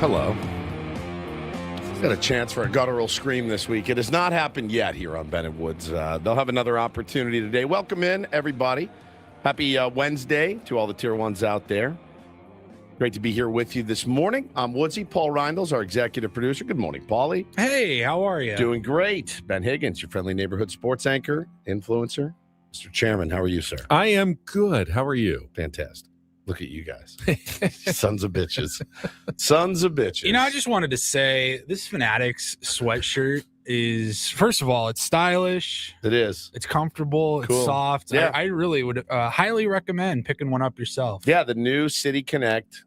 Hello. Got a chance for a guttural scream this week. It has not happened yet here on Ben and Woods. They'll have another opportunity today. Welcome in, everybody. Happy Wednesday to all the Tier 1s out there. Great to be here with you this morning. I'm Woodsy. Paul Reindls, our executive producer. Good morning, Paulie. Hey, how are you? Doing great. Ben Higgins, your friendly neighborhood sports anchor, influencer. Mr. Chairman, how are you, sir? I am good. How are you? Fantastic. Look at you guys. Sons of bitches. Sons of bitches. You know, I just wanted to say this Fanatics sweatshirt is, first of all, it's stylish. It is. It's comfortable. Cool. It's soft. Yeah. I really would highly recommend picking one up yourself. Yeah, the new City Connect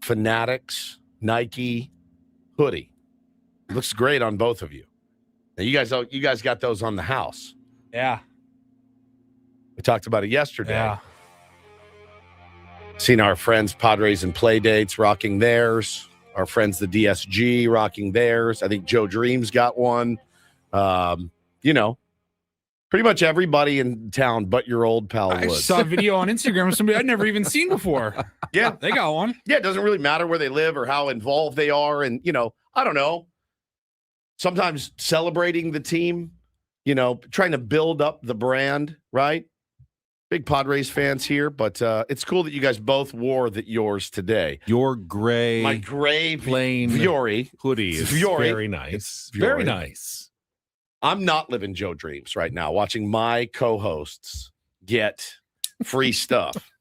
Fanatics Nike hoodie. It looks great on both of you. Now, you guys got those on the house. Yeah. We talked about it yesterday. Yeah. Seen our friends Padres and Playdates rocking theirs. Our friends the DSG rocking theirs. I think Joe Dreams got one. You know, pretty much everybody in town but your old pal I Woods. saw a video on Instagram of somebody I'd never even seen before. Yeah. They got one. Yeah, it doesn't really matter where they live or how involved they are. And, you know, I don't know. Sometimes celebrating the team, you know, trying to build up the brand, right? Big Padres fans here, but it's cool that you guys both wore yours today. Your gray, My gray plain Fiore hoodie is Fiore. very nice. It's Very Fiore. nice. I'm not living Joe Dreams right now, watching my co-hosts get free stuff.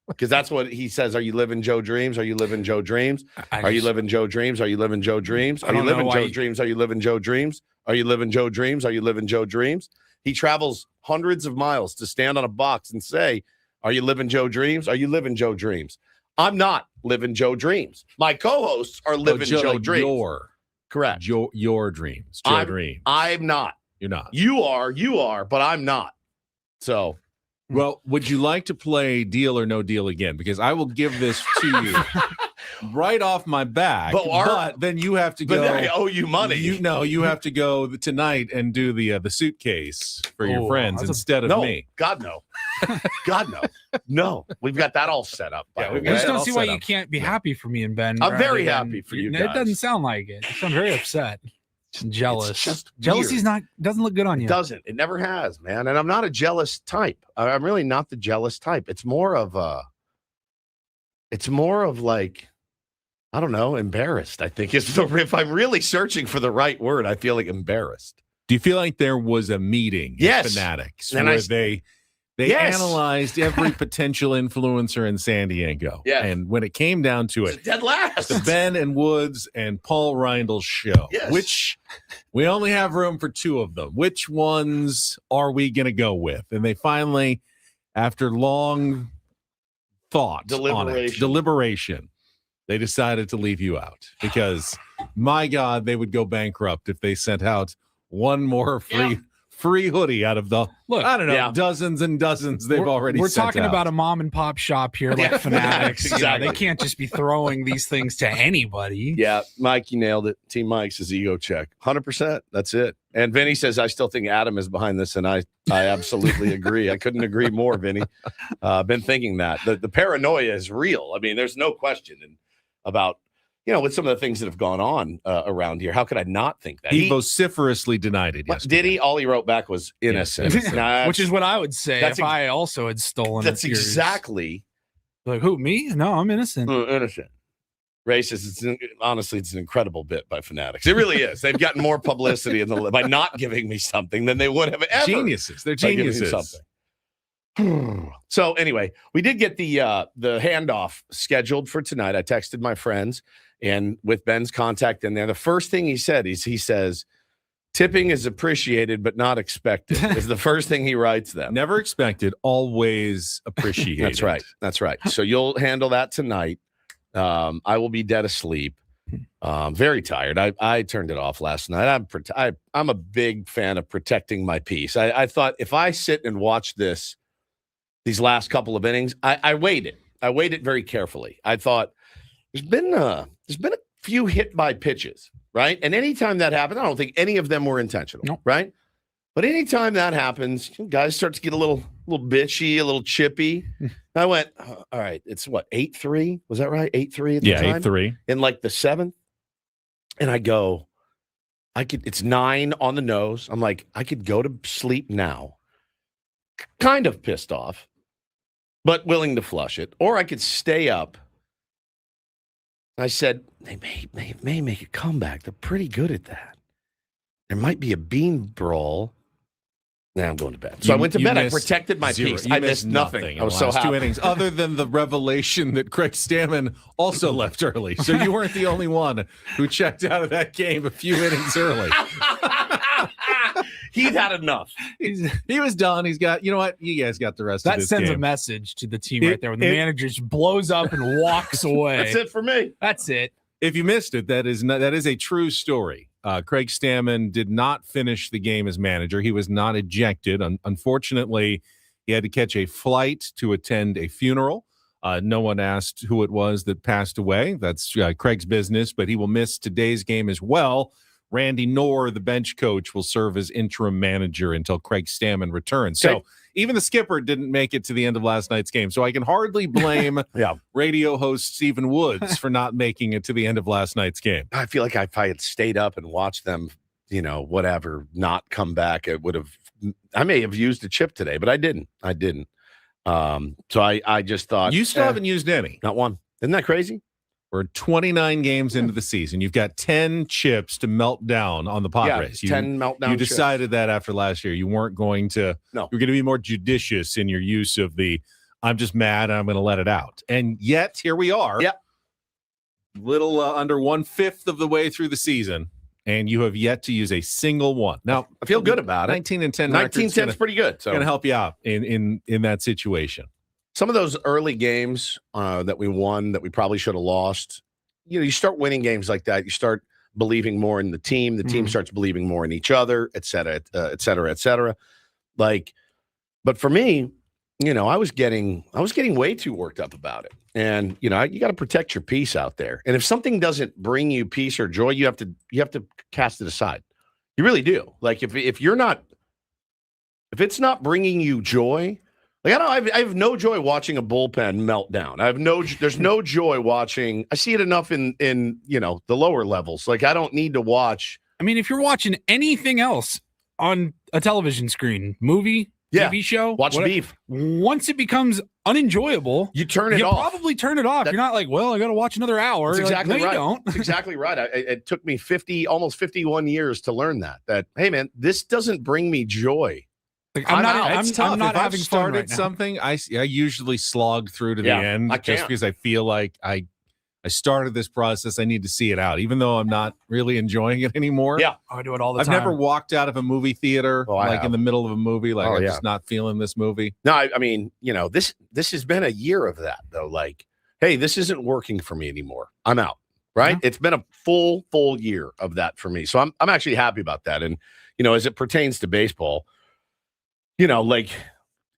Because that's what he says. Are you living Joe Dreams? Are you living Joe Dreams? Are you living Joe Dreams? Are you living Joe Dreams? Are you living Joe Dreams? Are you living Joe Dreams? Are you living Joe Dreams? Are you living Joe Dreams? He travels hundreds of miles to stand on a box and say, are you living Joe Dreams? Are you living Joe Dreams? I'm not living Joe Dreams. My co-hosts are living Joe like Dreams. Correct. Your dreams. Joe Dreams. I'm not. You're not. You are, but I'm not. So. Well, would you like to play Deal or No Deal again? Because I will give this to you right off my back. But then you have to go. But I owe you money. You have to go tonight and do the suitcase for your friends instead of me. God, no. God, no. No. We've got that all set up. I just don't see why you can't be happy for me and Ben. I'm very happy for you guys. It doesn't sound like it. I'm very upset. Jealous. It's just Jealousy's doesn't look good on you. It doesn't. It never has, man. And I'm not a jealous type. I'm really not the jealous type. It's more of like, I don't know, embarrassed, I think. If I'm really searching for the right word, I feel like embarrassed. Do you feel like there was a meeting Yes. at Fanatics And where they Yes. analyzed every potential influencer in San Diego? Yeah. And when it came down to it, Dead last. the Ben and Woods and Paul Reindls show, Yes. which we only have room for two of them. Which ones are we going to go with? And they finally, after long thought, deliberation, they decided to leave you out because, my God, they would go bankrupt if they sent out one more free hoodie out of the, I don't know, dozens and dozens they've already We're sent talking out. about a mom and pop shop here, like Fanatics. Exactly. They can't just be throwing these things to anybody. Yeah, Mike, you nailed it. Team Mike's his ego check. 100%. That's it. And Vinny says, I still think Adam is behind this, and I absolutely agree. I couldn't agree more, Vinny. Been thinking that. The paranoia is real. I mean, there's no question about, with some of the things that have gone on around here. How could I not think that? He vociferously denied it yesterday. Did he? All he wrote back was innocent. Yes. Which is what I would say if I also had stolen That's it. exactly. Like, who, me? No, I'm innocent. Innocent. Racist. Honestly, it's an incredible bit by Fanatics. It really is. They've gotten more publicity by not giving me something than they would have ever. Geniuses. They're geniuses. So anyway, we did get the handoff scheduled for tonight. I texted my friends, and with Ben's contact in there, the first thing he said is, he says, tipping is appreciated but not expected is the first thing he writes them. Never expected, always appreciated. That's right. So you'll handle that tonight. I will be dead asleep. Very tired. I turned it off last night. I'm a big fan of protecting my peace. I thought if I sit and watch these last couple of innings, I waited. I waited very carefully. I thought there's been a few hit by pitches, right? And anytime that happens, I don't think any of them were intentional, nope. Right? But anytime that happens, guys start to get a little bitchy, a little chippy. I went, all right, it's what, 8-3? Was that right? 8-3 at the time? 8-3. In like the seventh. And I go, it's 9 on the nose. I'm like, I could go to sleep now. Kind of pissed off, but willing to flush it. Or I could stay up. I said, they may make a comeback. They're pretty good at that. There might be a bean brawl. Now I'm going to bed. So I went to bed. I protected my peace. I missed nothing. I was so happy. 2 innings, other than the revelation that Craig Stammen also left early. So you weren't the only one who checked out of that game a few innings early. He'd had enough. He was done. He's got, you know what? You guys got the rest of this game. That sends a message to the team right there when the manager just blows up and walks away. That's it for me. That's it. If you missed it, that is a true story. Craig Stammen did not finish the game as manager. He was not ejected. Unfortunately, he had to catch a flight to attend a funeral. No one asked who it was that passed away. That's Craig's business, but he will miss today's game as well. Randy Knorr, the bench coach, will serve as interim manager until Craig Stammen returns. Okay. So even the skipper didn't make it to the end of last night's game. So I can hardly blame radio host Stephen Woods for not making it to the end of last night's game. I feel like if I had stayed up and watched them, not come back, I may have used a chip today, but I didn't. So I just thought. You still haven't used any. Not one. Isn't that crazy? We're 29 games into the season. You've got 10 chips to melt down on the Padres. 10 meltdown You decided that after last year. You weren't going to – No. You're going to be more judicious in your use of I'm just mad and I'm going to let it out. And yet, here we are. Yeah. Little under 1/5 of the way through the season, and you have yet to use a single one. Now, I feel good about it. 19-10 19-10 is pretty good. So going to help you out in that situation. Some of those early games that we won that we probably should have lost, you start winning games like that. You start believing more in the team. The team starts believing more in each other, et cetera, et cetera, et cetera. But for me, I was getting way too worked up about it. And, you got to protect your peace out there. And if something doesn't bring you peace or joy, you have to cast it aside. You really do. Like if it's not bringing you joy, like I have no joy watching a bullpen meltdown. There's no joy watching. I see it enough in the lower levels. Like I don't need to watch. I mean, if you're watching anything else on a television screen, movie, TV show, watch beef. Once it becomes unenjoyable, you turn it off. You probably turn it off. You're not like, well, I got to watch another hour. That's exactly right. You don't. That's exactly right. It took me almost 51 years to learn that, hey man, this doesn't bring me joy. Like, I'm not having fun right now. Something I usually slog through to the end just because I feel like I started this process. I need to see it out, even though I'm not really enjoying it anymore. Yeah, I do it all the time. I've never walked out of a movie theater in the middle of a movie, I'm just not feeling this movie. No, I mean, this has been a year of that though. Like, hey, this isn't working for me anymore. I'm out. right? It's been a full year of that for me. So I'm actually happy about that. And, as it pertains to baseball, like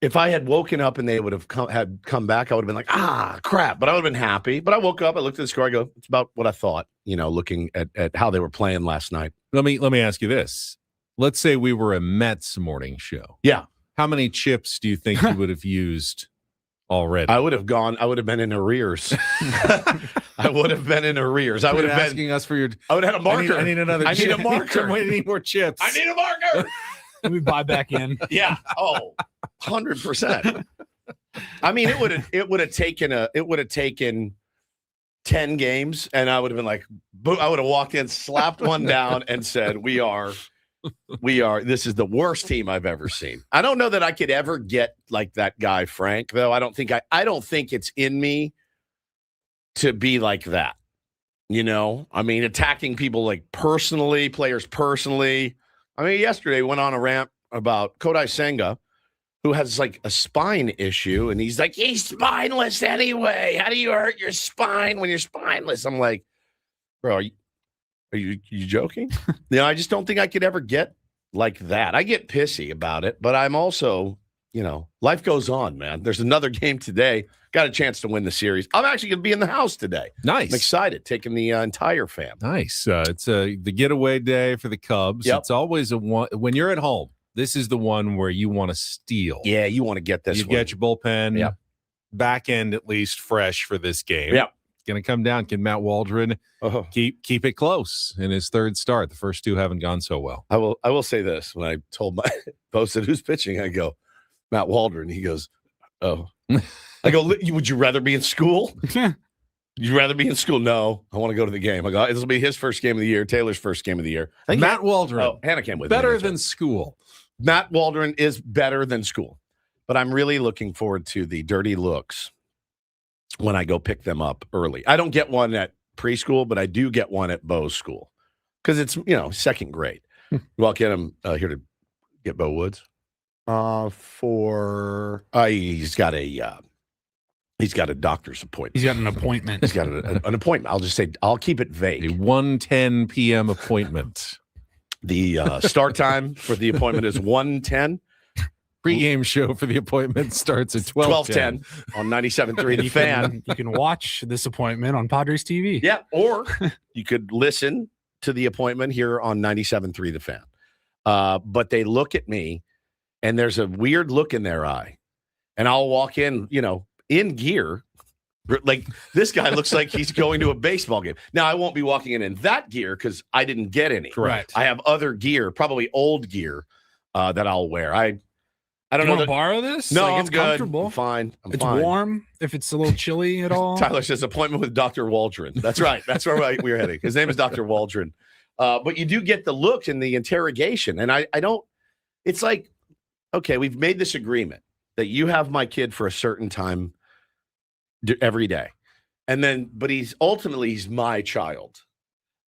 if I had woken up and they would have come back, I would have been like, crap. But I would have been happy. But I woke up, I looked at the score, I go, it's about what I thought, looking at how they were playing last night. Let me ask you this. Let's say we were a Mets morning show. Yeah. How many chips do you think you would have used already? I would have been in arrears. I would have been in arrears. I would have been asking us for your. I would have had a marker. I need another. I need a marker. I need more chips. I need a marker. Let me buy back in. Yeah. 100%. I mean, it would have taken 10 games, and I would have been like, I would have walked in, slapped one down, and said, we are. This is the worst team I've ever seen. I don't know that I could ever get like that guy Frank, though. I don't think it's in me to be like that. I mean, attacking people like personally, players personally. I mean, yesterday went on a rant about Kodai Senga, who has like a spine issue, and he's like, he's spineless anyway. How do you hurt your spine when you're spineless? I'm like, bro, are you joking? I just don't think I could ever get like that. I get pissy about it, but I'm also, life goes on, man. There's another game today. Got a chance to win the series. I'm actually going to be in the house today. Nice. I'm excited, taking the entire fam. Nice. It's the getaway day for the Cubs. Yep. It's always when you're at home. This is the one where you want to steal. Yeah, you want to get this. You get your bullpen back end at least fresh for this game. Yep. Going to come down. Can Matt Waldron keep it close in his third start? The first two haven't gone so well. I will say this. When I posted who's pitching, I go, Matt Waldron. He goes, oh. I go, would you rather be in school? You'd rather be in school? No, I want to go to the game. I go, this will be his first game of the year, Taylor's first game of the year. Matt Waldron. Oh, Hannah came with better than school. Matt Waldron is better than school. But I'm really looking forward to the dirty looks when I go pick them up early. I don't get one at preschool, but I do get one at Bo's school because it's, second grade. Walk in, I'm here to get Bo Woods he's got a doctor's appointment. He's got an appointment. He's got an appointment. I'll just say, I'll keep it vague. A 1:10 p.m. appointment. The start time for the appointment is 1:10. Pre-game show for the appointment starts at 12:10 on 97.3 The Fan. You can watch this appointment on Padres TV. Yeah, or you could listen to the appointment here on 97.3 The Fan. But they look at me, and there's a weird look in their eye. And I'll walk in, in gear. Like, this guy looks like he's going to a baseball game. Now, I won't be walking in that gear because I didn't get any. Correct. I have other gear, probably old gear, that I'll wear. I don't know. Want to borrow this? No, it's I'm good. comfortable. I'm fine. It's warm. If it's a little chilly at all. Tyler says appointment with Dr. Waldron. That's right. That's where we're heading. His name is Dr. Waldron. But you do get the look in the interrogation. And I don't, it's like, okay, we've made this agreement that you have my kid for a certain time every day. And then, but he's my child.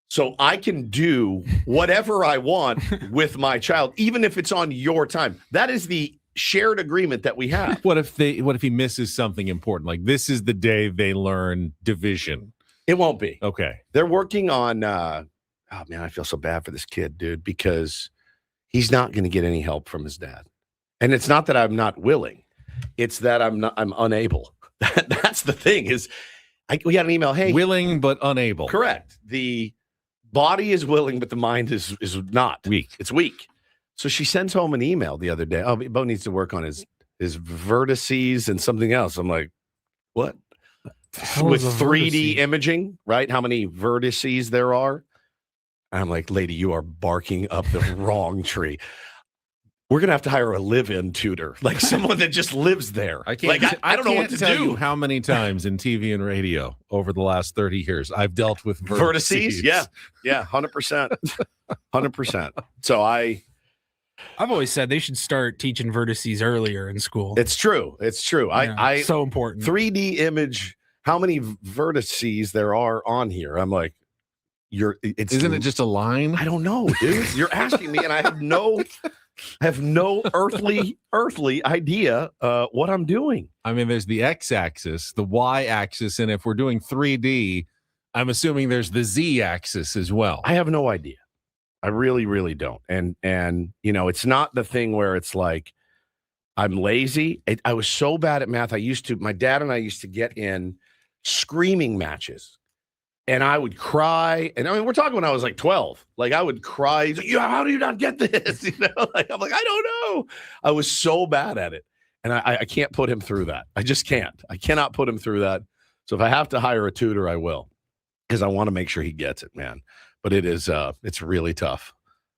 So I can do whatever I want with my child, even if it's on your time. That is the shared agreement that we have. What if he misses something important? Like, this is the day they learn division. It won't be. Okay. They're working on, oh man, I feel so bad for this kid, dude, because he's not going to get any help from his dad. And it's not that I'm not willing. It's that I'm unable. That's the thing is, we got an email. Hey, willing, but unable. Correct. The body is willing, but the mind is not. Weak. It's weak. So she sends home an email the other day. Oh, Bo needs to work on his vertices and something else. I'm like, what? With 3D imaging, right? How many vertices there are? I'm like, lady, you are barking up the wrong tree. We're going to have to hire a live-in tutor, like someone that just lives there. I don't know what to tell do. You how many times in TV and radio over the last 30 years I've dealt with vertices. Yeah, 100%. 100%. So I've always said they should start teaching vertices earlier in school. It's true. Yeah, so important. 3D image, how many vertices there are on here. I'm like, isn't it just a line? I don't know, dude. You're asking me, and I have no earthly idea what I'm doing. I mean, there's the x-axis, the y-axis, and if we're doing 3D, I'm assuming there's the Z-axis as well. I have no idea. I really, really don't. And it's not the thing where it's like I'm lazy. I was so bad at math. My dad and I used to get in screaming matches. And I would cry. And I mean, we're talking when I was like 12. Like, I would cry. He's like, yeah, how do you not get this? I'm like, I don't know. I was so bad at it. And I can't put him through that. I just can't. I cannot put him through that. So if I have to hire a tutor, I will. Because I want to make sure he gets it, man. But it's really tough.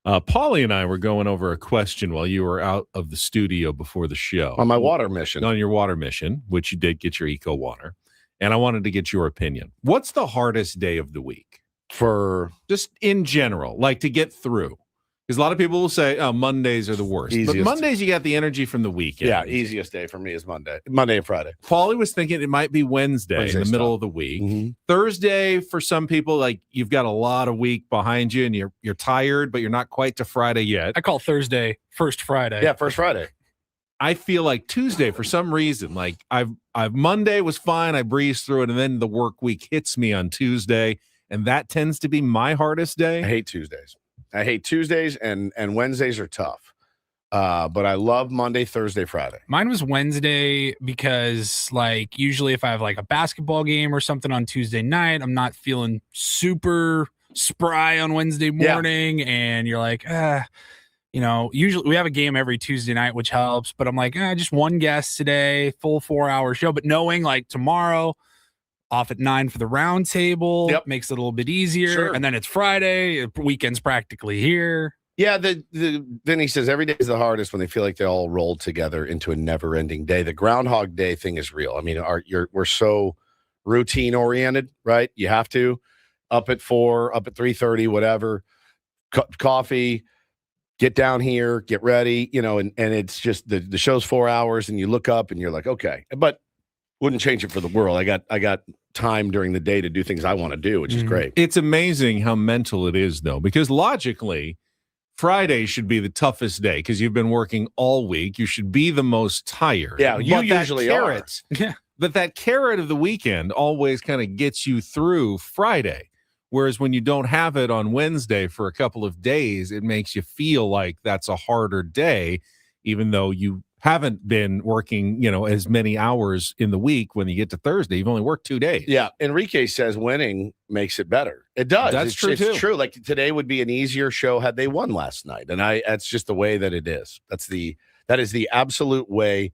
Paulie and I were going over a question while you were out of the studio before the show. On my water mission. On your water mission, which you did get your eco water. And I wanted to get your opinion. What's the hardest day of the week? For just in general, like to get through? Because a lot of people will say, oh, Mondays are the worst. But Mondays, you got the energy from the weekend. Yeah, easiest day for me is Monday and Friday. Paulie was thinking it might be Wednesday in the middle of the week. Mm-hmm. Thursday, for some people, like you've got a lot of week behind you and you're tired, but you're not quite to Friday yet. I call Thursday first Friday. Yeah, first Friday. I feel like Tuesday, for some reason, like I've Monday was fine. I breezed through it, and then the work week hits me on Tuesday, and that tends to be my hardest day. I hate Tuesdays, and Wednesdays are tough. But I love Monday, Thursday, Friday. Mine was Wednesday because, like, usually if I have like a basketball game or something on Tuesday night, I'm not feeling super spry on Wednesday morning, and you're like, usually we have a game every Tuesday night, which helps, but I'm like, just one guest today, full 4-hour show. But knowing like tomorrow off at 9 for the round table makes it a little bit easier. Sure. And then it's Friday, weekend's practically here. Yeah. Then he says every day is the hardest when they feel like they all rolled together into a never ending day. The Groundhog Day thing is real. I mean, we're so routine oriented, right? You have to up at 4, up at 3:30, whatever, coffee, get down here, get ready, and it's just the show's 4 hours and you look up and you're like, okay, but wouldn't change it for the world. I got time during the day to do things I want to do, which is great. It's amazing how mental it is though, because logically Friday should be the toughest day because you've been working all week. You should be the most tired. Yeah, you usually are. Yeah. But that carrot of the weekend always kind of gets you through Friday. Whereas when you don't have it on Wednesday for a couple of days, it makes you feel like that's a harder day, even though you haven't been working, as many hours in the week. When you get to Thursday, you've only worked 2 days. Yeah. Enrique says winning makes it better. It does. That's true too. It's true. Like today would be an easier show had they won last night. And that's just the way that it is. That is the absolute way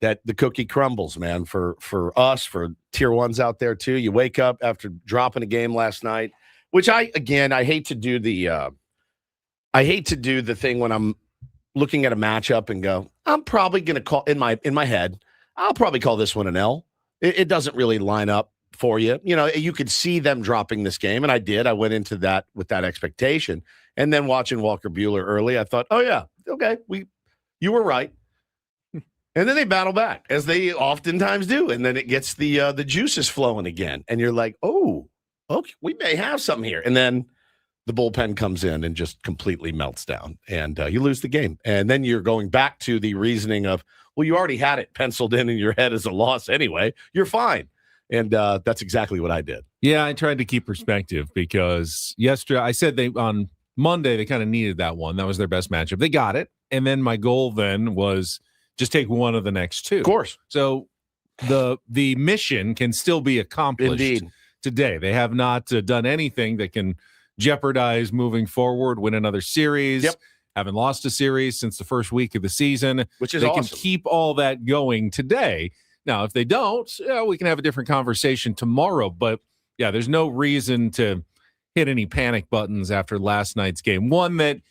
that the cookie crumbles, man, for us, for tier ones out there too. You wake up after dropping a game last night, which I hate to do the thing when I'm looking at a matchup and go, I'm probably going to call in my head, I'll probably call this one an L. It doesn't really line up for you. You could see them dropping this game. And I did. I went into that with that expectation. And then watching Walker Buehler early, I thought, oh yeah, okay. You were right. And then they battle back, as they oftentimes do. And then it gets the juices flowing again. And you're like, oh, okay, we may have something here. And then the bullpen comes in and just completely melts down. And you lose the game. And then you're going back to the reasoning of, well, you already had it penciled in your head as a loss anyway. You're fine. And that's exactly what I did. Yeah, I tried to keep perspective because yesterday I said on Monday they kind of needed that one. That was their best matchup. They got it. And then my goal then was just take one of the next two. Of course. So the mission can still be accomplished today. They have not done anything that can jeopardize moving forward, win another series. Yep. Haven't lost a series since the first week of the season. Which is they awesome. Can keep all that going today. Now, if they don't, we can have a different conversation tomorrow. But, yeah, there's no reason to hit any panic buttons after last night's game. One that,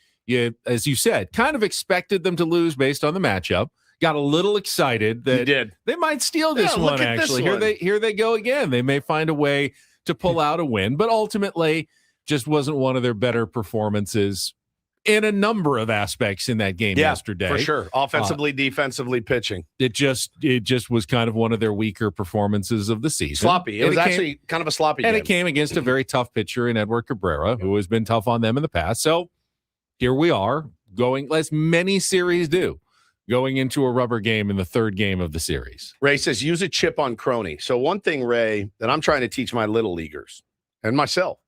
as you said, kind of expected them to lose based on the matchup. Got a little excited that they might steal this one, actually. Here they go again. They may find a way to pull out a win, but ultimately just wasn't one of their better performances in a number of aspects in that game yesterday. For sure. Offensively, defensively, pitching. It just was kind of one of their weaker performances of the season. Sloppy. It was actually kind of a sloppy game. And it came against a very tough pitcher in Edward Cabrera, who has been tough on them in the past. So here we are, going, as many series do, going into a rubber game in the third game of the series. Ray says, use a chip on Crony. So one thing, Ray, that I'm trying to teach my little leaguers, and myself.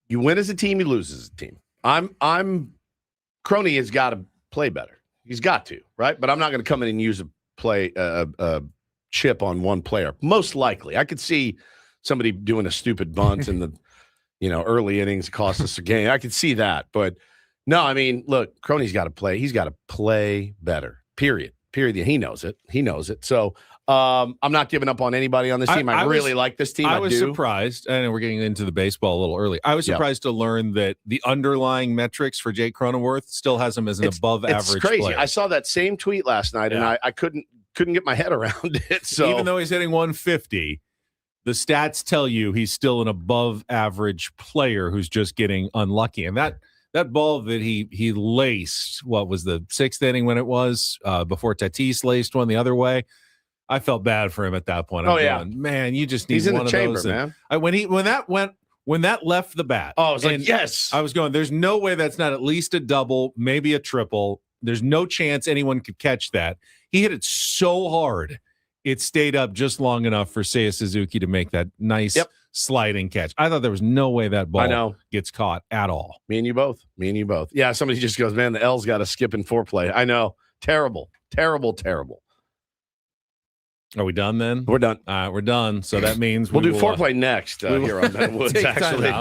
You win as a team, you lose as a team. Crony has got to play better. He's got to, right? But I'm not going to come in and use a chip on one player. Most likely. I could see somebody doing a stupid bunt in the early innings cost us a game. I could see that. But no, I mean, look, Crony's got to play. He's got to play better. Period. He knows it. So I'm not giving up on anybody on this team. I really like this team. I was surprised. I know we're getting into the baseball a little early. I was surprised to learn that the underlying metrics for Jake Cronenworth still has him as an above-average crazy. player. I saw that same tweet last night, and I couldn't get my head around it. So even though he's hitting 150, the stats tell you he's still an above-average player who's just getting unlucky. And that ball that he laced, what was the 6th inning when it was, before Tatis laced one the other way, I felt bad for him at that point. I'm going, man, you just need he's in one the of chamber, those. Man. When that left the bat, I was like, yes. I was going, there's no way that's not at least a double, maybe a triple. There's no chance anyone could catch that. He hit it so hard, it stayed up just long enough for Seiya Suzuki to make that nice sliding catch. I thought there was no way that ball gets caught at all. Me and you both. Yeah, somebody just goes, man, the L's got to skip in foreplay. I know. Terrible. Are we done then? We're done. All right, we're done. So that means we'll do foreplay next here on Ben Woods, actually.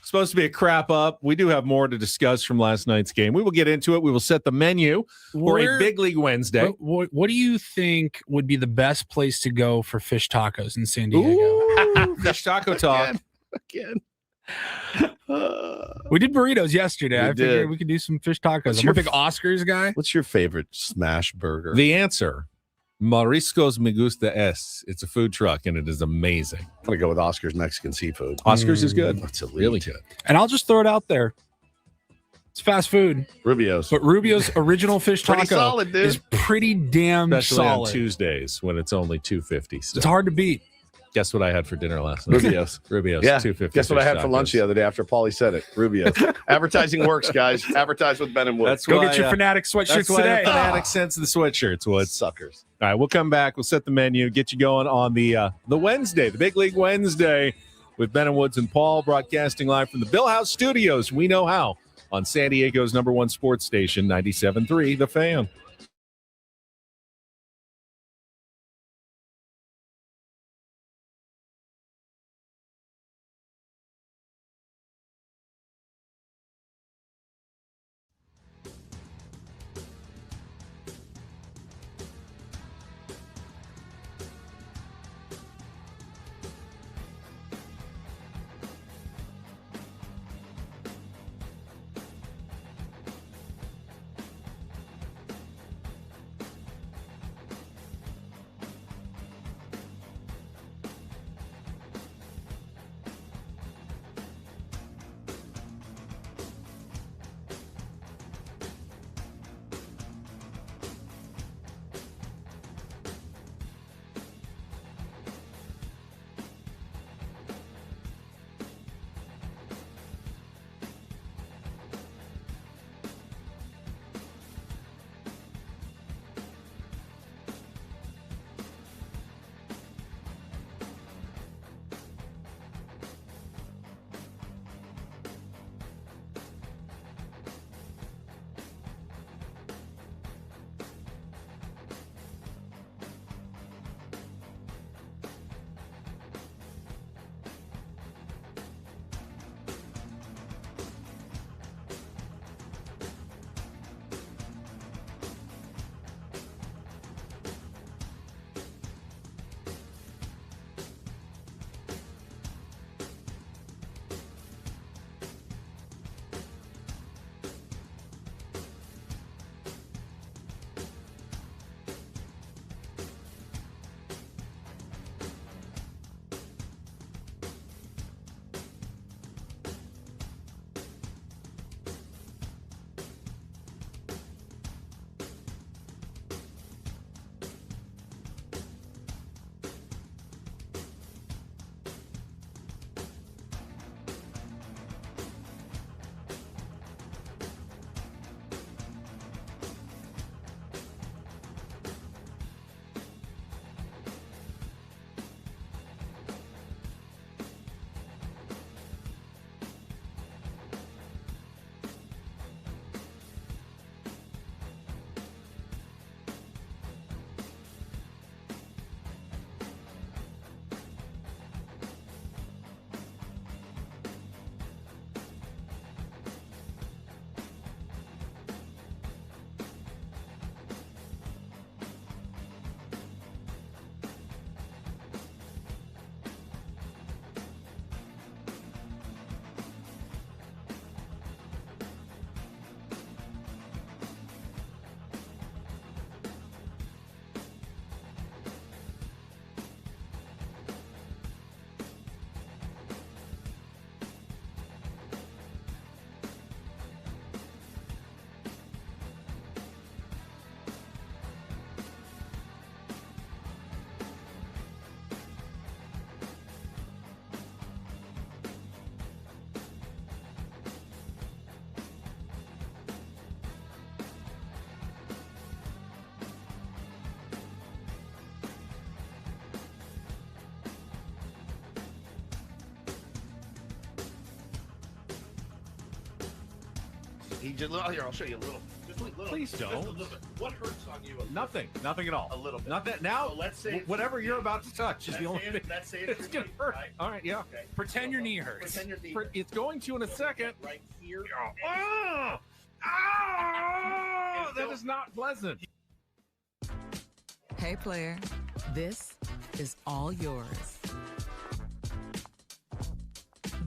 Supposed to be a crap up. We do have more to discuss from last night's game. We will get into it. We will set the menu for a Big League Wednesday. What do you think would be the best place to go for fish tacos in San Diego? Ooh, fish taco talk. Again. We did burritos yesterday. I figured we could do some fish tacos. I'm a big Oscars guy. What's your favorite smash burger? The answer, Mariscos Me Gusta Es. It's a food truck, and it is amazing. I'm going to go with Oscar's Mexican Seafood. Oscar's is good. That's really good. And I'll just throw it out there. It's fast food. Rubio's. But Rubio's original fish taco solid, dude. is pretty damn Especially solid. on Tuesdays when it's only $2.50. It's hard to beat. Guess what I had for dinner last night? Rubio's. Yeah. $2.50. Guess what I had for lunch the other day after Paulie said it? Rubio's. Advertising works, guys. Advertise with Ben and Woods. Go get your Fanatic sweatshirts today. Fanatic sends the sweatshirts, Woods. Suckers. All right, we'll come back. We'll set the menu, get you going on the Wednesday, the Big League Wednesday with Ben and Woods and Paul, broadcasting live from the Bill House Studios. We know how on San Diego's #1 sports station, 97.3 The Fan. He just here. I'll show you a little. Just a little. Please don't. Just a little bit. What hurts on you? Nothing at all. A little bit. Nothing. Now, so let's say whatever you're about to touch is the only thing. Let's say it's gonna hurt. Right? All right, yeah. Okay. Pretend your knee hurts. Pretend your knee hurts. It's going to in a second. Right here. Oh, that is not pleasant. Hey, player, this is all yours.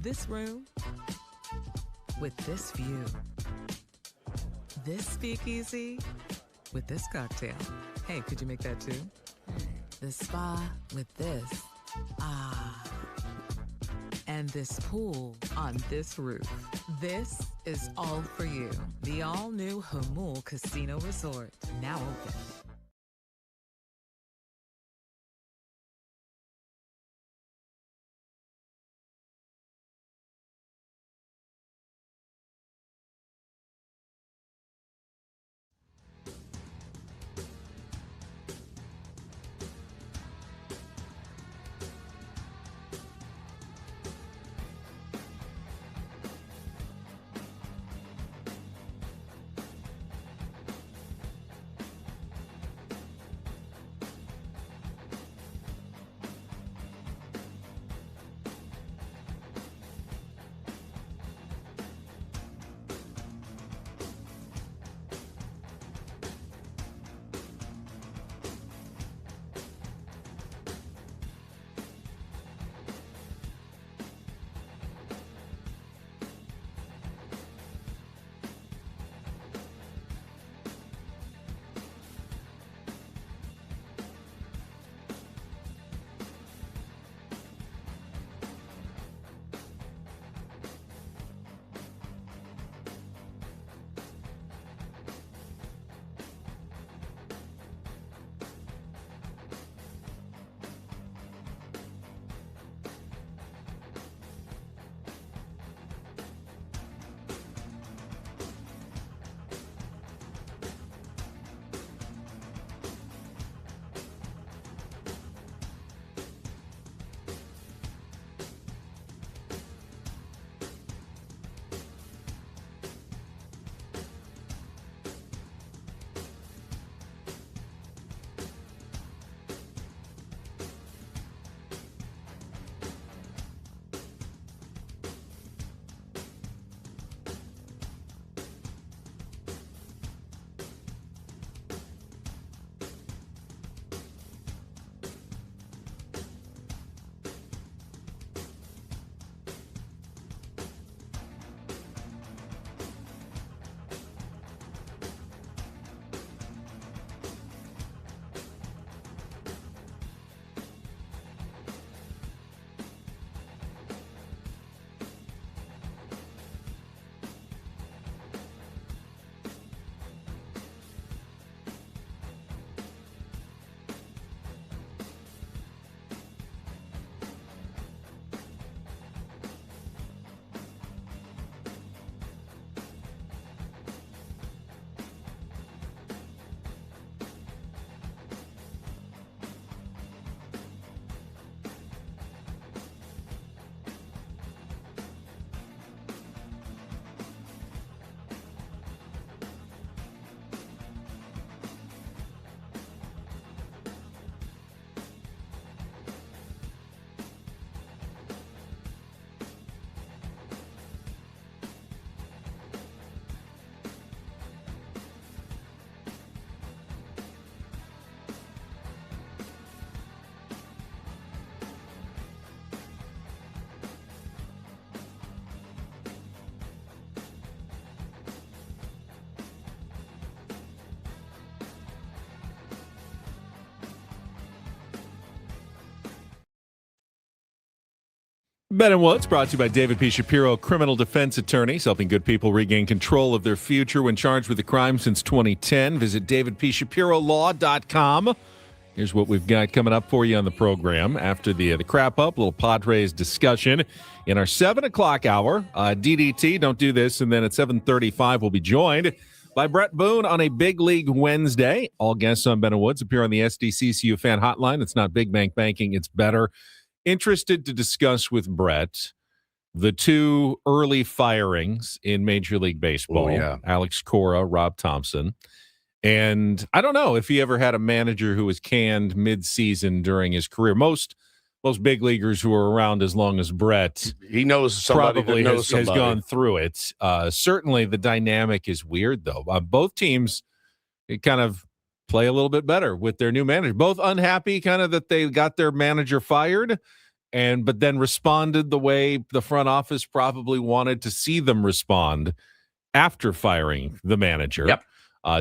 This room with this view. This speakeasy with this cocktail. Hey, could you make that too? The spa with this. Ah. And this pool on this roof. This is all for you. The all-new Hamul Casino Resort, now open. Ben and Woods, brought to you by David P. Shapiro, criminal defense attorneys, helping good people regain control of their future when charged with a crime since 2010. Visit davidpshapirolaw.com. Here's what we've got coming up for you on the program. After the crap up, little Padres discussion in our 7 o'clock hour. DDT, don't do this. And then at 7:35, we'll be joined by Brett Boone on a Big League Wednesday. All guests on Ben and Woods appear on the SDCCU fan hotline. It's not big bank banking, it's better. Interested to discuss with Brett the two early firings in Major League Baseball. Oh, yeah. Alex Cora, Rob Thompson. And I don't know if he ever had a manager who was canned mid-season during his career. Most big leaguers who are around as long as Brett, he knows somebody probably that knows has gone through it. Certainly the dynamic is weird, though. Both teams kind of play a little bit better with their new manager. Both unhappy kind of that they got their manager fired, but then responded the way the front office probably wanted to see them respond after firing the manager. Yep.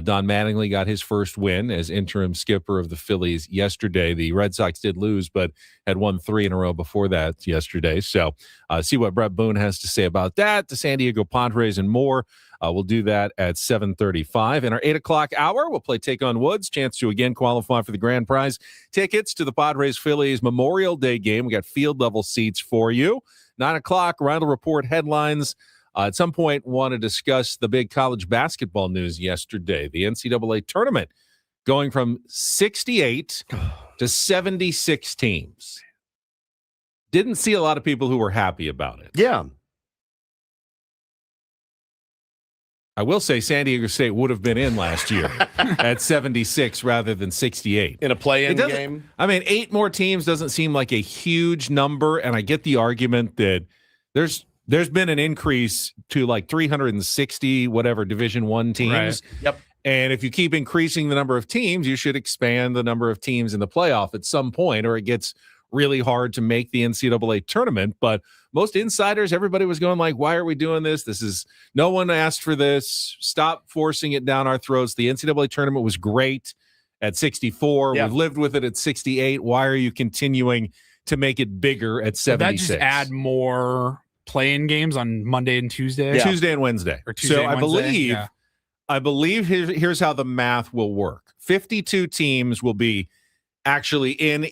Don Mattingly got his first win as interim skipper of the Phillies yesterday. The Red Sox did lose, but had won 3 in a row before that yesterday. So see what Brett Boone has to say about that, the San Diego Padres, and more. We'll do that at 7:35. In our 8 o'clock hour, we'll play Take on Woods, chance to again qualify for the grand prize tickets to the Padres-Phillies Memorial Day game. We got field level seats for you. 9 o'clock, Ryan will report headlines. At some point, want to discuss the big college basketball news yesterday. The NCAA tournament going from 68 to 76 teams. Didn't see a lot of people who were happy about it. Yeah. I will say San Diego State would have been in last year at 76 rather than 68. In a play-in game? I mean, 8 more teams doesn't seem like a huge number, and I get the argument that there's been an increase to like 360 whatever Division I teams. Right. Yep. And if you keep increasing the number of teams, you should expand the number of teams in the playoff at some point, or it gets really hard to make the NCAA tournament. But most insiders, everybody was going like, why are we doing this? No one asked for this. Stop forcing it down our throats. The NCAA tournament was great at 64. Yeah. We've lived with it at 68. Why are you continuing to make it bigger at 76? That just add more play-in games on Monday and Tuesday? Yeah. Tuesday and Wednesday. Or Tuesday and Wednesday? I believe here's how the math will work. 52 teams will be actually in,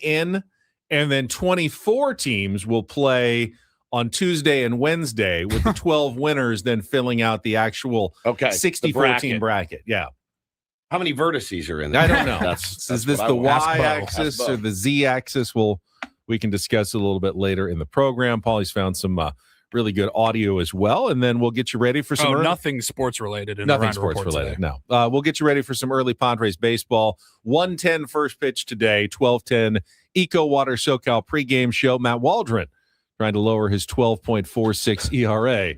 and then 24 teams will play on Tuesday and Wednesday with the 12 winners then filling out the actual 64-team bracket. Yeah. How many vertices are in there? I don't know. That's is this the y-axis or the z-axis? We can discuss a little bit later in the program. Paulie's found some really good audio as well, and then we'll get you ready for some nothing sports related. Nothing sports related. Today. No, we'll get you ready for some early Padres baseball. 1:10 first pitch today. 12:10 Eco Water SoCal pregame show. Matt Waldron trying to lower his 12.46 ERA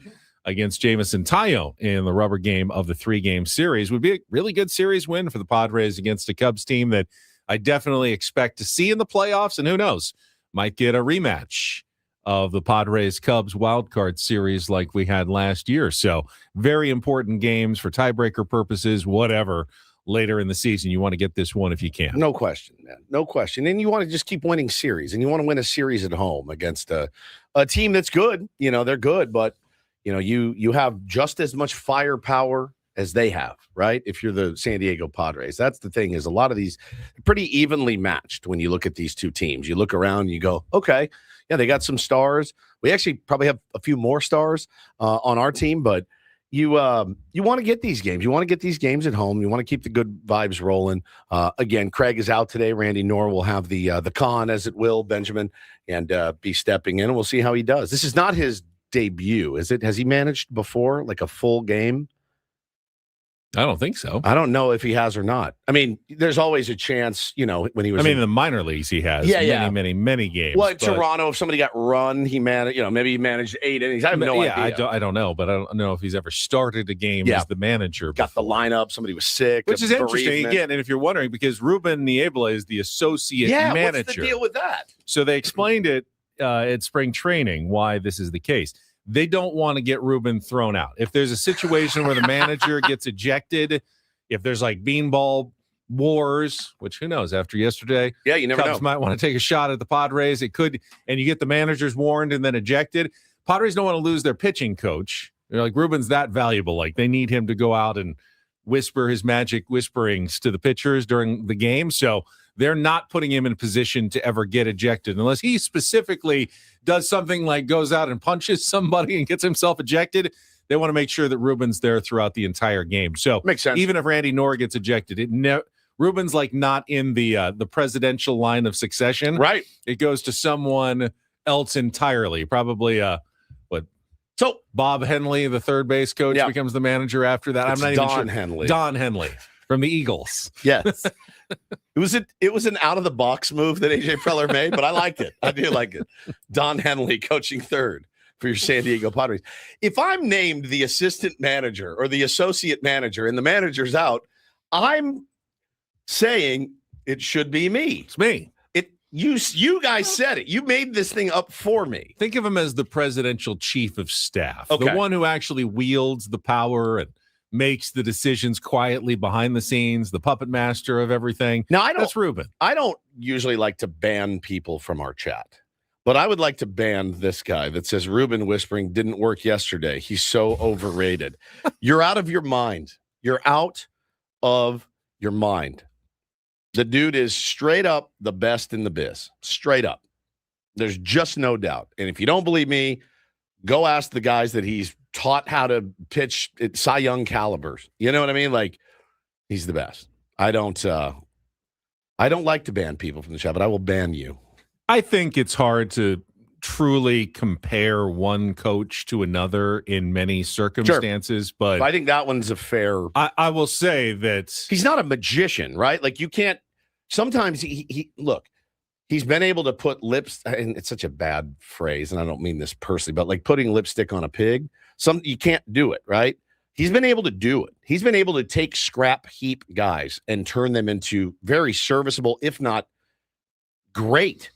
against Jamison Tayo in the rubber game of the 3-game series. Would be a really good series win for the Padres against a Cubs team that I definitely expect to see in the playoffs, and who knows, might get a rematch of the Padres-Cubs wildcard series like we had last year. So very important games for tiebreaker purposes, whatever, later in the season. You want to get this one if you can. No question, man. No question. And you want to just keep winning series, and you want to win a series at home against a team that's good. You know, they're good, but, you know, you have just as much firepower as they have, right? If you're the San Diego Padres. That's the thing, is a lot of these pretty evenly matched when you look at these two teams. You look around and you go, okay, yeah, they got some stars. We actually probably have a few more stars on our team, but you want to get these games. You want to get these games at home. You want to keep the good vibes rolling. Again, Craig is out today. Randy Knorr will have the con, as it will, Benjamin, and be stepping in. And we'll see how he does. This is not his debut, is it? Has he managed before, like a full game? I don't think so. I don't know if he has or not. I mean, there's always a chance, you know, when he was. in the minor leagues, he has many games. Well, Toronto, if somebody got run, he managed. You know, maybe he managed 8 innings. I have no idea. I don't know, but I don't know if he's ever started a game as the manager. Got the lineup. Somebody was sick, which is interesting again. And if you're wondering, because Ruben Niebla is the associate manager. What's the deal with that? So they explained it at spring training why this is the case. They don't want to get Ruben thrown out. If there's a situation where the manager gets ejected, if there's like beanball wars, which who knows, after yesterday, you never Cubs know. might want to take a shot at the Padres. It could, and you get the managers warned and then ejected. Padres don't want to lose their pitching coach. They're like, Ruben's that valuable. Like, they need him to go out and whisper his magic whisperings to the pitchers during the game. So they're not putting him in a position to ever get ejected unless he specifically does something like goes out and punches somebody and gets himself ejected. They want to make sure that Ruben's there throughout the entire game. So makes sense. Even if Randy Knorr gets ejected, Ruben's like not in the presidential line of succession. Right. It goes to someone else entirely. Probably So Bob Henley, the third base coach, becomes the manager after that. I'm not even sure. Henley. Don Henley from the Eagles. Yes. It was an out of the box move that AJ Preller made, but I liked it. I do like it. Don Henley coaching third for your San Diego Padres. If I'm named the assistant manager or the associate manager and the manager's out, I'm saying it should be me. It's me. You guys said it. You made this thing up for me. Think of him as the presidential chief of staff, okay. The one who actually wields the power and makes the decisions quietly behind the scenes, the puppet master of everything. Now, that's Ruben. I don't usually like to ban people from our chat, but I would like to ban this guy that says Ruben whispering didn't work yesterday. He's so overrated. You're out of your mind. You're out of your mind. The dude is straight up the best in the biz. Straight up. There's just no doubt. And if you don't believe me, go ask the guys that he's taught how to pitch at Cy Young calibers. You know what I mean? Like, he's the best. I don't like to ban people from the chat, but I will ban you. I think it's hard to truly compare one coach to another in many circumstances, but I think that one's a fair. I will say that he's not a magician, right? Like, you can't. Sometimes he look. He's been able to put lips, and it's such a bad phrase, and I don't mean this personally, but like putting lipstick on a pig. You can't do it, right? He's been able to do it. He's been able to take scrap heap guys and turn them into very serviceable, if not great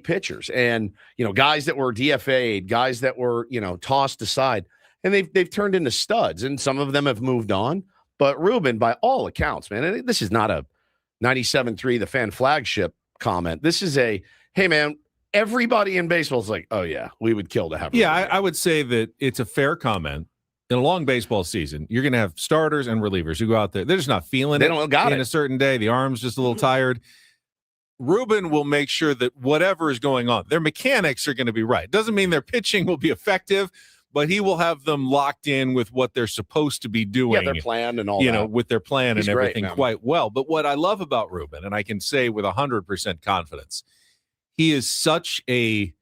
pitchers. And, guys that were DFA'd, guys that were, tossed aside, and they've turned into studs, and some of them have moved on. But Ruben, by all accounts, man, this is not a 97.3 The Fan flagship comment. This is a, hey, man, everybody in baseball is like, oh, yeah, we would kill to have. Yeah, I would say that it's a fair comment. In a long baseball season, you're going to have starters and relievers who go out there. They're just not feeling it in a certain day. The arm's just a little tired. Ruben will make sure that whatever is going on, their mechanics are going to be right. Doesn't mean their pitching will be effective, but he will have them locked in with what they're supposed to be doing. Yeah, their plan and all that. With their plan and everything great, quite well. But what I love about Ruben, and I can say with 100% confidence, he is such a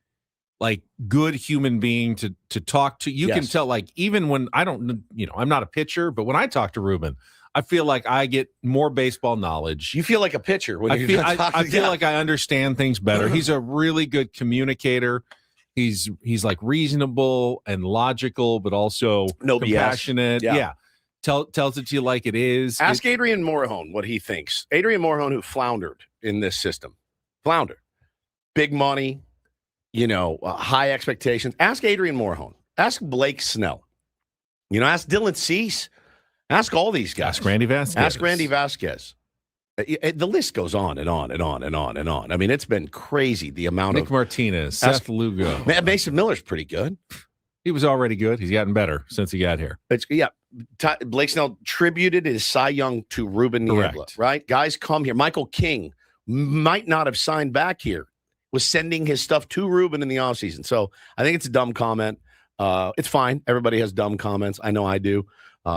good human being to talk to. You can tell, even when I'm not a pitcher, but when I talk to Ruben, I feel like I get more baseball knowledge. You feel like a pitcher when I feel like I understand things better. He's a really good communicator. He's like reasonable and logical, but also compassionate. Yeah. Tells it to you like it is. Ask Adrian Morahone what he thinks. Adrian Morahone, who floundered in this system. Floundered. Big money, high expectations. Ask Adrian Morahone. Ask Blake Snell. Ask Dylan Cease. Ask all these guys. Ask Randy Vasquez. The list goes on and on and on and on and on. I mean, it's been crazy, the amount Nick Martinez, Seth Lugo. Mason Miller's pretty good. He was already good. He's gotten better since he got here. Blake Snell tributed his Cy Young to Ruben Niebla, right? Guys come here. Michael King might not have signed back here, was sending his stuff to Ruben in the offseason. So I think it's a dumb comment. It's fine. Everybody has dumb comments. I know I do.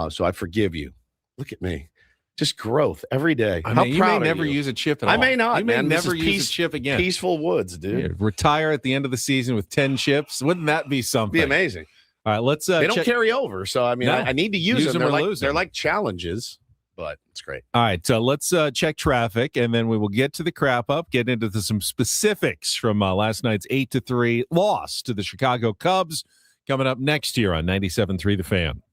So I forgive you. Look at me. Just growth every day. How proud you may never use a chip at all. I may not. You may never use a chip again. Peaceful woods, dude. Yeah, retire at the end of the season with 10 chips. Wouldn't that be something? Be amazing. All right, let's. They don't carry over, so I mean, I need to use them. They're like challenges, but it's great. All right, so let's check traffic, and then we will get to the crap up, get into some specifics from last night's 8-3 loss to the Chicago Cubs. Coming up next year on 97.3 The Fan.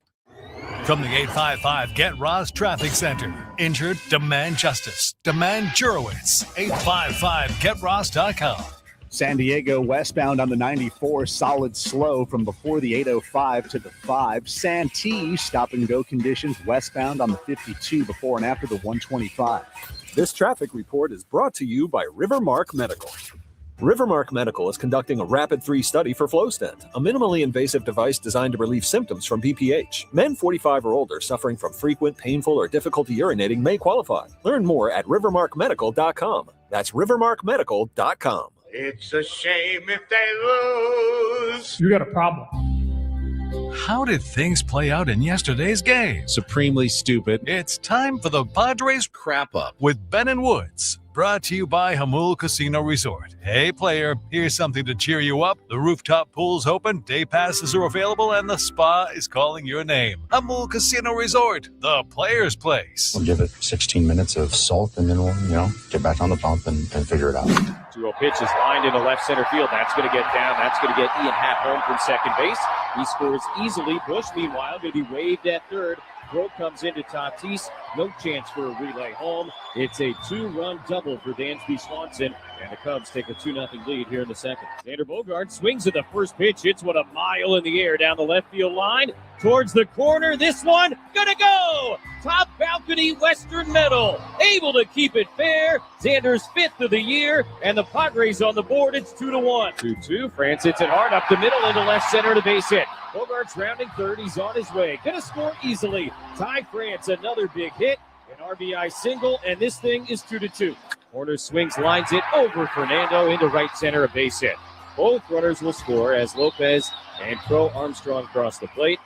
From the 855 Get Ross Traffic Center. Injured? Demand justice. Demand Jurowitz. 855GetRoss.com. San Diego westbound on the 94, solid slow from before the 805 to the 5. Santee, stop-and-go conditions westbound on the 52 before and after the 125. This traffic report is brought to you by Rivermark Medical. Rivermark Medical is conducting a RAPID-3 study for FlowStent, a minimally invasive device designed to relieve symptoms from BPH. Men 45 or older suffering from frequent, painful, or difficulty urinating may qualify. Learn more at rivermarkmedical.com. That's rivermarkmedical.com. It's a shame if they lose. You got a problem. How did things play out in yesterday's game? Supremely stupid. It's time for the Padres Crap up. with Ben and Woods. Brought to you by Hamul Casino Resort. Hey, player, here's something to cheer you up. The rooftop pool's open, day passes are available, and the spa is calling your name. Hamul Casino Resort, the player's place. We'll give it 16 minutes of salt, and then we'll, get back on the bump and figure it out. 2-0 pitch is lined into left center field. That's going to get down. That's going to get Ian Happ home from second base. He scores easily. Bush, meanwhile, going to be waved at third. Throw comes into Tatis. No chance for a relay home. It's a 2-run double for Dansby Swanson, and the Cubs take a 2-0 lead here in the second. Xander Bogaerts swings at the first pitch. Hits one a mile in the air down the left field line. Towards the corner. This one gonna go! Top balcony Western Metal. Able to keep it fair. Xander's 5th of the year, and the Padres on the board. It's 2-1. 2-2. France hits it hard up the middle into left center to base hit. Bogaerts rounding third. He's on his way. Gonna score easily. Ty France, another big hit. An RBI single, and this thing is 2-2. Corner swings, lines it over Fernando into right center, a base hit. Both runners will score as Lopez and Crow Armstrong cross the plate.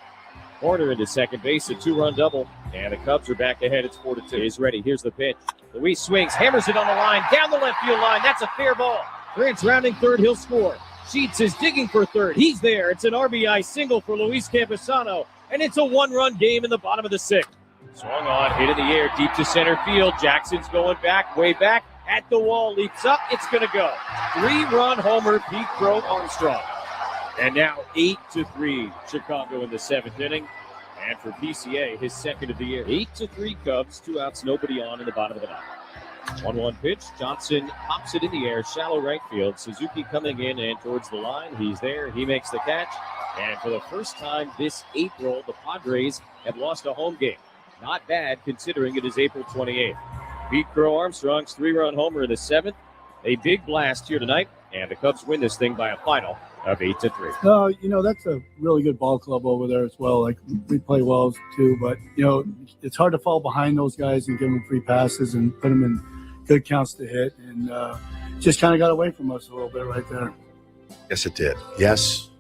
Corner into second base, a 2-run double, and the Cubs are back ahead. It's 4-2. He's ready. Here's the pitch. Luis swings, hammers it on the line, down the left field line. That's a fair ball. France rounding third. He'll score. Sheets is digging for third. He's there. It's an RBI single for Luis Campusano, and it's a 1-run game in the bottom of the 6th. Swung on, hit in the air, deep to center field. Jackson's going back, way back, at the wall, leaps up. It's going to go. 3-run homer, Pete Crow Armstrong. And now 8-3, Chicago in the 7th inning. And for PCA, his 2nd of the year. 8-3 Cubs, 2 outs, nobody on in the bottom of the 9th. 1-1 pitch. Johnson pops it in the air, shallow right field. Suzuki coming in and towards the line. He's there. He makes the catch. And for the first time this April, the Padres have lost a home game. Not bad considering it is April 28th. Pete Crow Armstrong's 3-run homer in the 7th. A big blast here tonight. And the Cubs win this thing by a final of 8-3. That's a really good ball club over there as well. Like, we play well too, but it's hard to fall behind those guys and give them free passes and put them in good counts to hit, and just kind of got away from us a little bit right there. Yes, it did. Yes,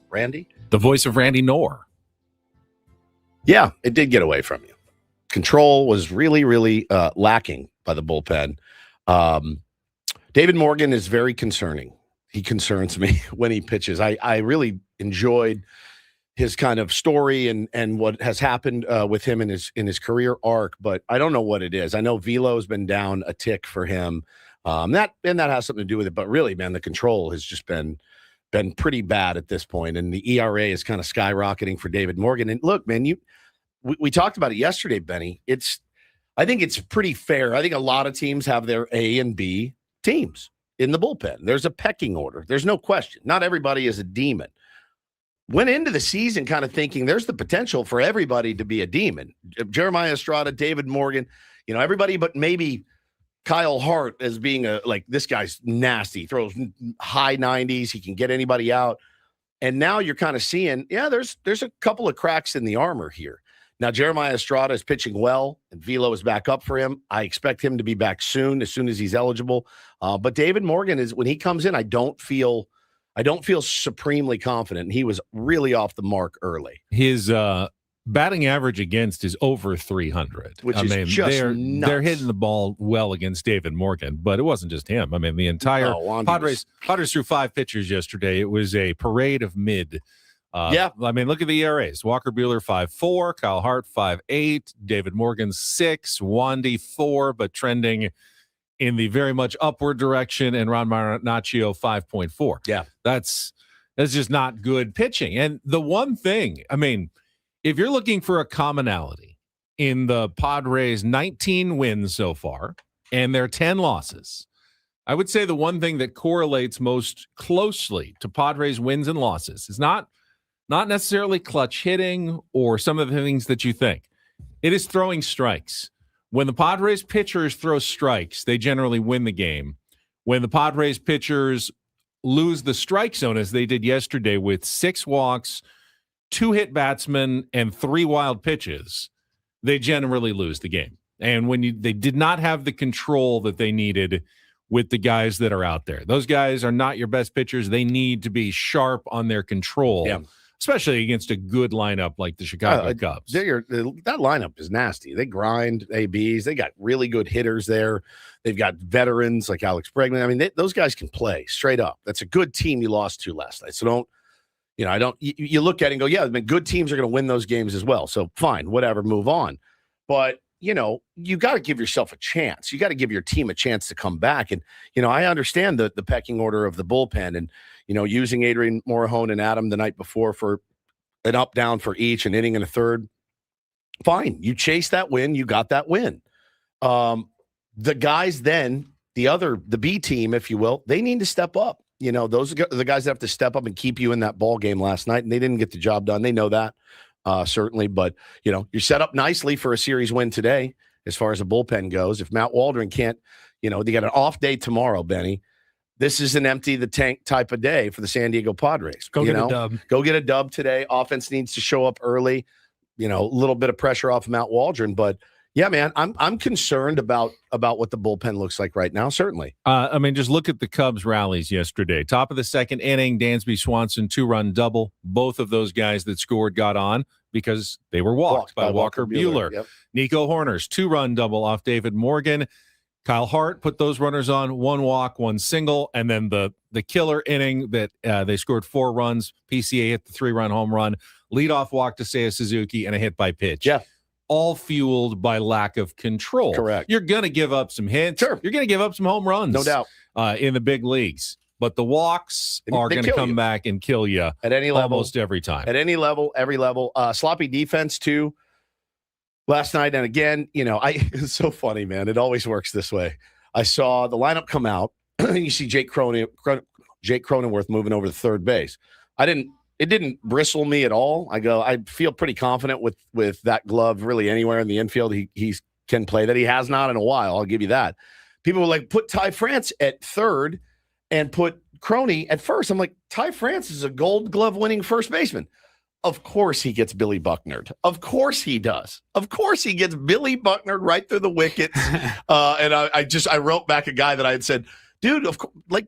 Randy, the voice of Randy Knorr. Yeah, it did get away from you. Control was really, really lacking by the bullpen. David Morgan is very concerning. He concerns me when he pitches. I really enjoyed his kind of story and what has happened with him in his career arc, but I don't know what it is. I know Velo's been down a tick for him. That has something to do with it, but really, man, the control has just been pretty bad at this point, and the ERA is kind of skyrocketing for David Morgan. And look, man, we talked about it yesterday, Benny. I think it's pretty fair. I think a lot of teams have their A and B teams in the bullpen. There's a pecking order. There's no question. Not everybody is a demon. Went into the season kind of thinking there's the potential for everybody to be a demon. Jeremiah Estrada, David Morgan, everybody but maybe Kyle Hart as being this guy's nasty, throws high 90s. He can get anybody out. And now you're kind of seeing, there's a couple of cracks in the armor here. Now, Jeremiah Estrada is pitching well, and Velo is back up for him. I expect him to be back soon as he's eligible. But David Morgan when he comes in, I don't feel supremely confident. And he was really off the mark early. His batting average against is over 300, which is just nuts. They're hitting the ball well against David Morgan, but it wasn't just him. I mean, the entire Padres threw 5 pitchers yesterday. It was a parade of mid. I mean, look at the ERAs. Walker Buehler 5.4, Kyle Hart 5.8, David Morgan 6, Wandy 4, but trending in the very much upward direction, and Ron Marinaccio 5.4. Yeah, that's just not good pitching. And the one thing, I mean, if you're looking for a commonality in the Padres' 19 wins so far and their 10 losses, I would say the one thing that correlates most closely to Padres' wins and losses is not necessarily clutch hitting or some of the things that you think. It is throwing strikes. When the Padres pitchers throw strikes, they generally win the game. When the Padres pitchers lose the strike zone, as they did yesterday with 6 walks, 2 hit batsmen, and 3 wild pitches, they generally lose the game. And when they did not have the control that they needed with the guys that are out there. Those guys are not your best pitchers. They need to be sharp on their control. Yeah. especially against a good lineup like the Chicago Cubs. That lineup is nasty. They grind ABs. They got really good hitters there. They've got veterans like Alex Bregman. I mean, those guys can play straight up. That's a good team you lost to last night. So you look at it and go, yeah, good teams are going to win those games as well. So fine, whatever, move on. But, you got to give yourself a chance. You got to give your team a chance to come back. And, I understand the pecking order of the bullpen and, using Adrian Morahone and Adam the night before for an up down for each, an inning and a third. Fine. You chase that win. You got that win. The guys then, the B team, if you will, they need to step up. Those are the guys that have to step up and keep you in that ball game last night. And they didn't get the job done. They know that. Certainly, but you're set up nicely for a series win today as far as the bullpen goes. If Matt Waldron can't, they got an off day tomorrow, Benny. This is an empty the tank type of day for the San Diego Padres. Go get a dub. Go get a dub today. Offense needs to show up early. A little bit of pressure off Matt Waldron, but yeah, man, I'm concerned about what the bullpen looks like right now. Certainly. Just look at the Cubs rallies yesterday. Top of the second inning, Dansby Swanson 2-run double. Both of those guys that scored got on because they were walked by Walker Buehler. Yep. Nico Horner's 2-run double off David Morgan. Kyle Hart put those runners on, 1 walk, 1 single, and then the killer inning that they scored 4 runs. PCA hit the 3-run home run, leadoff walk to Seiya Suzuki, and a hit by pitch. Yeah. All fueled by lack of control. Correct. You're going to give up some hits. Sure. You're going to give up some home runs. No doubt. In the big leagues. But the walks are going to come back and kill you at any level, almost every time. At any level, every level. Sloppy defense, too. Last night, and again, it's so funny, man. It always works this way. I saw the lineup come out. You see Jake Cronenworth moving over to third base. It didn't bristle me at all. I feel pretty confident with that glove really anywhere in the infield. He can play that. He has not in a while. I'll give you that. People were like, put Ty France at third and put Croney at first. I'm like, Ty France is a Gold Glove winning first baseman. Of course he gets Billy Bucknered. Of course he does. Of course he gets Billy Bucknered right through the wickets. And I wrote back a guy that I had said, dude,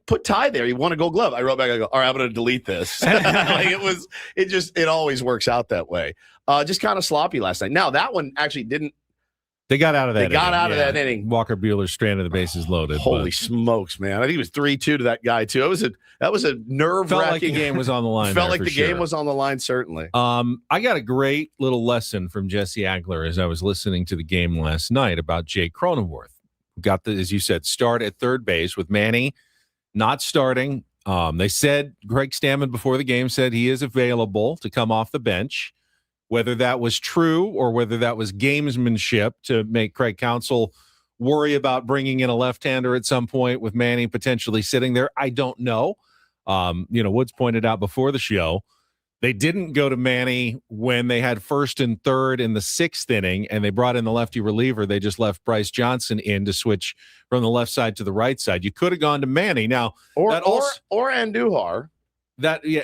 put Ty there. He won a Gold Glove. I wrote back, I go, all right, I'm going to delete this. It always works out that way. Just kind of sloppy last night. Now that one actually didn't. They got out of that. That inning. Walker Buehler stranded, the bases loaded. Holy smokes, man! I think it was 3-2 to that guy too. That was a nerve-wracking. Felt like the game was on the line. Felt like the game was on the line. Certainly. I got a great little lesson from Jesse Agler as I was listening to the game last night about Jake Cronenworth. Got as you said, start at third base with Manny not starting. They said Greg Stammen before the game said he is available to come off the bench. Whether that was true or whether that was gamesmanship to make Craig Counsell worry about bringing in a left-hander at some point with Manny potentially sitting there, I don't know. Woods pointed out before the show, they didn't go to Manny when they had first and third in the 6th inning, and they brought in the lefty reliever. They just left Bryce Johnson in to switch from the left side to the right side. You could have gone to Manny now, or Andujar.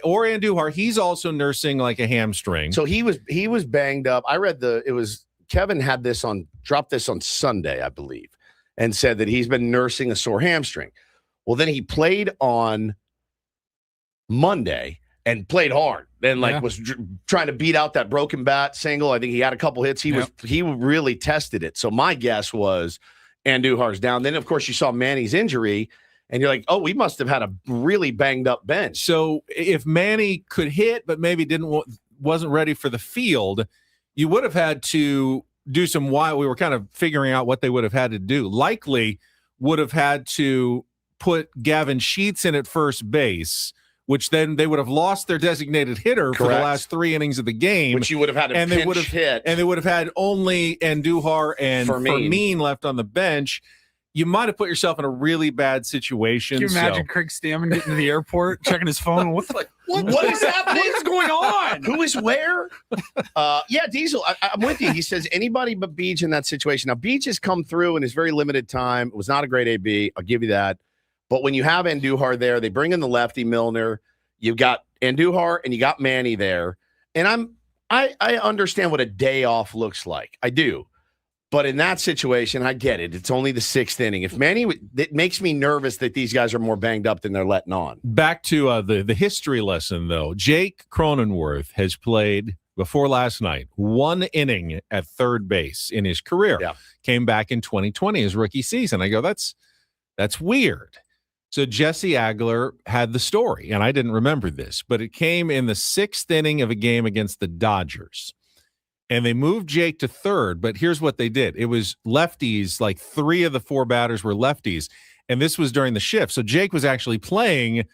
Or Andujar, he's also nursing like a hamstring. So he was banged up. I read Kevin had dropped this on Sunday, I believe, and said that he's been nursing a sore hamstring. Well, then he played on Monday and played hard and was trying to beat out that broken bat single. I think he had a couple hits. He really tested it. So my guess was Andujar's down. Then of course you saw Manny's injury. And you're like, oh, we must have had a really banged up bench. So if Manny could hit, but maybe wasn't ready for the field, you would have had to do some wild. We were kind of figuring out what they would have had to do. Likely would have had to put Gavin Sheets in at first base, which then they would have lost their designated hitter for the last 3 innings of the game. Which you would have had to hit. And they would have had only Andujar and Fermin left on the bench. You might have put yourself in a really bad situation. Can you imagine Craig Stammen getting to the airport, checking his phone? What is happening? What is going on? Who is where? Diesel, I'm with you. He says anybody but Beach in that situation. Now, Beach has come through in his very limited time. It was not a great AB. I'll give you that. But when you have Andujar there, they bring in the lefty Milner. You've got Andujar and you got Manny there. And I understand what a day off looks like. I do. But in that situation, I get it. It's only the 6th inning. If Manny, it makes me nervous that these guys are more banged up than they're letting on. Back to the history lesson, though. Jake Cronenworth has played, before last night, 1 inning at third base in his career. Yeah. Came back in 2020, his rookie season. I go, that's weird. So Jesse Agler had the story, and I didn't remember this, but it came in the 6th inning of a game against the Dodgers. And they moved Jake to third, but here's what they did. It was lefties, like 3 of the 4 batters were lefties, and this was during the shift. So Jake was actually playing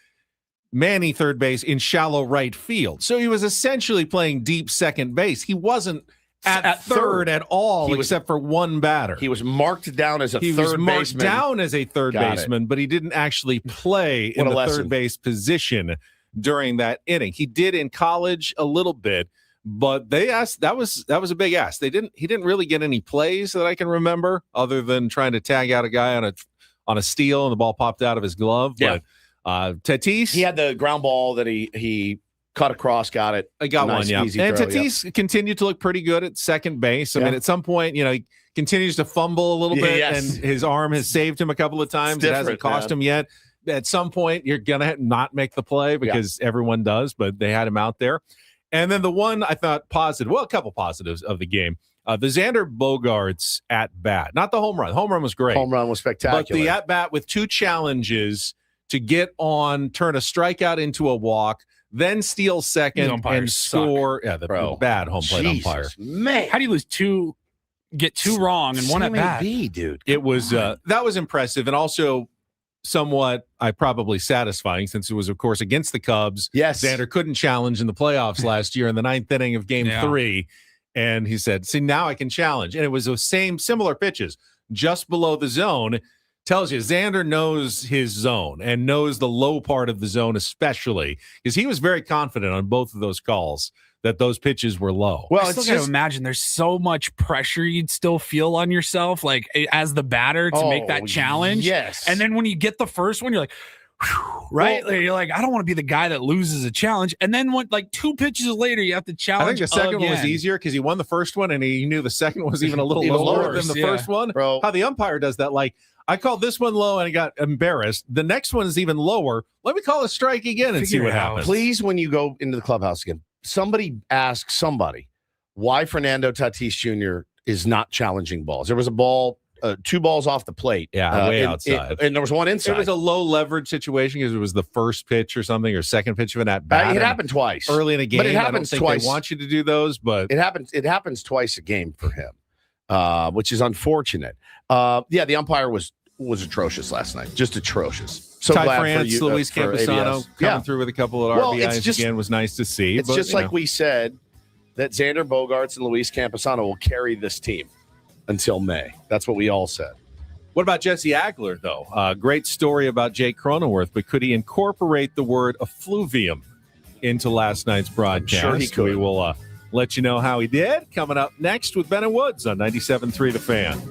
Manny third base in shallow right field. So he was essentially playing deep second base. He wasn't at third at all, except for one batter. He was marked down as a third baseman. He was marked down as a third baseman, but he didn't actually play in the third base position during that inning. He did in college a little bit. But they asked, that was a big ask. He didn't really get any plays that I can remember, other than trying to tag out a guy on a steal and the ball popped out of his glove. Yeah. But Tatis, he had the ground ball that he cut across, got it. I got nice, one, yeah. And throw, Tatis continued to look pretty good at second base. I mean, at some point, he continues to fumble a little bit, and his arm has saved him a couple of times. It hasn't cost him yet. At some point, you're gonna not make the play because everyone does, but they had him out there. And then the one I thought positive, well, a couple positives of the game, the Xander Bogaerts at bat, not the home run. Home run was great. Home run was spectacular. But the at bat with 2 challenges to get on, turn a strikeout into a walk, then steal second and score. Yeah, the bad home plate umpire. Man, how do you lose 2, get 2 wrong and 1 at bat? Dude, it was that was impressive, and also somewhat probably satisfying, since it was, of course, against the Cubs. Yes. Xander couldn't challenge in the playoffs last year in the 9th inning of game 3. And he said, see, now I can challenge. And it was those similar pitches just below the zone. Tells you Xander knows his zone and knows the low part of the zone, especially because he was very confident on both of those calls that those pitches were low. Well, I still got to imagine there's so much pressure you'd still feel on yourself, like as the batter, to make that challenge. Yes. And then when you get the first one, you're like, whew, right? Well, you're like, I don't want to be the guy that loses a challenge. And then when 2 pitches later, you have to challenge. I think the second one was easier because he won the first one and he knew the second was even a little lower than the first one. Bro. How the umpire does that, I called this one low and I got embarrassed. The next one is even lower. Let me call a strike again and see what happens. Please, when you go into the clubhouse again, somebody ask somebody why Fernando Tatis Jr. is not challenging balls. There was a ball, 2 balls off the plate. Yeah, way outside. And there was one inside. It was a low leverage situation because it was the first pitch or something, or second pitch of an at bat. It happened twice early in a game. But it happens twice. They want you to do those, but it happens twice a game for him, which is unfortunate. The umpire was atrocious last night, just atrocious. So Ty glad France, for you, Luis Campusano coming through with a couple of RBIs again was nice to see. It's just like we said that Xander Bogaerts and Luis Campusano will carry this team until May. That's what we all said. What about Jesse Agler, though? Great story about Jake Cronenworth, but could he incorporate the word effluvium into last night's broadcast? Sure he could. We will let you know how he did. Coming up next with Ben and Woods on 97.3 The Fan.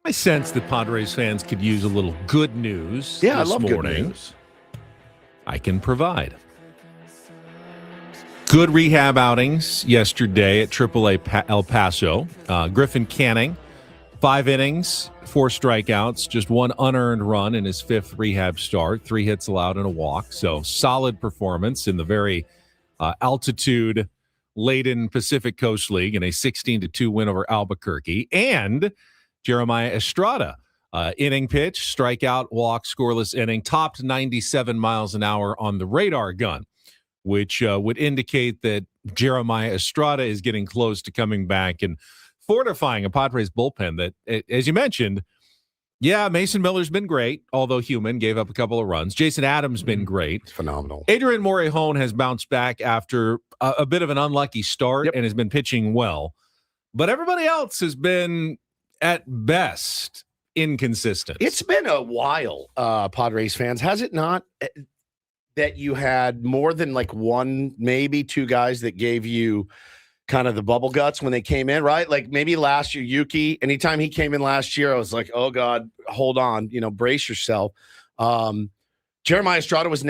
I sense that Padres fans could use a little good news Yeah, this I love morning. good news. I can provide. Good rehab outings yesterday at AAA El Paso. Griffin Canning, 5 innings, 4 strikeouts, just 1 unearned run in his 5th rehab start, 3 hits allowed and a walk. So solid performance in the very altitude-laden Pacific Coast League in a 16-2 win over Albuquerque. And Jeremiah Estrada, inning pitch, strikeout, walk, scoreless inning, topped 97 miles an hour on the radar gun, which would indicate that Jeremiah Estrada is getting close to coming back and fortifying a Padres bullpen that, as you mentioned, yeah, Mason Miller's been great, although human, gave up a couple of runs. Jason Adams been great. It's phenomenal. Adrian Morejon has bounced back after a bit of an unlucky start and has been pitching well. But everybody else has been, at best, inconsistent. It's been a while, Padres fans, has it not? That you had more than like 1, maybe 2 guys that gave you kind of the bubble guts when they came in, right? Like maybe last year, Yuki, anytime he came in last year, I was like, oh God, hold on, brace yourself. Jeremiah Estrada was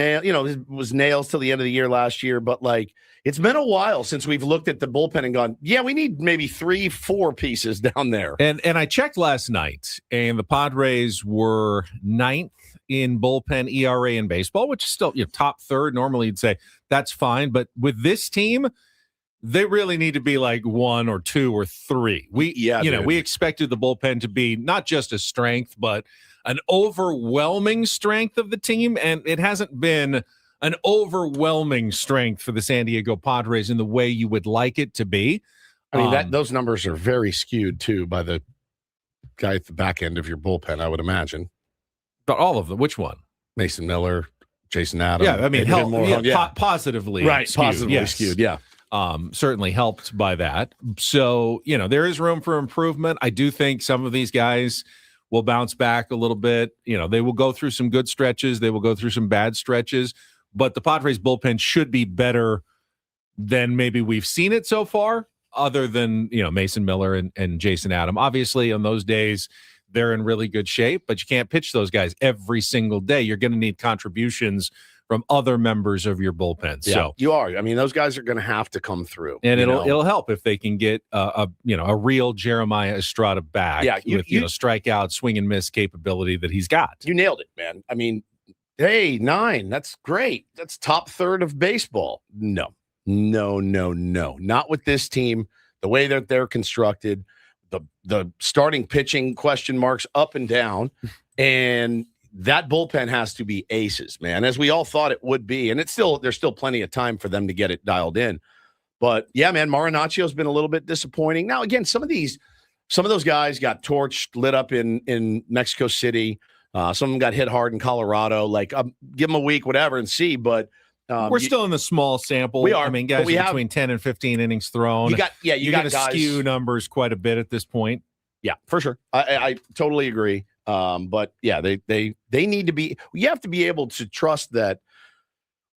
nails till the end of the year last year, but like it's been a while since we've looked at the bullpen and gone, yeah, we need maybe 3-4 pieces down there. And I checked last night, and the Padres were 9th in bullpen ERA in baseball, which is still top 3rd. Normally you'd say that's fine, but with this team, they really need to be like 1 or 2 or 3. We expected the bullpen to be not just a strength, but an overwhelming strength of the team, and it hasn't been an overwhelming strength for the San Diego Padres in the way you would like it to be. I mean, those numbers are very skewed too by the guy at the back end of your bullpen, I would imagine. But all of them. Which one? Mason Miller, Jason Adams. Yeah, I mean, positively right, skewed. positively skewed. Yeah, certainly helped by that. So there is room for improvement. I do think some of these guys will bounce back a little bit. They will go through some good stretches. They will go through some bad stretches. But the Padres bullpen should be better than maybe we've seen it so far, other than Mason Miller and Jason Adams. Obviously, on those days, they're in really good shape, but you can't pitch those guys every single day. You're going to need contributions from other members of your bullpen. Yeah, so you are. I mean, those guys are going to have to come through, and it'll help if they can get a real Jeremiah Estrada back. Yeah, with strikeout, swing and miss capability that he's got. You nailed it, man. I mean, hey, 9, that's great. That's top 3rd of baseball. No, not with this team. The way that they're constructed. The starting pitching question marks up and down, and that bullpen has to be aces, man, as we all thought it would be. And there's still plenty of time for them to get it dialed in. But yeah, man, Marinacio's been a little bit disappointing. Now, again, some of those guys got torched, lit up in Mexico City. Some of them got hit hard in Colorado. Like, give them a week, whatever, and see. But we're still in the small sample. We are. I mean, guys are between 10 and 15 innings thrown. You're going to skew numbers quite a bit at this point. Yeah, for sure. I totally agree. But yeah, they need to be. You have to be able to trust that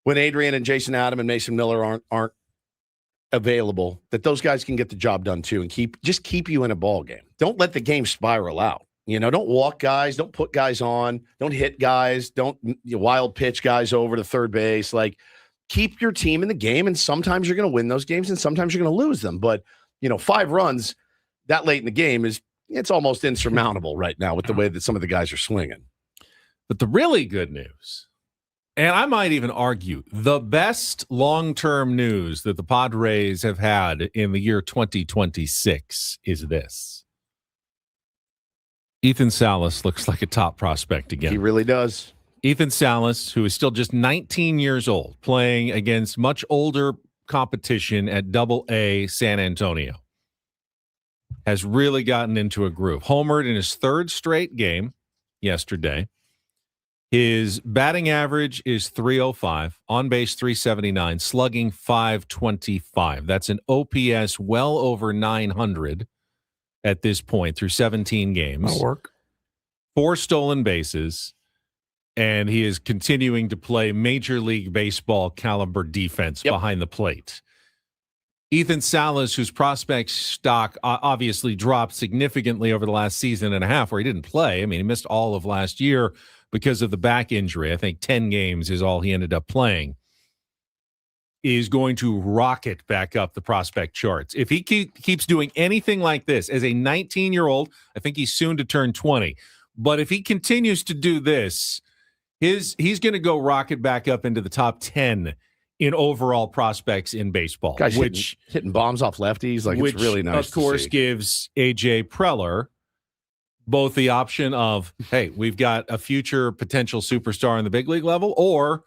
when Adrian and Jason Adams and Mason Miller aren't available, that those guys can get the job done too, and keep you in a ball game. Don't let the game spiral out. Don't walk guys, don't put guys on, don't hit guys, don't wild pitch guys over to third base. Like, keep your team in the game, and sometimes you're going to win those games, and sometimes you're going to lose them. But 5 runs that late in the game it's almost insurmountable right now with the way that some of the guys are swinging. But the really good news, and I might even argue the best long-term news that the Padres have had in the year 2026 is this. Ethan Salas looks like a top prospect again. He really does. Ethan Salas, who is still just 19 years old, playing against much older competition at Double-A San Antonio, has really gotten into a groove. Homered in his 3rd straight game yesterday. His batting average is .305, on base .379, slugging .525. That's an OPS well over 900 at this point through 17 games. That'll work. 4 stolen bases, and he is continuing to play Major League Baseball caliber defense behind the plate. Ethan Salas, whose prospect stock obviously dropped significantly over the last season and a half where he didn't play. I mean, he missed all of last year because of the back injury. I think 10 games is all he ended up playing. Is going to rocket back up the prospect charts. If he keeps doing anything like this as a 19-year-old, I think he's soon to turn 20. But if he continues to do this, he's going to go rocket back up into the top 10 in overall prospects in baseball. Guys, hitting bombs off lefties, which it's really nice. Of course, gives AJ Preller both the option of, hey, we've got a future potential superstar in the big league level, or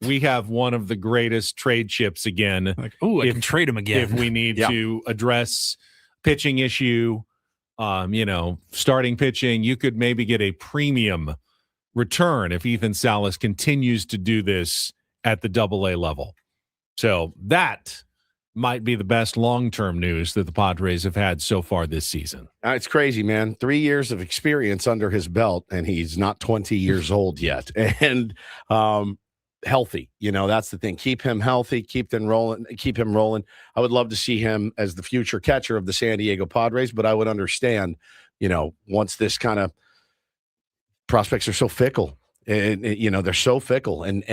we have one of the greatest trade chips again. I can trade him again if we need to address pitching issue. Starting pitching, you could maybe get a premium return if Ethan Salas continues to do this at the AA level. So that might be the best long-term news that the Padres have had so far this season. It's crazy, man. 3 years of experience under his belt, and he's not 20 years old yet. And healthy, that's the thing. Keep him healthy, keep him rolling. I would love to see him as the future catcher of the San Diego Padres, but I would understand, once this kind of prospects are so fickle, and they're so fickle, and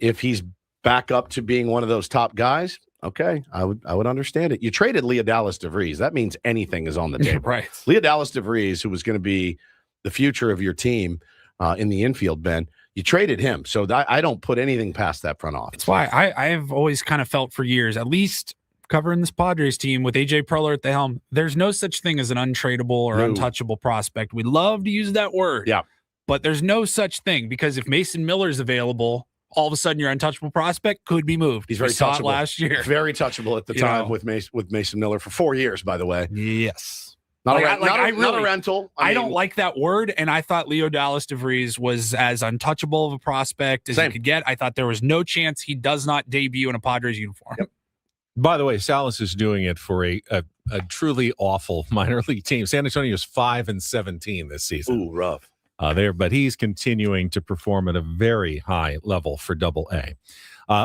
if he's back up to being one of those top guys, okay, I would understand it. You traded Leodalis DeVries. That means anything is on the table. Right. Leodalis DeVries, who was going to be the future of your team in the infield, Ben, you traded him. So I don't put anything past that front office. That's why I have always kind of felt for years, at least covering this Padres team with AJ Preller at the helm, there's no such thing as an untradeable or untouchable prospect. We love to use that word. Yeah. But there's no such thing, because if Mason Miller's available, all of a sudden your untouchable prospect could be moved. He's very touchable last year. Very touchable at the time with Mason Miller for 4 years, by the way. Yes. Not a rental. I don't like that word, and I thought Leodalis DeVries was as untouchable of a prospect as you could get. I thought there was no chance he does not debut in a Padres uniform. Yep. By the way, Salas is doing it for a truly awful minor league team. San Antonio is 5-17 this season. Ooh, rough. But he's continuing to perform at a very high level for AA.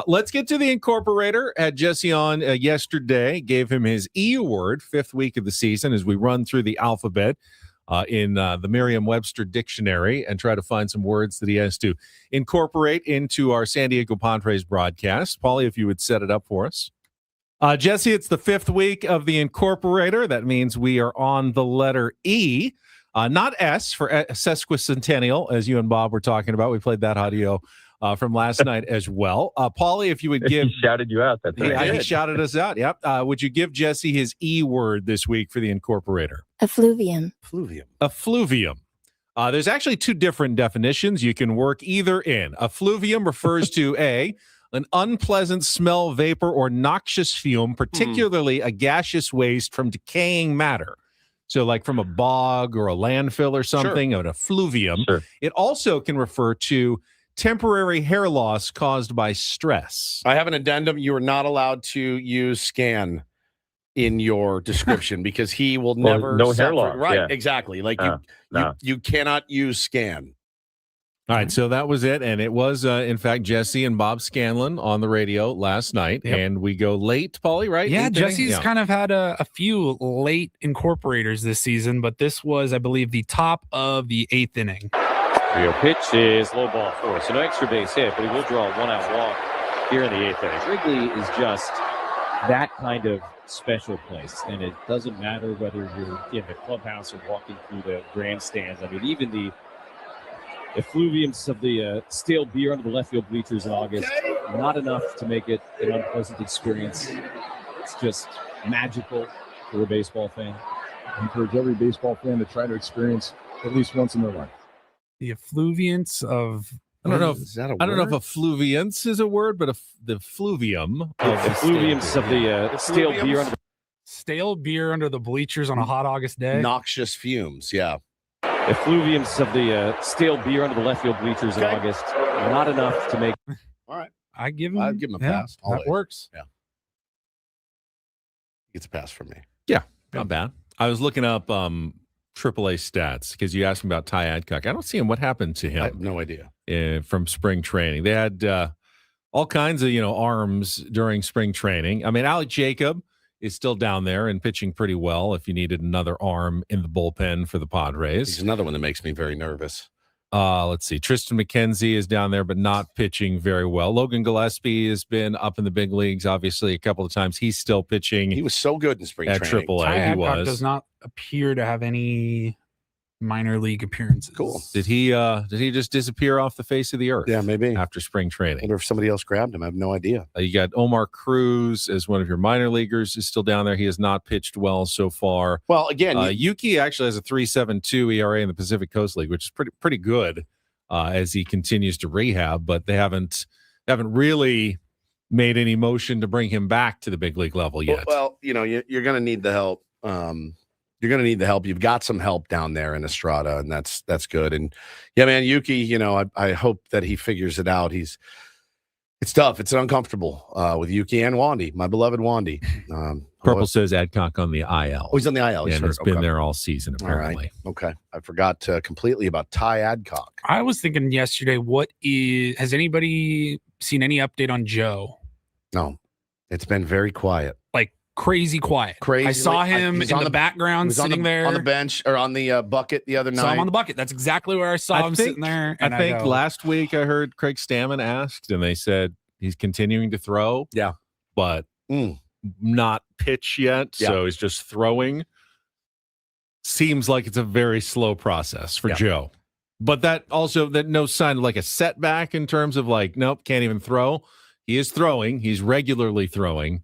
Let's get to the Incorporator. Had Jesse on yesterday, gave him his E word, 5th week of the season, as we run through the alphabet in the Merriam-Webster dictionary and try to find some words that he has to incorporate into our San Diego Padres broadcast. Paulie, if you would set it up for us. Jesse, it's the 5th week of the Incorporator. That means we are on the letter E. Not S for sesquicentennial, as you and Bob were talking about. We played that audio from last night as well. Paulie, if you would give... He shouted you out. That's right. He shouted us out, yep. Would you give Jesse his E word this week for the Incorporator? Effluvium. Effluvium. There's actually 2 different definitions. You can work either in. Effluvium refers to an unpleasant smell, vapor, or noxious fume, particularly a gaseous waste from decaying matter. So like from a bog or a landfill or something, an effluvium. Sure. It also can refer to temporary hair loss caused by stress. I have an addendum. You are not allowed to use scan in your description because he will never. No hair loss. Right, yeah. exactly. Like you cannot use scan. All right, so that was it. And it was, in fact, Jesse and Bob Scanlon on the radio last night. Yep. And we go late, Paulie, right? Yeah, Jesse's kind of had a few late incorporators this season, but this was, I believe, the top of the 8th inning. Real pitch is low ball 4. So no extra base hit, but he will draw a 1-out walk here in the 8th inning. Wrigley is just that kind of special place, and it doesn't matter whether you're in the clubhouse or walking through the grandstands. I mean, even the effluviums of the stale beer under the left field bleachers in August, not enough to make it an unpleasant experience. It's just magical for a baseball fan. I encourage every baseball fan to try to experience at least once in their life. The effluviance of... I don't know if effluviance is a word, but the fluvium. Effluviums of the stale beer under stale beer under the bleachers on a hot August day. Noxious fumes, yeah. Effluviums of the stale beer under the left field bleachers in August, not enough to make. All right, I'd give him a pass. That works. Yeah, it's a pass for me. Yeah, not bad. I was looking up AAA stats because you asked me about Ty Adcock. I don't see him. What happened to him? I have no idea. From spring training, they had all kinds of arms during spring training. I mean, Alec Jacob is still down there and pitching pretty well if you needed another arm in the bullpen for the Padres. He's another one that makes me very nervous. Let's see. Tristan McKenzie is down there, but not pitching very well. Logan Gillespie has been up in the big leagues, obviously, a couple of times. He's still pitching. He was so good in spring at training. AAA. Ty He Adcock was. does not appear to have any minor league appearances. Cool. Did he just disappear off the face of the earth? Yeah, maybe. After spring I training. wonder if somebody else grabbed him. I have no idea. You got Omar Cruz as one of your minor leaguers is still down there. He has not pitched well so far. Well, again, Yuki actually has a 3.72 ERA in the Pacific Coast League, which is pretty good as he continues to rehab. But they haven't really made any motion to bring him back to the big league level yet. Well, you're going to need the help. You're going to need the help. You've got some help down there in Estrada, and that's good. And yeah, man, Yuki, I hope that he figures it out. It's tough. It's uncomfortable with Yuki and Wandy, my beloved Wandy. Purple says Adcock on the IL. Oh, he's on the IL. And it's been there all season, apparently. All right. Okay. I forgot completely about Ty Adcock. I was thinking yesterday, has anybody seen any update on Joe? No, it's been very quiet. Like crazy quiet. Crazy. I saw him in the background sitting there on the bench or on the bucket the other night. Saw him on the bucket. That's exactly where I saw him sitting there. And I think last week I heard Craig Stammen asked, and they said he's continuing to throw. Yeah, but not pitch yet. Yeah. So he's just throwing. Seems like it's a very slow process for Joe. But that no sign of like a setback in terms of like, nope, can't even throw. He is throwing. He's regularly throwing.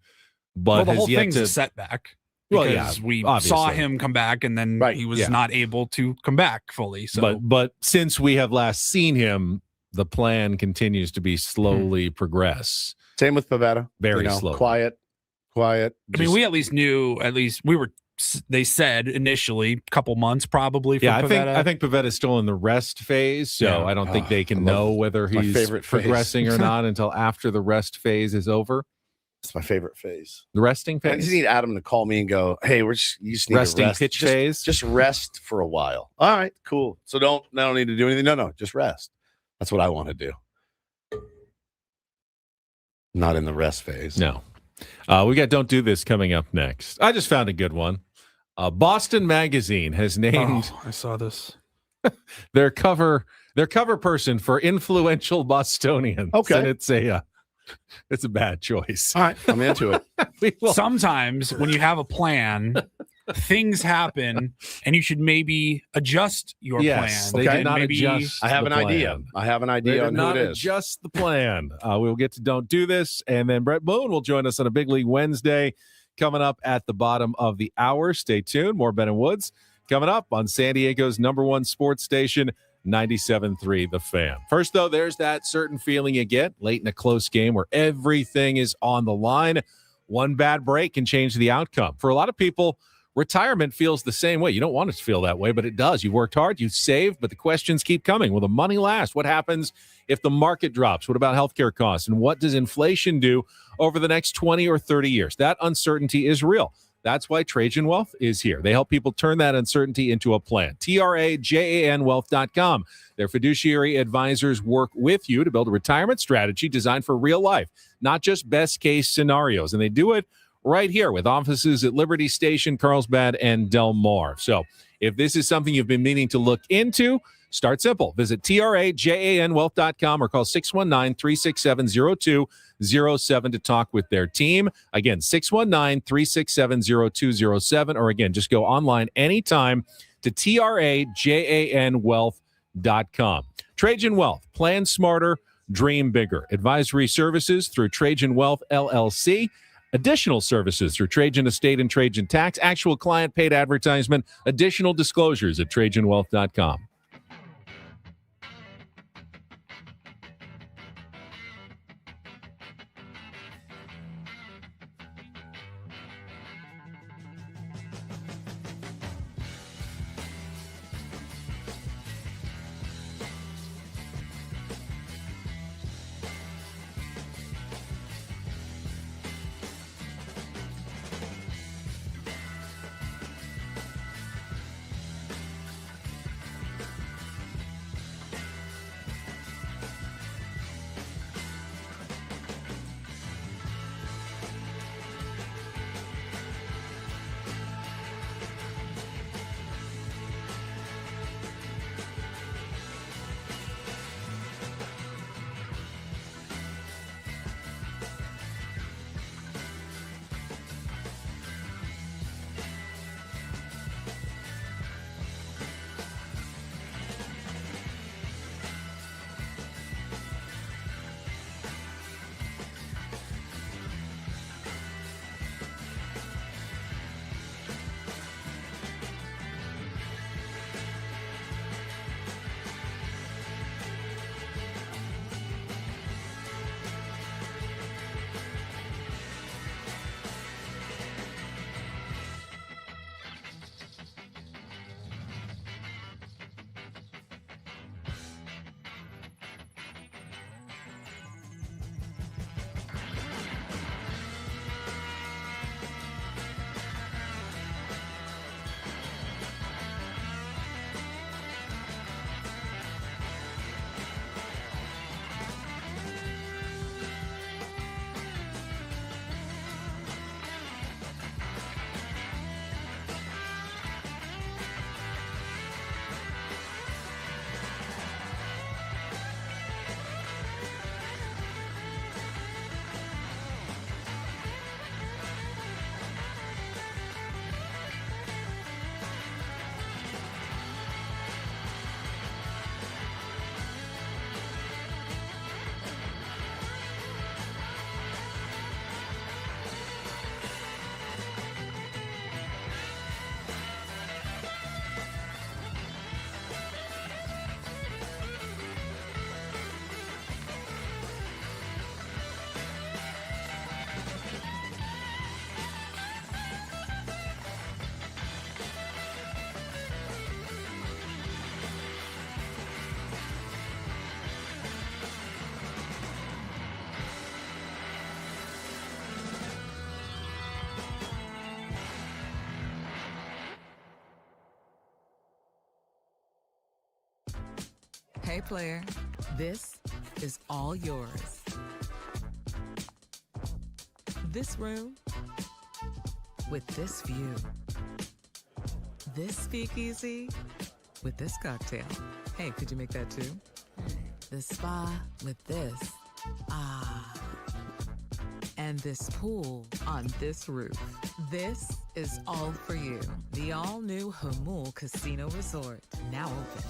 But the whole thing's a setback. Because we obviously saw him come back, and then he was not able to come back fully. So, but since we have last seen him, the plan continues to be slowly progress. Same with Pavetta. Very slow. Quiet. I mean, we at least we were. They said initially a couple months probably. For Pavetta. I think Pavetta's still in the rest phase, so I don't think they can know whether he's progressing or not until after the rest phase is over. It's my favorite phase. The resting phase? I just need Adam to call me and go, hey, you just need resting to rest. Pitch phase? Just rest for a while. All right, cool. So don't need to do anything. No, just rest. That's what I want to do. Not in the rest phase. No. We got Don't Do This coming up next. I just found a good one. Boston Magazine has named I saw this. their cover person for influential Bostonians. Okay. And it's a bad choice. All right, I'm into it. Sometimes when you have a plan, things happen, and you should maybe adjust your plan. They did not adjust. I have an idea. They did not adjust the plan. We will get to Don't Do This, and then Brett Boone will join us on a Big League Wednesday coming up at the bottom of the hour. Stay tuned. More Ben and Woods coming up on San Diego's #1 sports station, 97.3 The Fan. First, though, there's that certain feeling you get late in a close game where everything is on the line. One bad break can change the outcome. For a lot of people, retirement feels the same way. You don't want it to feel that way, but it does. You worked hard, you saved, but the questions keep coming. Will the money last? What happens if the market drops? What about healthcare costs? And what does inflation do over the next 20 or 30 years? That uncertainty is real. That's why Trajan Wealth is here. They help people turn that uncertainty into a plan. TRAJANwealth.com. Their fiduciary advisors work with you to build a retirement strategy designed for real life, not just best case scenarios. And they do it right here with offices at Liberty Station, Carlsbad, and Del Mar. So if this is something you've been meaning to look into, start simple. Visit TRAJANwealth.com or call 619-367-0207 to talk with their team. Again, 619-367-0207, or again, just go online anytime to TRAJANwealth.com. Trajan Wealth, plan smarter, dream bigger. Advisory services through Trajan Wealth, LLC. Additional services through Trajan Estate and Trajan Tax. Actual client paid advertisement. Additional disclosures at TrajanWealth.com. Hey, player, this is all yours. This room with this view. This speakeasy with this cocktail. Hey, could you make that too? The spa with this. Ah. And this pool on this roof. This is all for you. The all-new Hamul Casino Resort, now open.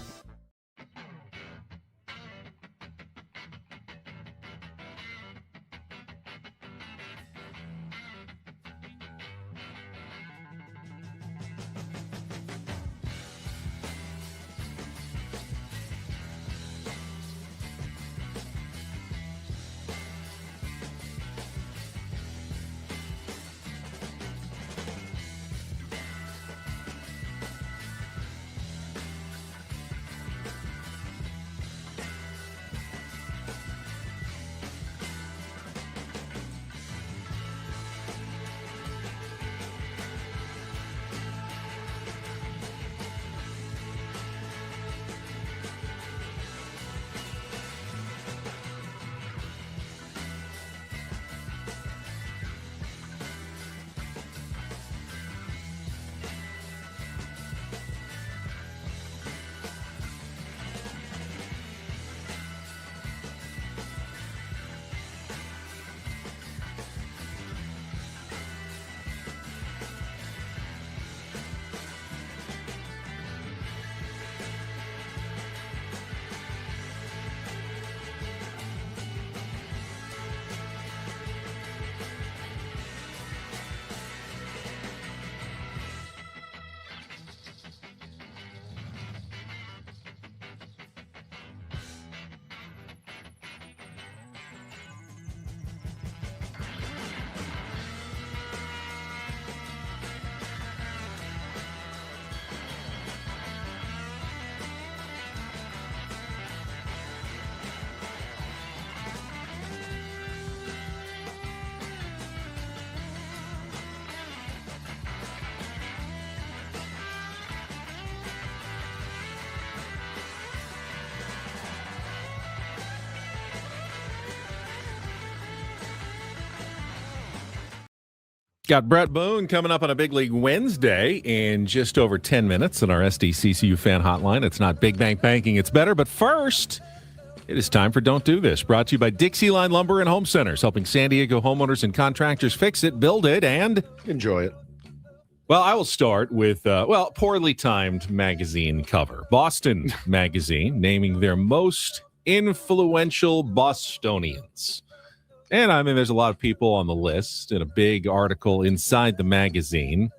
Got Brett Boone coming up on a Big League Wednesday in just over 10 minutes on our SDCCU fan hotline. It's not Big Bank Banking, it's better. But first, it is time for Don't Do This, brought to you by Dixieline Lumber and Home Centers, helping San Diego homeowners and contractors fix it, build it, and enjoy it. Well, I will start with, poorly timed magazine cover. Boston Magazine naming their most influential Bostonians. And I mean, there's a lot of people on the list in a big article inside the magazine,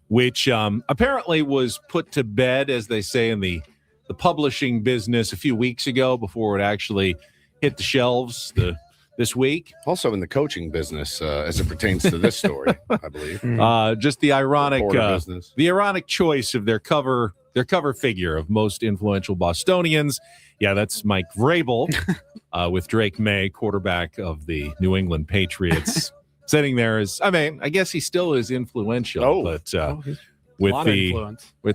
which apparently was put to bed, as they say in the publishing business, a few weeks ago before it actually hit the shelves this week. Also in the coaching business, as it pertains to this story, I believe. Just the ironic choice of their cover figure of most influential Bostonians. Yeah, that's Mike Vrabel with Drake May, quarterback of the New England Patriots, sitting there as, I mean, I guess he still is influential, but with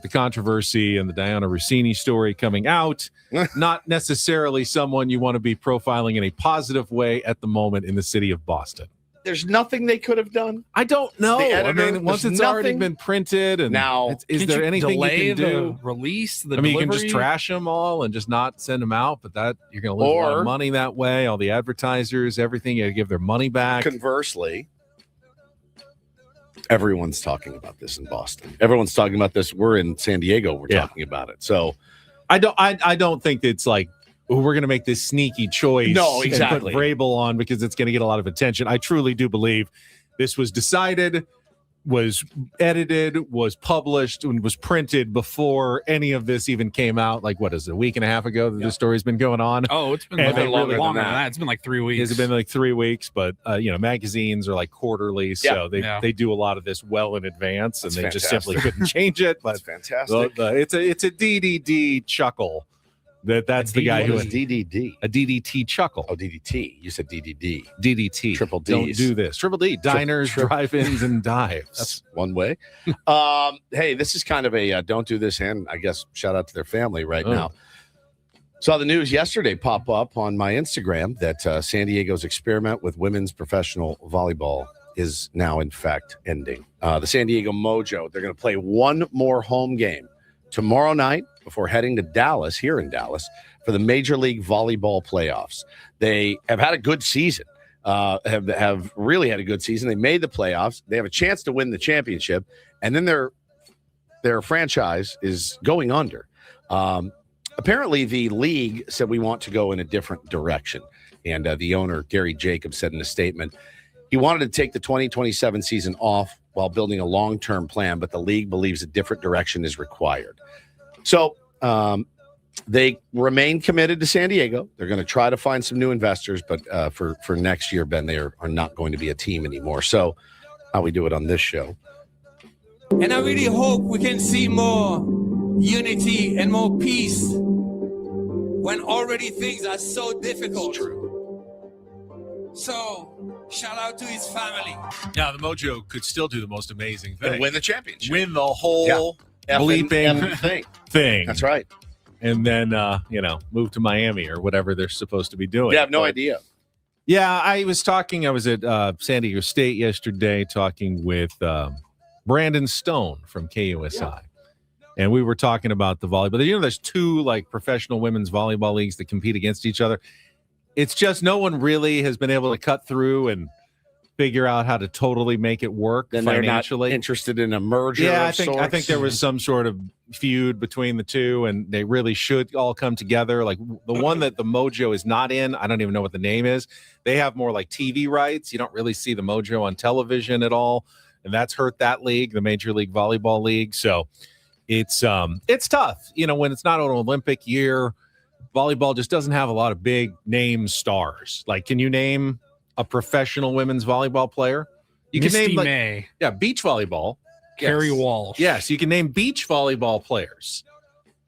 the controversy and the Diana Rossini story coming out, not necessarily someone you want to be profiling in a positive way at the moment in the city of Boston. There's nothing they could have done. I don't know. Editor, I mean, once it's already been printed, and now is there anything you can do? Release the I mean, delivery? you can just trash them all and just not send them out, but that you're going to lose a lot of money that way. All the advertisers, everything, you got to give their money back. Conversely, everyone's talking about this in Boston. Everyone's talking about this. We're in San Diego. We're talking about it. So I don't think it's like, we're going to make this sneaky choice. No, exactly. And put Vrabel on because it's going to get a lot of attention. I truly do believe this was decided, was edited, was published, and was printed before any of this even came out. Like, what is it, a week and a half ago that this story's been going on? Oh, it's been longer than that. It's been like 3 weeks. It's been like 3 weeks, but magazines are like quarterly, so they do a lot of this well in advance, and they just simply couldn't change it. But that's fantastic. It's a DDD chuckle. That's the guy who is DDD. A DDT chuckle. Oh, DDT. You said DDD. DDT. Triple D's. Don't do this. Triple D. Diners, drive-ins, and dives. That's one way. Hey, this is kind of a don't do this, and I guess shout out to their family right now. Saw the news yesterday pop up on my Instagram that San Diego's experiment with women's professional volleyball is now, in fact, ending. The San Diego Mojo, they're going to play one more home game tomorrow night before heading to Dallas, here in Dallas, for the Major League Volleyball playoffs. They have had a good season, have really had a good season. They made the playoffs. They have a chance to win the championship, and then their franchise is going under. Apparently, the league said we want to go in a different direction. And the owner, Gary Jacobs, said in a statement, he wanted to take the 2027 season off while building a long-term plan, but the league believes a different direction is required. So they remain committed to San Diego. They're going to try to find some new investors, but for next year, Ben, they are not going to be a team anymore. So how we do it on this show. And I really hope we can see more unity and more peace when already things are so difficult. So, shout out to his family. Now, the Mojo could still do the most amazing thing. And win the championship. Win the whole bleeping thing. That's right. And then, move to Miami or whatever they're supposed to be doing. Yeah, I have no idea. Yeah, I was at San Diego State yesterday talking with Brandon Stone from KUSI. Yeah. And we were talking about the volleyball. There's two professional women's volleyball leagues that compete against each other. It's just no one really has been able to cut through and figure out how to totally make it work financially. They're not interested in a merger. Yeah, I think there was some sort of feud between the two, and they really should all come together. Like the one that the Mojo is not in, I don't even know what the name is. They have more like TV rights. You don't really see the Mojo on television at all, and that's hurt that league, the Major League Volleyball League. So it's tough. When it's not an Olympic year, volleyball just doesn't have a lot of big name stars. Like, can you name a professional women's volleyball player? You can Misty name May. Beach volleyball. Carrie Walsh. Yes, you can name beach volleyball players.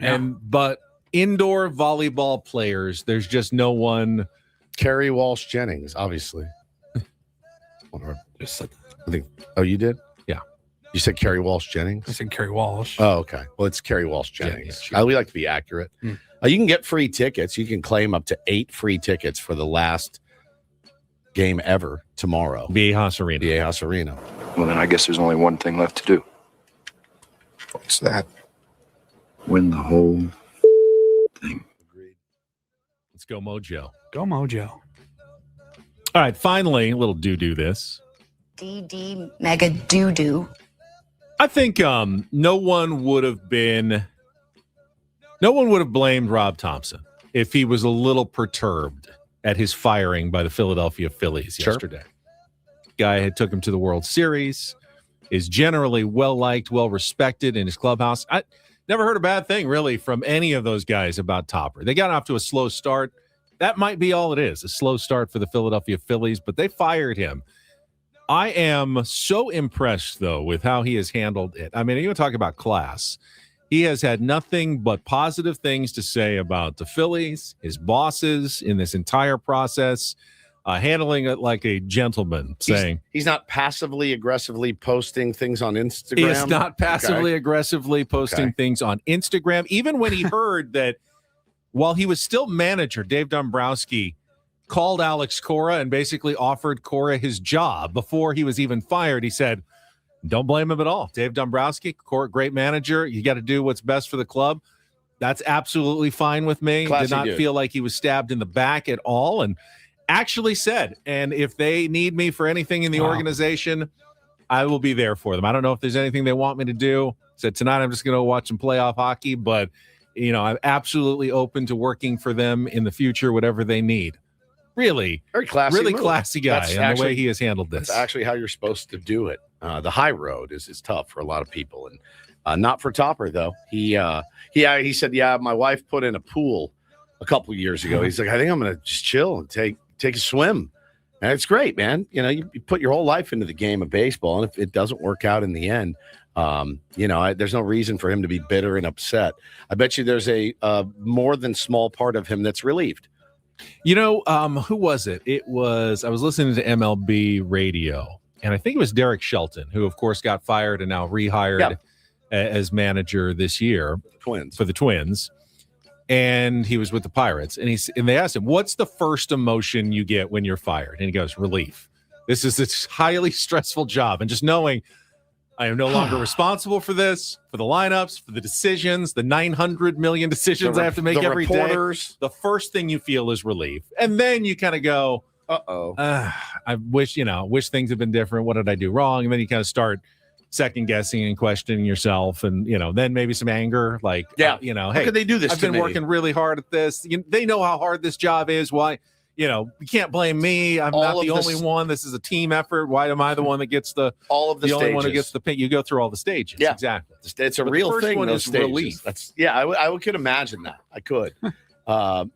Yeah. But indoor volleyball players, there's just no one. Carrie Walsh Jennings, obviously. Just said I think. Oh, you did? Yeah. You said Carrie Walsh Jennings? I said Carrie Walsh. Oh, okay. Well, it's Carrie Walsh Jennings. Yeah, we like to be accurate. You can get free tickets. You can claim up to 8 free tickets for the last game ever tomorrow. Viejas Arena. Well, then I guess there's only one thing left to do. What's that? Win the whole thing. Agreed. Let's go Mojo. Go Mojo. All right, finally, a little do this. DD mega doo-doo. I think no one would have blamed Rob Thompson if he was a little perturbed at his firing by the Philadelphia Phillies yesterday. Guy had took him to the World Series, is generally well-liked, well-respected in his clubhouse. I never heard a bad thing, really, from any of those guys about Topper. They got off to a slow start. That might be all it is, a slow start for the Philadelphia Phillies, but they fired him. I am so impressed, though, with how he has handled it. I mean, you want to talk about class. He has had nothing but positive things to say about the Phillies, his bosses in this entire process, handling it like a gentleman, saying he's not passively aggressively posting things on Instagram. He is not passively aggressively posting things on Instagram. Even when he heard that while he was still manager, Dave Dombrowski called Alex Cora and basically offered Cora his job before he was even fired. He said, don't blame him at all. Dave Dombrowski, Cora, great manager. You got to do what's best for the club. That's absolutely fine with me. Classy Did not dude. feel like he was stabbed in the back at all. And actually said, and if they need me for anything in the organization, I will be there for them. I don't know if there's anything they want me to do. Said tonight I'm just going to watch some playoff hockey, but I'm absolutely open to working for them in the future, whatever they need. Really, very classy, really move. classy guy, That's and actually, the way he has handled this. That's actually how you're supposed to do it. The high road is tough for a lot of people, and not for Topper though. He said, yeah, my wife put in a pool a couple years ago. He's like, I think I'm going to just chill and take a swim. And it's great, man. You put your whole life into the game of baseball, and if it doesn't work out in the end, there's no reason for him to be bitter and upset. I bet you there's a more than small part of him that's relieved. Who was it? I was listening to MLB radio, and I think it was Derek Shelton, who of course got fired and now rehired as manager this year for the Twins. and he was with the Pirates. And they asked him, what's the first emotion you get when you're fired? And he goes, relief. This is a highly stressful job. And just knowing I am no longer responsible for this, for the lineups, for the decisions, the 900 million decisions I have to make every day. The first thing you feel is relief. And then you kind of go, I wish things had been different. What did I do wrong? And then you kind of start second guessing and questioning yourself. And, then maybe some anger. Like, hey, how could they do this I've been working really hard at this. They know how hard this job is. Why? You can't blame me. I'm not the only one. This is a team effort. Why am I the one that gets the only one who gets the pick? You go through all the stages. Yeah, exactly. It's a real thing. Those stages. Relief. I could imagine that. I could,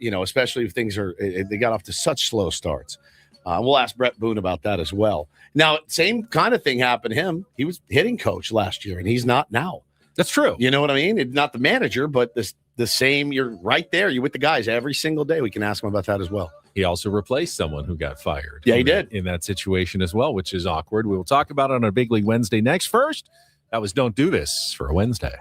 especially if things they got off to such slow starts. We'll ask Brett Boone about that as well. Now, same kind of thing happened to him. He was hitting coach last year, and he's not now. That's true. You know what I mean? Not the manager, but the same. You're right there. You're with the guys every single day. We can ask him about that as well. He also replaced someone who got fired. Yeah, he did. In that situation as well, which is awkward. We will talk about it on our Big League Wednesday next. First, that was Don't Do This for a Wednesday.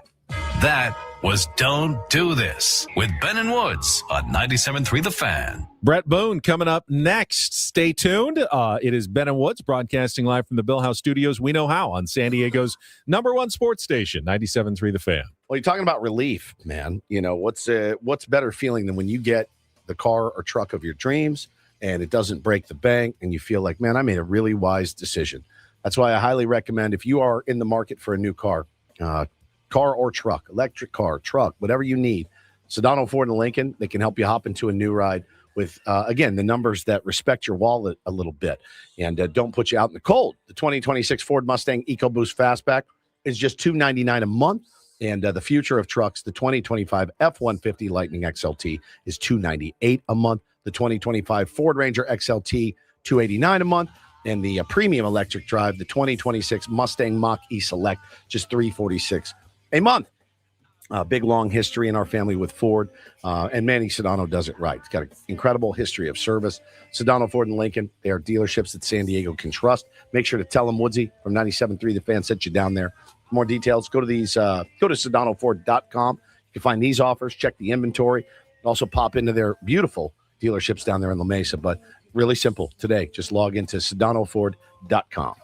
That was Don't Do This with Ben and Woods on 97.3 The Fan. Brett Boone coming up next. Stay tuned. It is Ben and Woods broadcasting live from the Bill House Studios. We know how on San Diego's #1 sports station, 97.3 The Fan. Well, you're talking about relief, man. What's better feeling than when you get the car or truck of your dreams and it doesn't break the bank and you feel like, man, I made a really wise decision. That's why I highly recommend, if you are in the market for a new car or truck, electric car, truck, whatever you need, Sedano Ford and Lincoln, they can help you hop into a new ride with, again, the numbers that respect your wallet a little bit and don't put you out in the cold. The 2026 Ford Mustang EcoBoost Fastback is just $299 a month. And the future of trucks, the 2025 F-150 Lightning XLT is $298 a month. The 2025 Ford Ranger XLT, $289 a month. And the premium electric drive, the 2026 Mustang Mach-E Select, just $346 a month. Big, long history in our family with Ford. And Manny Sedano does it right. It's got an incredible history of service. Sedano Ford and Lincoln, they are dealerships that San Diego can trust. Make sure to tell them Woodsy from 97.3 The Fan sent you down there. For more details, go to SedanoFord.com. You can find these offers, check the inventory. Also pop into their beautiful dealerships down there in La Mesa. But really simple today. Just log into SedanoFord.com.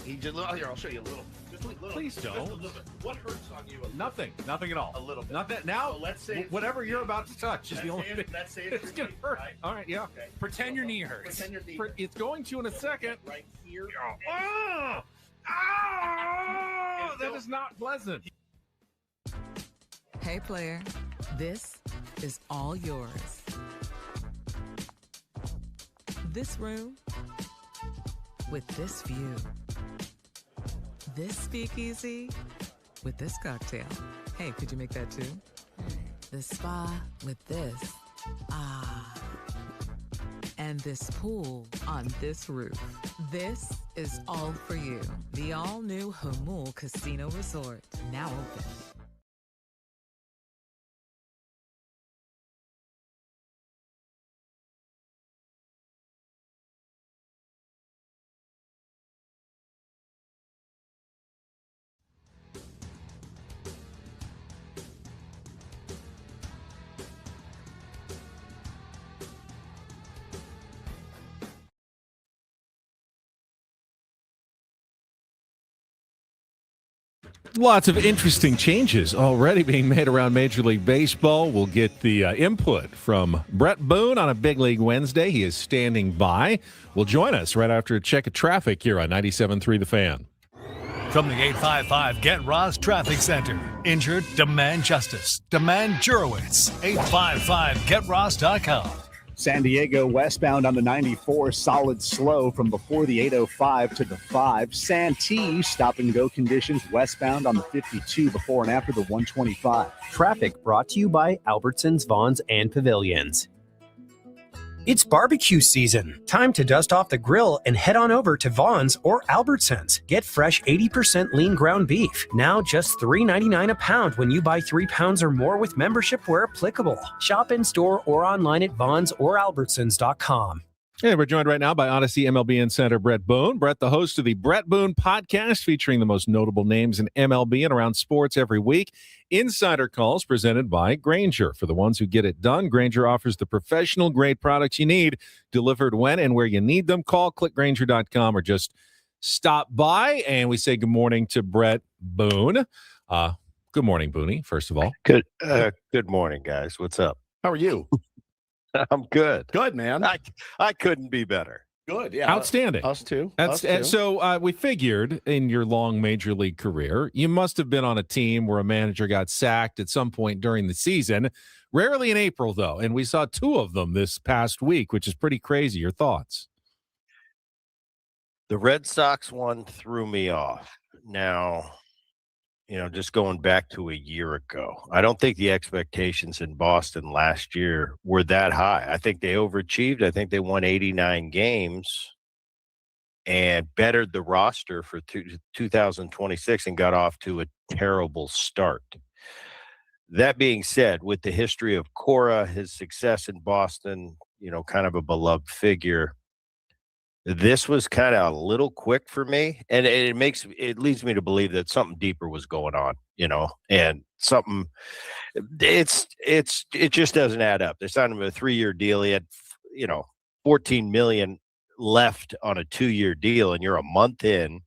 He just here. I'll show you a little. Just a little. Please don't. Just a little bit. What hurts on you? Nothing at all. A little bit. Not that now. So let's say whatever you're about to touch is the only thing. Let's say it's gonna hurt. Right? All right, yeah. Okay. Pretend your knee hurts. Pretend your knee. It's going to in a second. Right here. That is not pleasant. Hey, player, this is all yours. This room with this view. This speakeasy with this cocktail. Hey, could you make that too? The spa with this. Ah. And this pool on this roof. This is all for you. The all-new Hamul Casino Resort, now open. Lots of interesting changes already being made around Major League Baseball. We'll get the input from Brett Boone on a Big League Wednesday. He is standing by. Will join us right after a check of traffic here on 97.3 The Fan. From the 855 Get Ross Traffic Center. Injured? Demand justice. Demand Jurowitz. 855GetRoss.com. San Diego westbound on the 94, solid slow from before the 805 to the 5. Santee, stop-and-go conditions westbound on the 52 before and after the 125. Traffic brought to you by Albertsons, Vons, and Pavilions. It's barbecue season. Time to dust off the grill and head on over to Vons or Albertsons. Get fresh 80% lean ground beef. Now just $3.99 a pound when you buy 3 pounds or more with membership where applicable. Shop in store or online at Vons or Albertsons.com. And we're joined right now by Odyssey MLB Insider Brett Boone. Brett, the host of the Brett Boone podcast, featuring the most notable names in MLB and around sports every week. Insider calls presented by Grainger. For the ones who get it done, Grainger offers the professional-grade products you need, delivered when and where you need them. Call, click Grainger.com, or just stop by. And we say good morning to Brett Boone. Good morning, Booney, first of all. Good morning, guys. What's up? How are you? I'm good. Good, man. I couldn't be better. Good, yeah. Outstanding. Us too. So we figured in your long major league career, you must have been on a team where a manager got sacked at some point during the season. Rarely in April, though, and we saw 2 of them this past week, which is pretty crazy. Your thoughts? The Red Sox one threw me off. Now, just going back to a year ago, I don't think the expectations in Boston last year were that high. I think they overachieved. I think they won 89 games and bettered the roster for 2026 and got off to a terrible start. That being said, with the history of Cora, his success in Boston, kind of a beloved figure, this was kind of a little quick for me, and it leads me to believe that something deeper was going on, and something it just doesn't add up. They signed him a 3-year deal. He had, $14 million left on a 2-year deal, and you're a month in,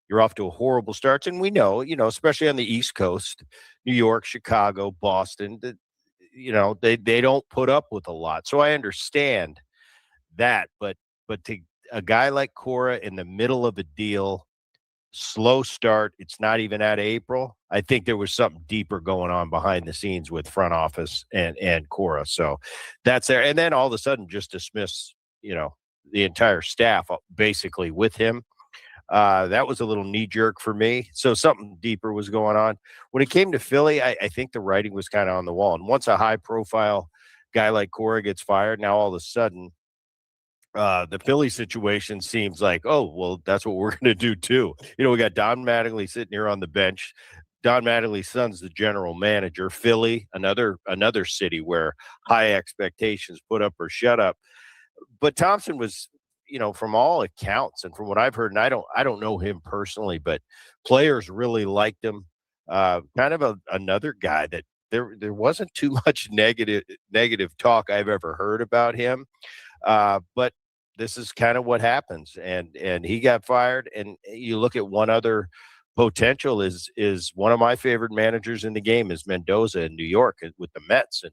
you're off to a horrible start. And we know, especially on the East Coast, New York, Chicago, Boston, that, they don't put up with a lot. So I understand that, but to a guy like Cora in the middle of a deal, slow start, it's not even at April. I think there was something deeper going on behind the scenes with front office and Cora. So that's there. And then all of a sudden just dismiss, the entire staff basically with him. That was a little knee jerk for me. So something deeper was going on. When it came to Philly, I think the writing was kind of on the wall. And once a high profile guy like Cora gets fired, now all of a sudden, the Philly situation seems like, oh, well, that's what we're going to do too. We got Don Mattingly sitting here on the bench. Don Mattingly's son's the general manager. Philly, another city where high expectations, put up or shut up. But Thompson was, from all accounts and from what I've heard, and I don't know him personally, but players really liked him. Kind of another guy that there wasn't too much negative talk I've ever heard about him. But this is kind of what happens. And he got fired. And you look at one other potential is one of my favorite managers in the game is Mendoza in New York with the Mets. And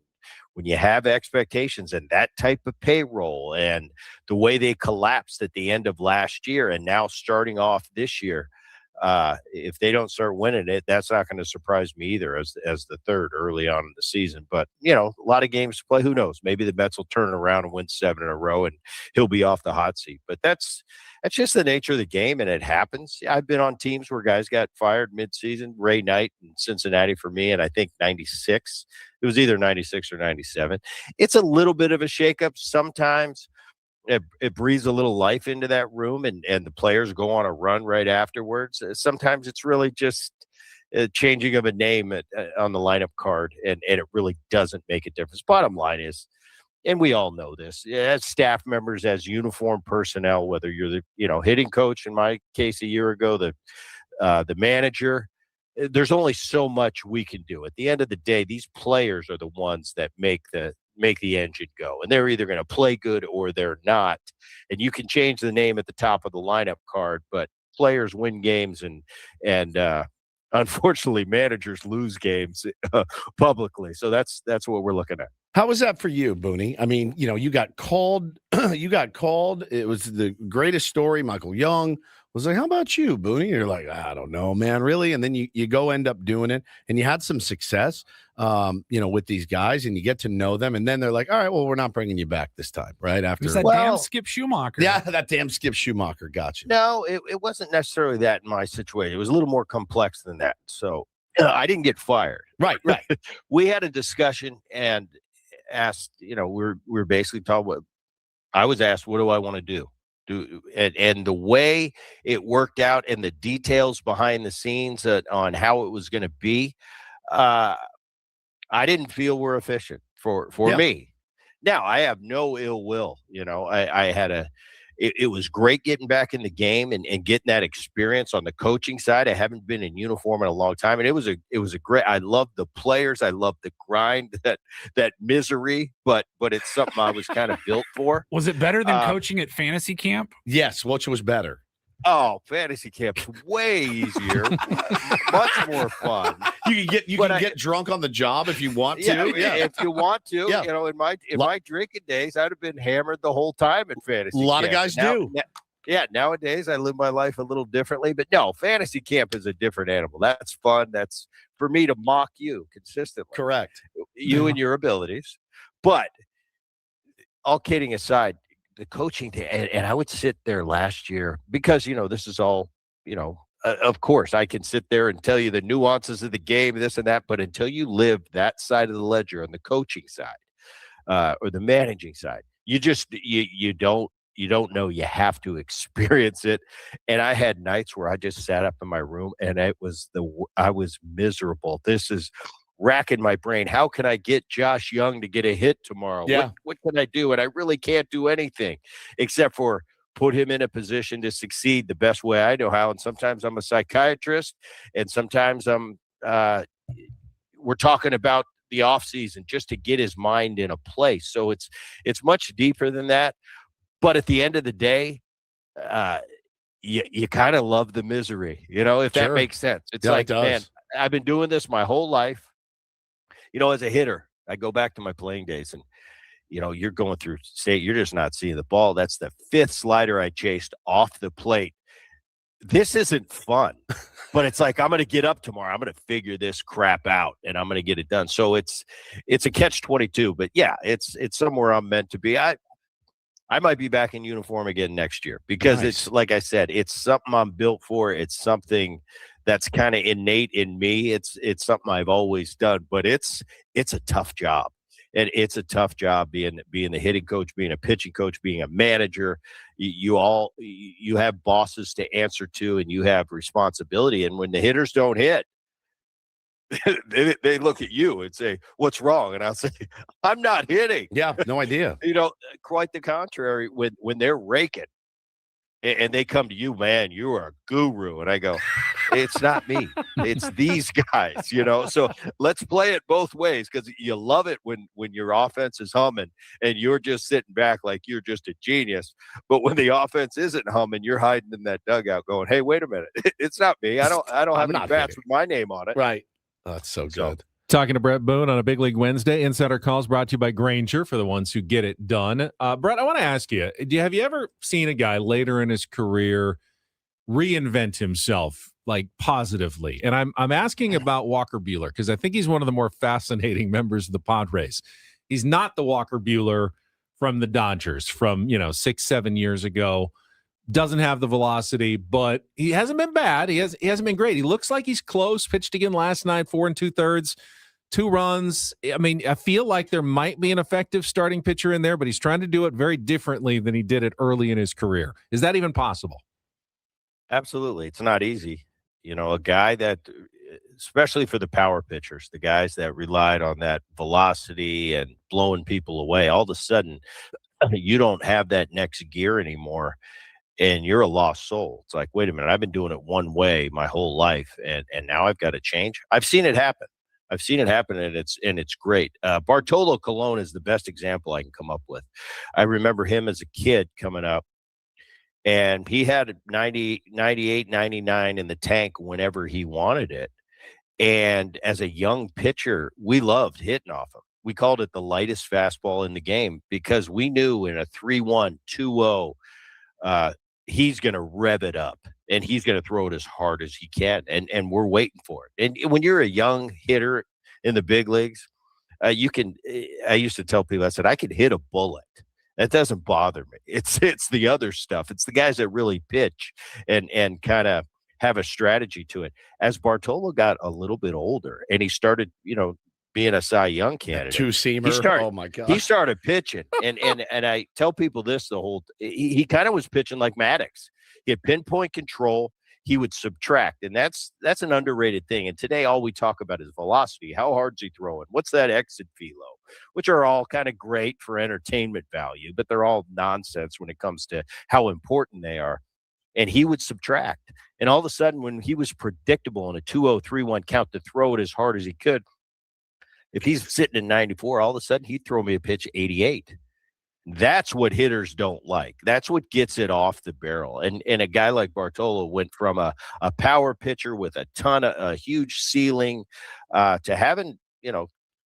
when you have expectations and that type of payroll and the way they collapsed at the end of last year and now starting off this year, if they don't start winning it, that's not going to surprise me either as the third early on in the season. But, a lot of games to play. Who knows? Maybe the Mets will turn around and win 7 in a row and he'll be off the hot seat. But that's just the nature of the game, and it happens. I've been on teams where guys got fired midseason. Ray Knight in Cincinnati for me, and I think 96. It was either 96 or 97. It's a little bit of a shakeup sometimes. It breathes a little life into that room, and the players go on a run right afterwards. Sometimes it's really just a changing of a name on the lineup card, and it really doesn't make a difference. Bottom line is, and we all know this, as staff members, as uniform personnel, whether you're the hitting coach, in my case a year ago, the manager, there's only so much we can do. At the end of the day, these players are the ones that make the engine go, and they're either going to play good or they're not. And you can change the name at the top of the lineup card, but players win games, and unfortunately managers lose games publicly. So that's what we're looking at. How was that for you, Booney? I mean, you got called. You got called. It was the greatest story. Michael Young was like, "How about you, Booney?" You're like, "I don't know, man, really." And then you go end up doing it, and you had some success, with these guys, and you get to know them, and then they're like, "All right, well, we're not bringing you back this time." Right after that damn Skip Schumacher. Yeah, that damn Skip Schumacher got you. No, it wasn't necessarily that in my situation. It was a little more complex than that. So I didn't get fired. Right. We had a discussion and asked, we're basically talking about, I was asked, what do I want to do? And the way it worked out and the details behind the scenes on how it was going to be, I didn't feel were efficient for me. Now, I have no ill will. I had it was great getting back in the game and getting that experience on the coaching side. I haven't been in uniform in a long time. And it was a great, I loved the players. I loved the grind, that misery, but it's something I was kind of built for. Was it better than coaching at fantasy camp? Yes. Which was better? Oh, fantasy camp's way easier, much more fun. You can get drunk on the job if you want to. Yeah, if you want to. Yeah. In my drinking days, I'd have been hammered the whole time in fantasy. A lot camp. of guys do. Yeah, nowadays I live my life a little differently, but no, fantasy camp is a different animal. That's fun. That's for me to mock you consistently. Correct. You and your abilities. But all kidding aside, the coaching and I would sit there last year because, this is all, of course I can sit there and tell you the nuances of the game, this and that, but until you live that side of the ledger on the coaching side or the managing side, you just, you don't know. You have to experience it. And I had nights where I just sat up in my room and I was miserable. This is racking my brain. How can I get Josh Young to get a hit tomorrow? Yeah. What can I do? And I really can't do anything except for put him in a position to succeed the best way I know how. And sometimes I'm a psychiatrist, and sometimes we're talking about the offseason just to get his mind in a place. So it's much deeper than that. But at the end of the day, you kind of love the misery, if that makes sense. It's like, man, I've been doing this my whole life. As a hitter, I go back to my playing days and, you're going through state, you're just not seeing the ball. That's the fifth slider I chased off the plate. This isn't fun, but it's like, I'm going to get up tomorrow. I'm going to figure this crap out and I'm going to get it done. So it's a catch-22, but yeah, it's somewhere I'm meant to be. I might be back in uniform again next year because It's like I said, it's something I'm built for. It's something that's kind of innate in me. It's something I've always done, but it's a tough job. And it's a tough job being the hitting coach, being a pitching coach, being a manager. You have bosses to answer to, and you have responsibility. And when the hitters don't hit, they look at you and say, "What's wrong?" And I'll say, "I'm not hitting." Yeah, no idea. Quite the contrary. When they're raking, and they come to you, man, you are a guru. And I go, it's not me. It's these guys, So let's play it both ways, because you love it when your offense is humming and you're just sitting back like you're just a genius. But when the offense isn't humming, you're hiding in that dugout going, hey, wait a minute. It's not me. I don't have any bats with my name on it. Right. That's so good. Talking to Brett Boone on a Big League Wednesday. Insider Calls brought to you by Granger for the ones who get it done. Brett, I want to ask you, have you ever seen a guy later in his career reinvent himself, like positively? And I'm asking about Walker Buehler, because I think he's one of the more fascinating members of the Padres. He's not the Walker Buehler from the Dodgers from 6-7 years ago. Doesn't have the velocity, but he hasn't been bad. He hasn't been great. He looks like he's close. Pitched again last night, 4 2/3, 2 runs. I mean, I feel like there might be an effective starting pitcher in there, but he's trying to do it very differently than he did it early in his career. Is that even possible? Absolutely. It's not easy. A guy that, especially for the power pitchers, the guys that relied on that velocity and blowing people away, all of a sudden you don't have that next gear anymore. And you're a lost soul. It's like, wait a minute, I've been doing it one way my whole life, and now I've got to change. I've seen it happen. And it's great. Bartolo Colon is the best example I can come up with. I remember him as a kid coming up, and he had 90, 98, 99 in the tank whenever he wanted it. And as a young pitcher, we loved hitting off him. We called it the lightest fastball in the game, because we knew in a 3-1, 2-0, he's going to rev it up and he's going to throw it as hard as he can. And we're waiting for it. And when you're a young hitter in the big leagues, I used to tell people, I said, I could hit a bullet. That doesn't bother me. It's the other stuff. It's the guys that really pitch and kind of have a strategy to it. As Bartolo got a little bit older and he started, being a Cy Young candidate, two-seamer. Oh my God! He started pitching, and I tell people this he kind of was pitching like Maddox. He had pinpoint control. He would subtract, and that's an underrated thing. And today, all we talk about is velocity. How hard's he throwing? What's that exit velo? Which are all kind of great for entertainment value, but they're all nonsense when it comes to how important they are. And he would subtract, and all of a sudden, when he was predictable in a 2-0, 3-1 count to throw it as hard as he could. If he's sitting in 94, all of a sudden he'd throw me a pitch 88. That's what hitters don't like. That's what gets it off the barrel. And a guy like Bartolo went from a power pitcher with a huge ceiling to having,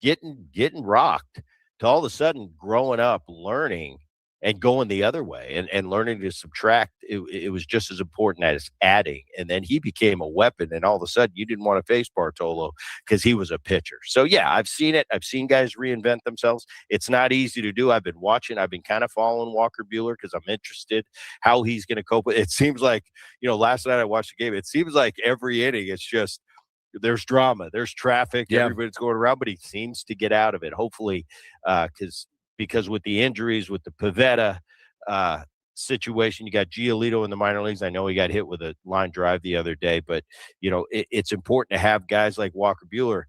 getting rocked, to all of a sudden growing up, learning and going the other way and learning to subtract. It was just as important as adding. And then he became a weapon. And all of a sudden you didn't want to face Bartolo because he was a pitcher. So yeah, I've seen it. I've seen guys reinvent themselves. It's not easy to do. I've been kind of following Walker Buehler because I'm interested how he's going to cope with it. It seems like, last night I watched the game. It seems like every inning it's just, there's drama, there's traffic, everybody's going around, but he seems to get out of it. Hopefully, because with the injuries, with the Pivetta situation, you got Giolito in the minor leagues. I know he got hit with a line drive the other day, but it's important to have guys like Walker Buehler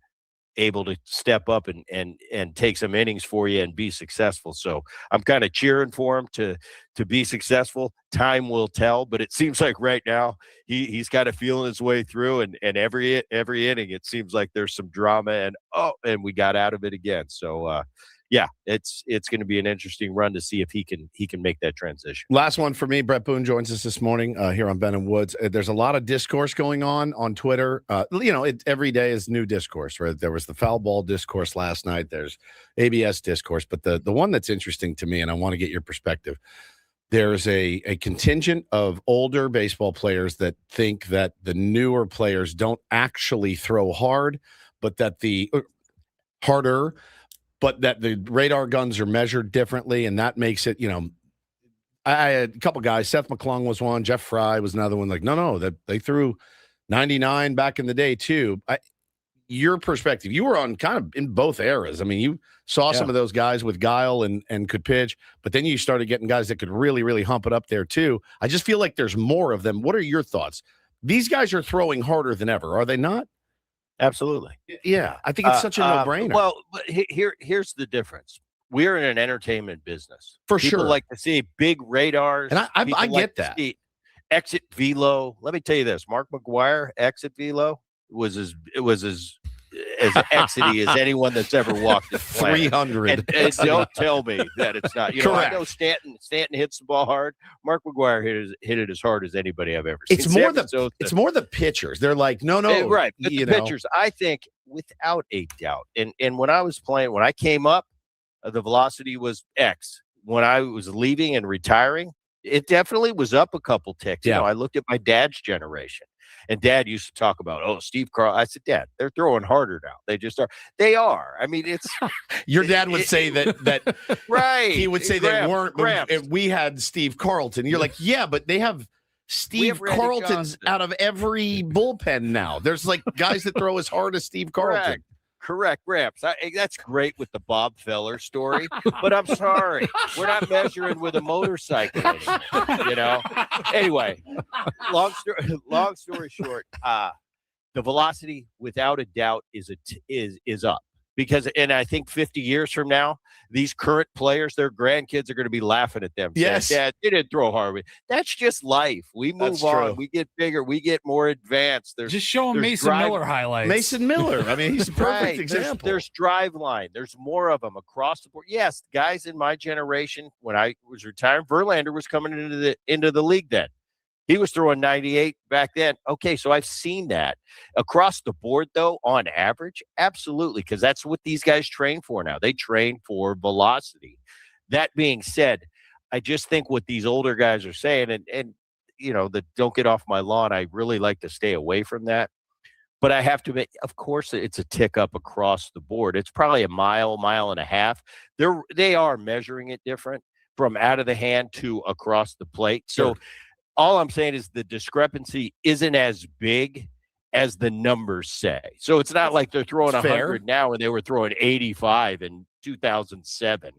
able to step up and take some innings for you and be successful. So I'm kind of cheering for him to be successful. Time will tell, but it seems like right now he's kind of feeling his way through, and every inning it seems like there's some drama and we got out of it again. So yeah, it's going to be an interesting run to see if he can make that transition. Last one for me. Brett Boone joins us this morning here on Ben and Woods. There's a lot of discourse going on Twitter. Every day is new discourse. Right? There was the foul ball discourse last night. There's ABS discourse, but the one that's interesting to me, and I want to get your perspective. There's a contingent of older baseball players that think that the newer players don't actually throw hard, but that the radar guns are measured differently, and that makes it, I had a couple guys. Seth McClung was one. Jeff Fry was another one. Like, no, that they threw 99 back in the day too. Your perspective, you were on kind of in both eras. I mean, you saw some of those guys with guile and could pitch, but then you started getting guys that could really, really hump it up there too. I just feel like there's more of them. What are your thoughts? These guys are throwing harder than ever, are they not? Absolutely. Yeah, I think it's such a no-brainer. Well, but here's the difference. We're in an entertainment business. For People sure. like to see big radars. And I get that. exit velo. Let me tell you this: Mark McGwire exit velo was as exity as anyone that's ever walked the planet. 300. And don't tell me that it's not. You know, Correct. I know Stanton hits the ball hard. Mark McGwire hit it as hard as anybody I've ever seen. It's more the pitchers. They're like, no, right. But the pitchers, I think, without a doubt. And when I was playing, when I came up, the velocity was X. When I was leaving and retiring, it definitely was up a couple ticks. Yeah. You know, I looked at my dad's generation, and Dad used to talk about, Steve Carl. I said, Dad, they're throwing harder now. They just are. They are. I mean, it's your dad would say that right. He would say they weren't. If we had Steve Carlton, you're like, yeah, but they have Steve Carlton's out of every bullpen now. There's like guys that throw as hard as Steve Carlton. Correct, Raps. That's great with the Bob Feller story, but I'm sorry, we're not measuring with a motorcycle anymore, you know. Anyway, long story short, the velocity, without a doubt, is up because, and I think 50 years from now, these current players, their grandkids are going to be laughing at them. Yes, saying, Dad, you didn't throw hard. That's just life. We move on. We get bigger. We get more advanced. Just show them Mason Miller highlights. Mason Miller. I mean, he's a perfect example. There's drive line. There's more of them across the board. Yes, guys in my generation, when I was retiring, Verlander was coming into the league then. He was throwing 98 back then. Okay, so I've seen that. Across the board, though, on average, absolutely, because that's what these guys train for now. They train for velocity. That being said, I just think what these older guys are saying, and you know, the don't get off my lawn, I really like to stay away from that. But I have to admit, of course, it's a tick up across the board. It's probably a mile and a half. They are measuring it different from out of the hand to across the plate. So all I'm saying is the discrepancy isn't as big as the numbers say. So it's not like they're throwing 100 now and they were throwing 85 in 2007.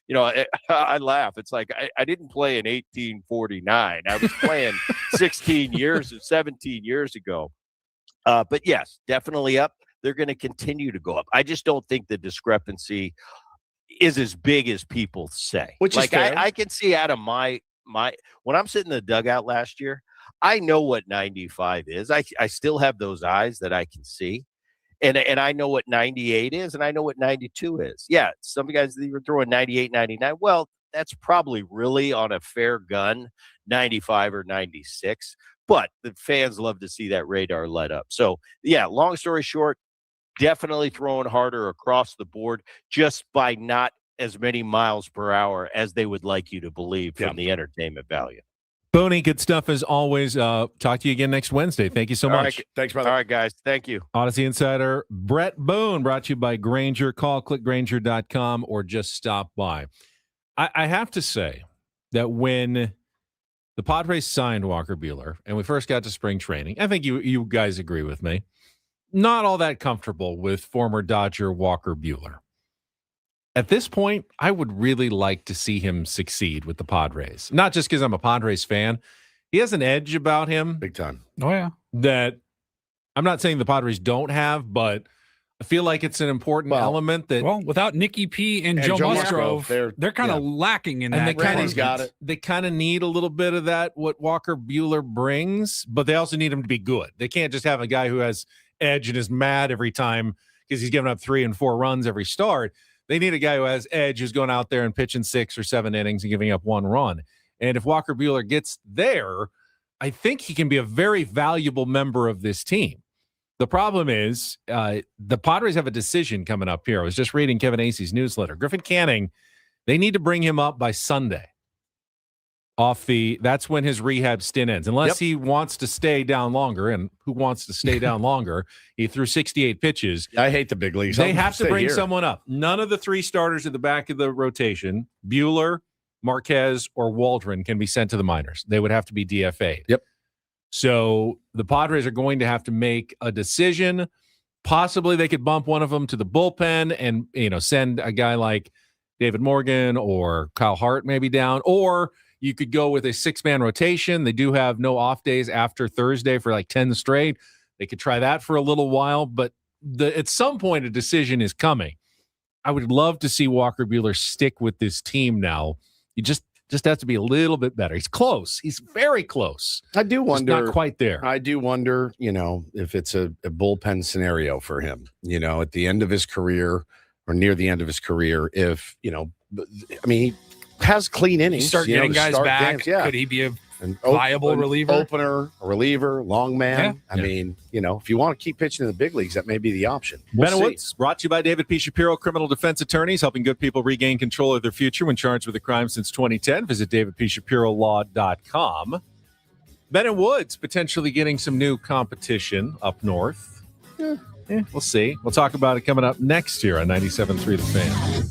You know, I laugh. It's like I didn't play in 1849. I was playing 17 years ago. But yes, definitely up. They're going to continue to go up. I just don't think the discrepancy is as big as people say. Which is fair. I can see out of my when I'm sitting in the dugout last year, I know what 95 is. I still have those eyes that I can see. And I know what 98 is, and I know what 92 is. Yeah, some guys were throwing 98, 99. Well, that's probably really on a fair gun, 95 or 96. But the fans love to see that radar light up. So, yeah, long story short, definitely throwing harder across the board just by not as many miles per hour as they would like you to believe from the entertainment value. Booney, good stuff as always. Talk to you again next Wednesday. Thank you so much. Right. Thanks, brother. All right, guys. Thank you. Odyssey Insider Brett Boone, brought to you by Grainger. Call clickgrainger.com or just stop by. I have to say that when the Padres signed Walker Buehler and we first got to spring training, I think you guys agree with me, not all that comfortable with former Dodger Walker Buehler. At this point, I would really like to see him succeed with the Padres. Not just because I'm a Padres fan. He has an edge about him. Big time. Oh, yeah. That I'm not saying the Padres don't have, but I feel like it's an important element that. Well, without Nicky P and Joe Musgrove, they're kind of lacking in that. And they kind of need a little bit of that, what Walker Buehler brings, but they also need him to be good. They can't just have a guy who has edge and is mad every time because he's giving up 3 and 4 runs every start. They need a guy who has edge, who's going out there and pitching 6 or 7 innings and giving up 1 run. And if Walker Buehler gets there, I think he can be a very valuable member of this team. The problem is the Padres have a decision coming up here. I was just reading Kevin Acey's newsletter. Griffin Canning, they need to bring him up by Sunday. That's when his rehab stint ends, unless he wants to stay down longer. And who wants to stay down longer? He threw 68 pitches. I hate the big leagues. They have to bring someone up. None of the 3 starters at the back of the rotation, Buehler, Marquez, or Waldron, can be sent to the minors. They would have to be DFA'd. Yep. So the Padres are going to have to make a decision. Possibly they could bump one of them to the bullpen and send a guy like David Morgan or Kyle Hart maybe down, or you could go with a 6-man rotation. They do have no off days after Thursday for like 10 straight. They could try that for a little while, but at some point a decision is coming. I would love to see Walker Buehler stick with this team now. Just has to be a little bit better. He's close. He's very close. I do wonder. Just not quite there. I do wonder, if it's a bullpen scenario for him, at the end of his career or near the end of his career, if, he has clean innings. You start getting guys back. Games, yeah. Could he be a viable reliever? Opener, a reliever, long man. Yeah. If you want to keep pitching in the big leagues, that may be the option. Ben Woods, brought to you by David P. Shapiro, criminal defense attorneys, helping good people regain control of their future when charged with a crime since 2010. Visit davidpshapirolaw.com. Ben Woods potentially getting some new competition up north. We'll see. We'll talk about it coming up next year on 97.3 The Fan.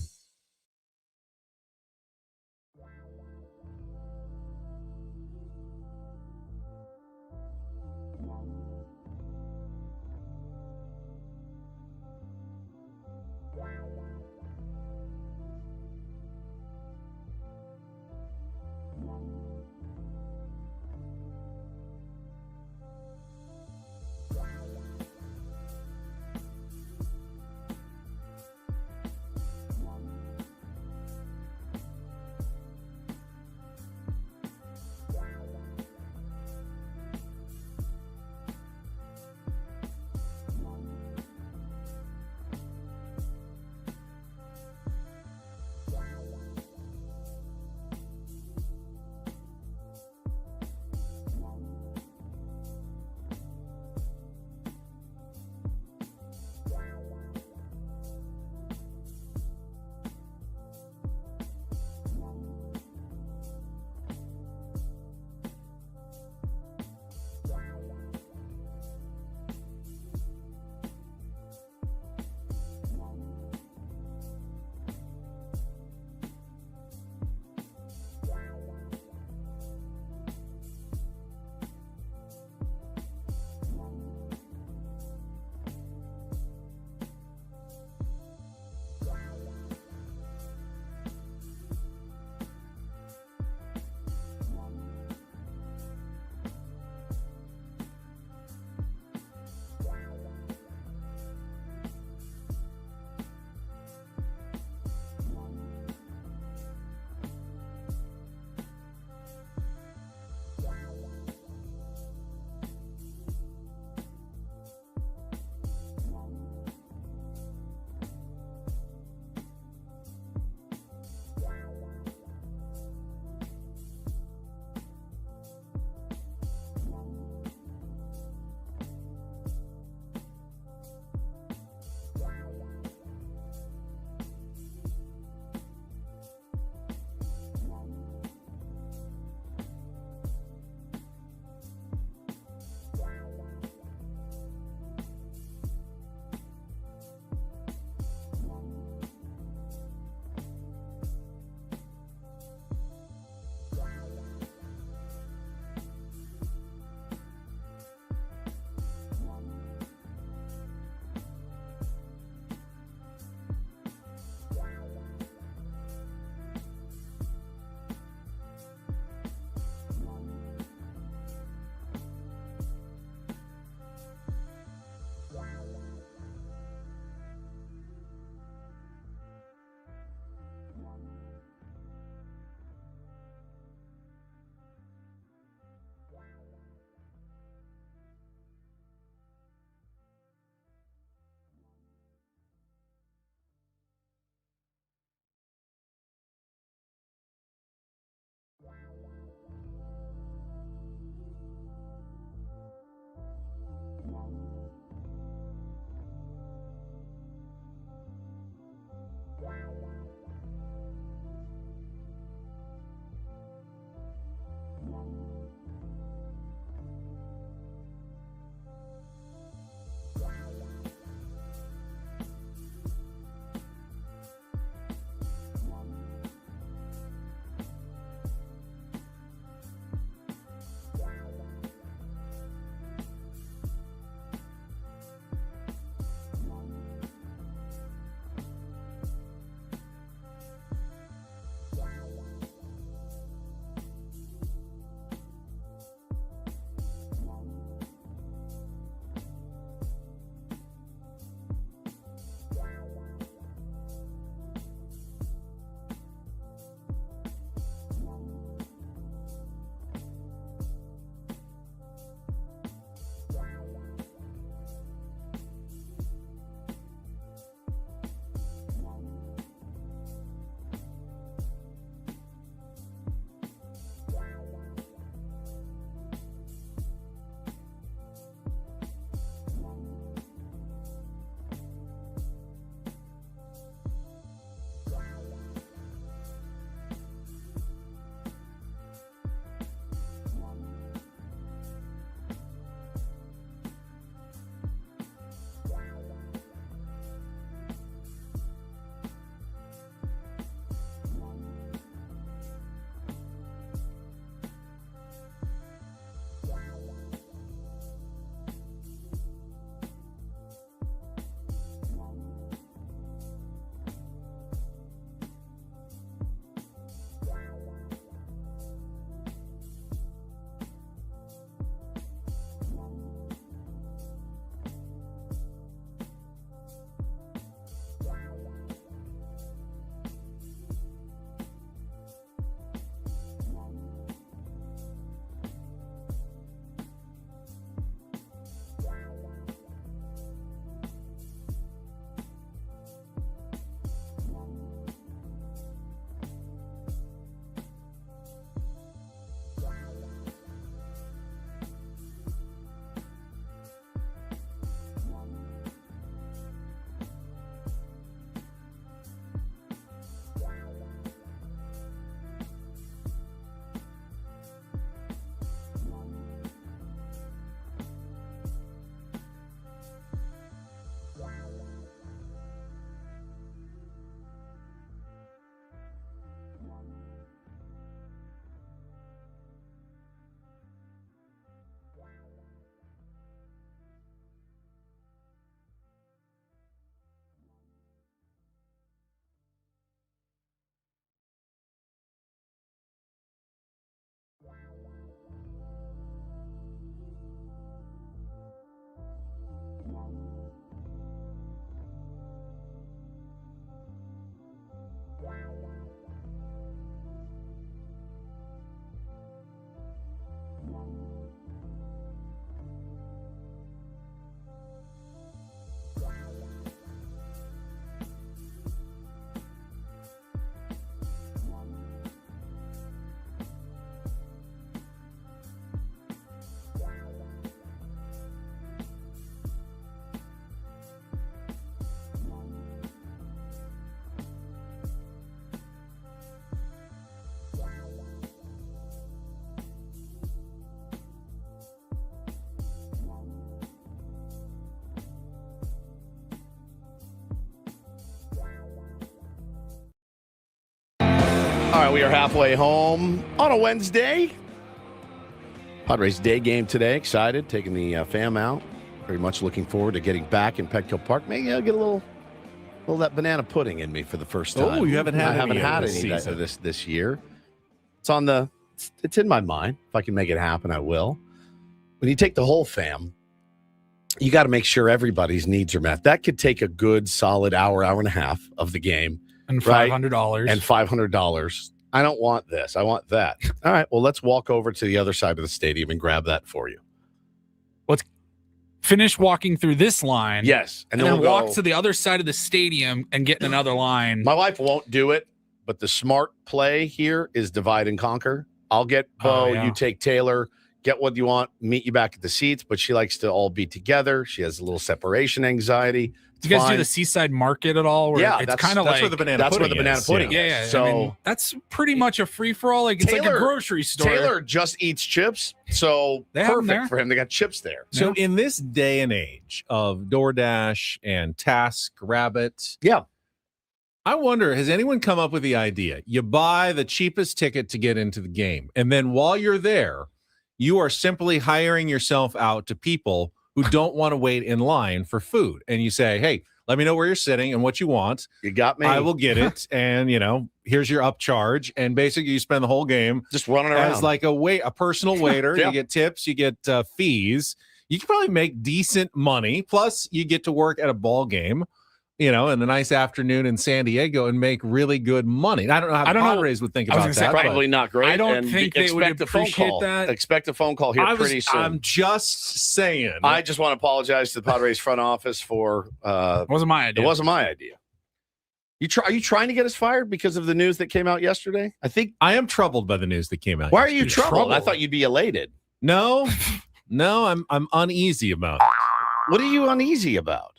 All right, we are halfway home on a Wednesday. Padres day game today. Excited, taking the fam out. Very much looking forward to getting back in Petco Park. Maybe I'll get a little that banana pudding in me for the first time. Oh, you haven't had I haven't had this any season. this year. It's in my mind. If I can make it happen, I will. When you take the whole fam, you got to make sure everybody's needs are met. That could take a good solid hour and a half of the game. And $500. And $500. I don't want this. I want that. All right. Well, let's walk over to the other side of the stadium and grab that for you. Let's finish walking through this line. Yes. And then walk to the other side of the stadium and get in another line. My wife won't do it, but the smart play here is divide and conquer. I'll get Bo. Yeah. You take Taylor. Get what you want. Meet you back at the seats. But she likes to all be together. She has a little separation anxiety. Do you guys do the Seaside Market at all? Yeah, it's kind of like where the banana pudding is. Yeah. So I mean, that's pretty much a free for all. Like it's like a grocery store. Taylor just eats chips, so They have them perfect there. for him. They got chips there. So in this day and age of DoorDash and TaskRabbit, I wonder, has anyone come up with the idea? You buy the cheapest ticket to get into the game, and then while you're there, you are simply hiring yourself out to people who don't want to wait in line for food. And you say, hey, let me know where you're sitting and what you want. You got me. I will get it. And, here's your upcharge. And basically you spend the whole game just running around as like a personal waiter. Yeah. You get tips, you get fees. You can probably make decent money. Plus you get to work at a ball game, in a nice afternoon in San Diego and make really good money. I don't know how the Padres would think about that. Probably not great. I don't think they would appreciate that. Expect a phone call here pretty soon. I'm just saying. I just want to apologize to the Padres front office for it wasn't my idea. It wasn't my idea. Are you trying to get us fired because of the news that came out yesterday? I think I am troubled by the news that came out. Why are you troubled? I thought you'd be elated. No, I'm uneasy about it. What are you uneasy about?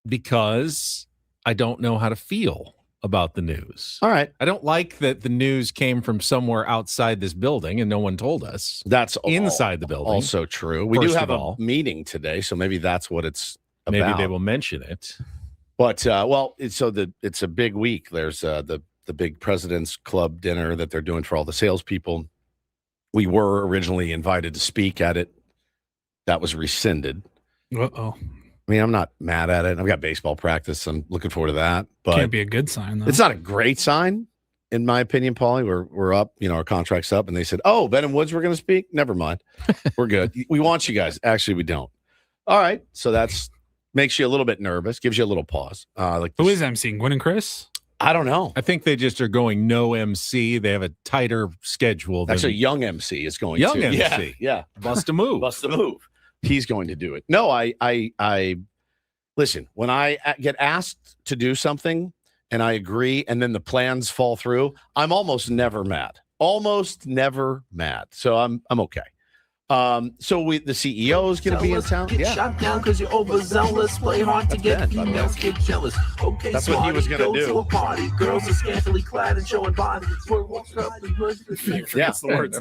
Because I don't know how to feel about the news. All right. I don't like that the news came from somewhere outside this building and no one told us. That's inside the building. Also true. We do have a meeting today, so maybe that's what it's about. Maybe they will mention it. But it's a big week. There's the big President's Club dinner that they're doing for all the salespeople. We were originally invited to speak at it. That was rescinded. Uh-oh. I mean, I'm not mad at it. I've got baseball practice. I'm looking forward to that. But can't be a good sign, though. It's not a great sign, in my opinion, Paulie. We're up, our contract's up, and they said, "Oh, Ben and Woods were going to speak. Never mind, we're good. We want you guys. Actually, we don't." All right, so that's makes you a little bit nervous, gives you a little pause. Who is emceeing? Gwen and Chris? I don't know. I think they just are going no MC. They have a tighter schedule. Actually, young MC is going. Young to. MC, yeah. Bust a move. Bust a move. He's going to do it. No, I listen, when I get asked to do something and I agree and then the plans fall through, I'm almost never mad. So I'm okay. So the CEO is going to be in town. Get shot down because you're overzealous. Play hard to get females get jealous. Okay, that's what he was going to do. To a party. Girls are scantily clad and showing bodies. Yeah, that's the words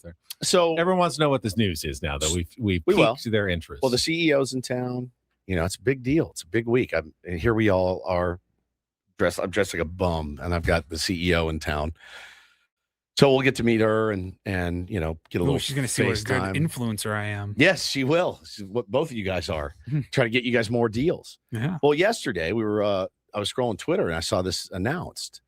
there. So everyone wants to know what this news is now that we've will. piqued their interest. Well, the CEO's in town. It's a big deal. It's a big week. And here we all are dressed. I'm dressed like a bum, and I've got the CEO in town. So we'll get to meet her and get a little. She's going to see what a good FaceTime. influencer I am. Yes, she will. This is what both of you guys are. Try to get you guys more deals. Yeah. Well, yesterday I was scrolling Twitter and I saw this announced.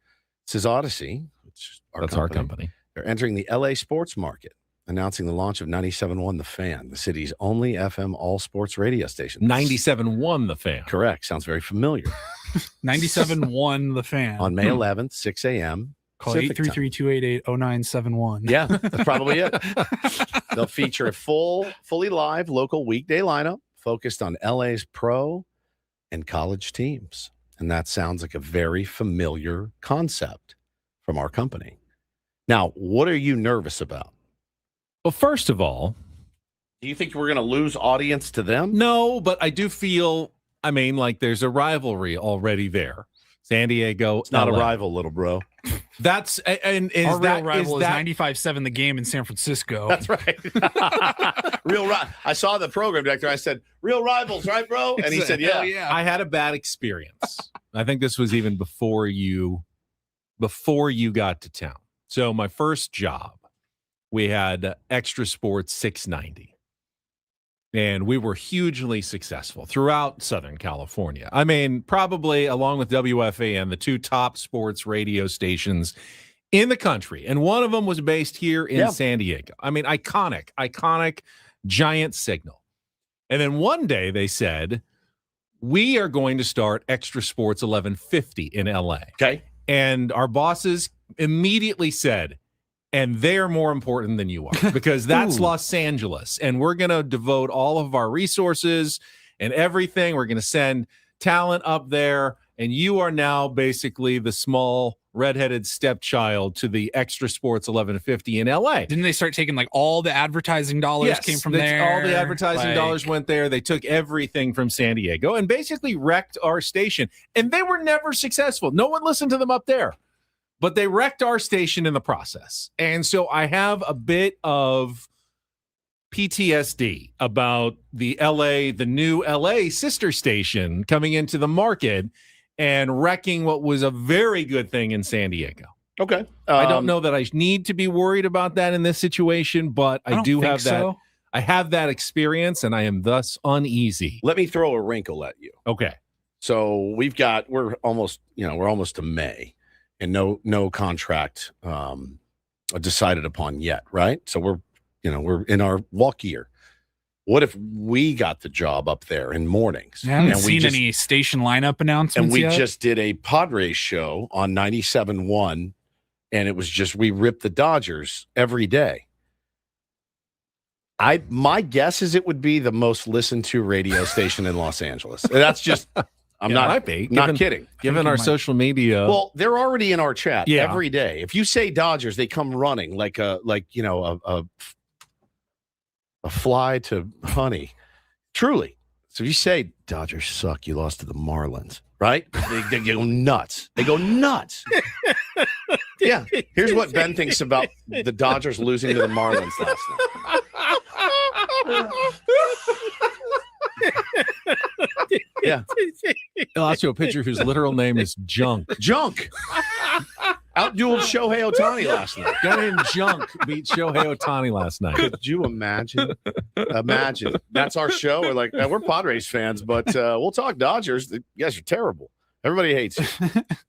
It says Odyssey, which is our company. They're entering the LA sports market, announcing the launch of 97.1 The Fan, the city's only FM all sports radio station. 97.1 The Fan. Correct. Sounds very familiar. 97.1 The Fan. On May 11th, 6 a.m. Call 833-288-0971. Yeah, that's probably it. They'll feature a fully live local weekday lineup focused on LA's pro and college teams. And that sounds like a very familiar concept from our company. Now, what are you nervous about? Well, first of all, do you think we're going to lose audience to them? No, but I do feel, like there's a rivalry already there. San Diego. It's not LA. a rival, little bro. That's and is our that real rival is is that 95.7 The Game in San Francisco. That's right. I saw the program director. I said, "Real rivals, right, bro?" And he said, "Yeah." I had a bad experience. I think this was even before before you got to town. So my first job, we had Extra Sports 690. And we were hugely successful throughout Southern California. I mean, probably along with WFAN, the two top sports radio stations in the country. And one of them was based here in San Diego. I mean, iconic, giant signal. And then one day they said, we are going to start Extra Sports 1150 in LA. Okay. And our bosses immediately said, and they're more important than you are, because that's Los Angeles. And we're going to devote all of our resources and everything. We're going to send talent up there. And you are now basically the small redheaded stepchild to the Extra Sports 1150 in LA. Didn't they start taking like all the advertising dollars came from there? All the advertising dollars went there. They took everything from San Diego and basically wrecked our station. And they were never successful. No one listened to them up there. But they wrecked our station in the process. And so I have a bit of PTSD about the new LA sister station coming into the market and wrecking what was a very good thing in San Diego. Okay. I don't know that I need to be worried about that in this situation, but I do have that. So. I have that experience, and I am thus uneasy. Let me throw a wrinkle at you. Okay. So we're almost to May. And no contract decided upon yet, right? So we're in our walk year. What if we got the job up there in mornings? I haven't seen any station lineup announcements and we yet. just did a Padres show on 97.1, and it was just we ripped the Dodgers every day. My guess is it would be the most listened to radio station in Los Angeles. That's just. I'm not kidding. Given our social media. Well, they're already in our chat every day. If you say Dodgers, they come running like a fly to honey. Truly. So if you say Dodgers suck, you lost to the Marlins, right? They go nuts. They go nuts. Yeah. Here's what Ben thinks about the Dodgers losing to the Marlins last night. Yeah. I'll ask you a pitcher whose literal name is Junk. Junk. Outdueled Shohei Ohtani last night. Guy named Junk beat Shohei Ohtani last night. Could you imagine? Imagine. That's our show. We're like, we're Padres fans, but we'll talk Dodgers. You guys are terrible. Everybody hates you.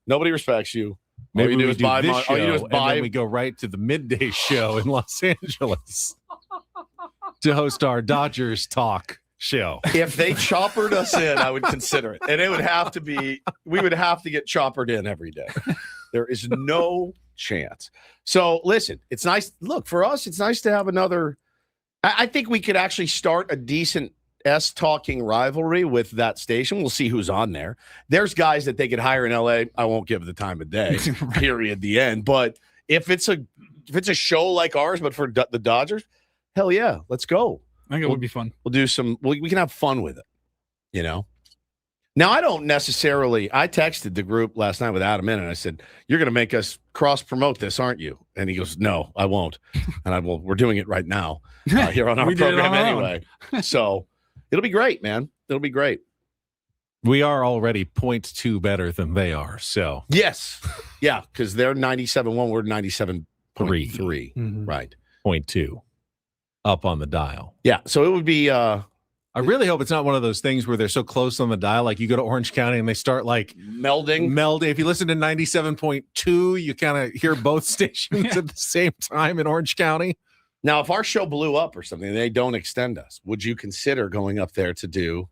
Nobody respects you. Maybe all you do we is do buy. this show, all you do is and buy. then we go right to the midday show in Los Angeles to host our Dodgers talk show. If they choppered us in, I would consider it. And it would have to be, we would have to get choppered in every day. There is no chance. So listen, it's nice. Look, for us, it's nice to have another. I think we could actually start a decent talking rivalry with that station. We'll see who's on there. There's guys that they could hire in LA. I won't give the time of day, period, the end. But if it's a show like ours, but for the Dodgers, hell yeah, let's go. I think it would be fun. We'll do some. We can have fun with it. Now I don't necessarily. I texted the group last night with Adam in, and I said, "You're going to make us cross promote this, aren't you?" And he goes, "No, I won't." And we're doing it right now here on our program anyway. So it'll be great, man. It'll be great. We are already 0.2 better than they are. So yes, yeah, because they're 97.1, we're 97.3, right? 0.2 up on the dial. Yeah, so it would be. I really hope it's not one of those things where they're so close on the dial, like you go to Orange County and they start like melding. If you listen to 97.2, you kind of hear both stations at the same time in Orange County. Now, if our show blew up or something, they don't extend us. Would you consider going up there to do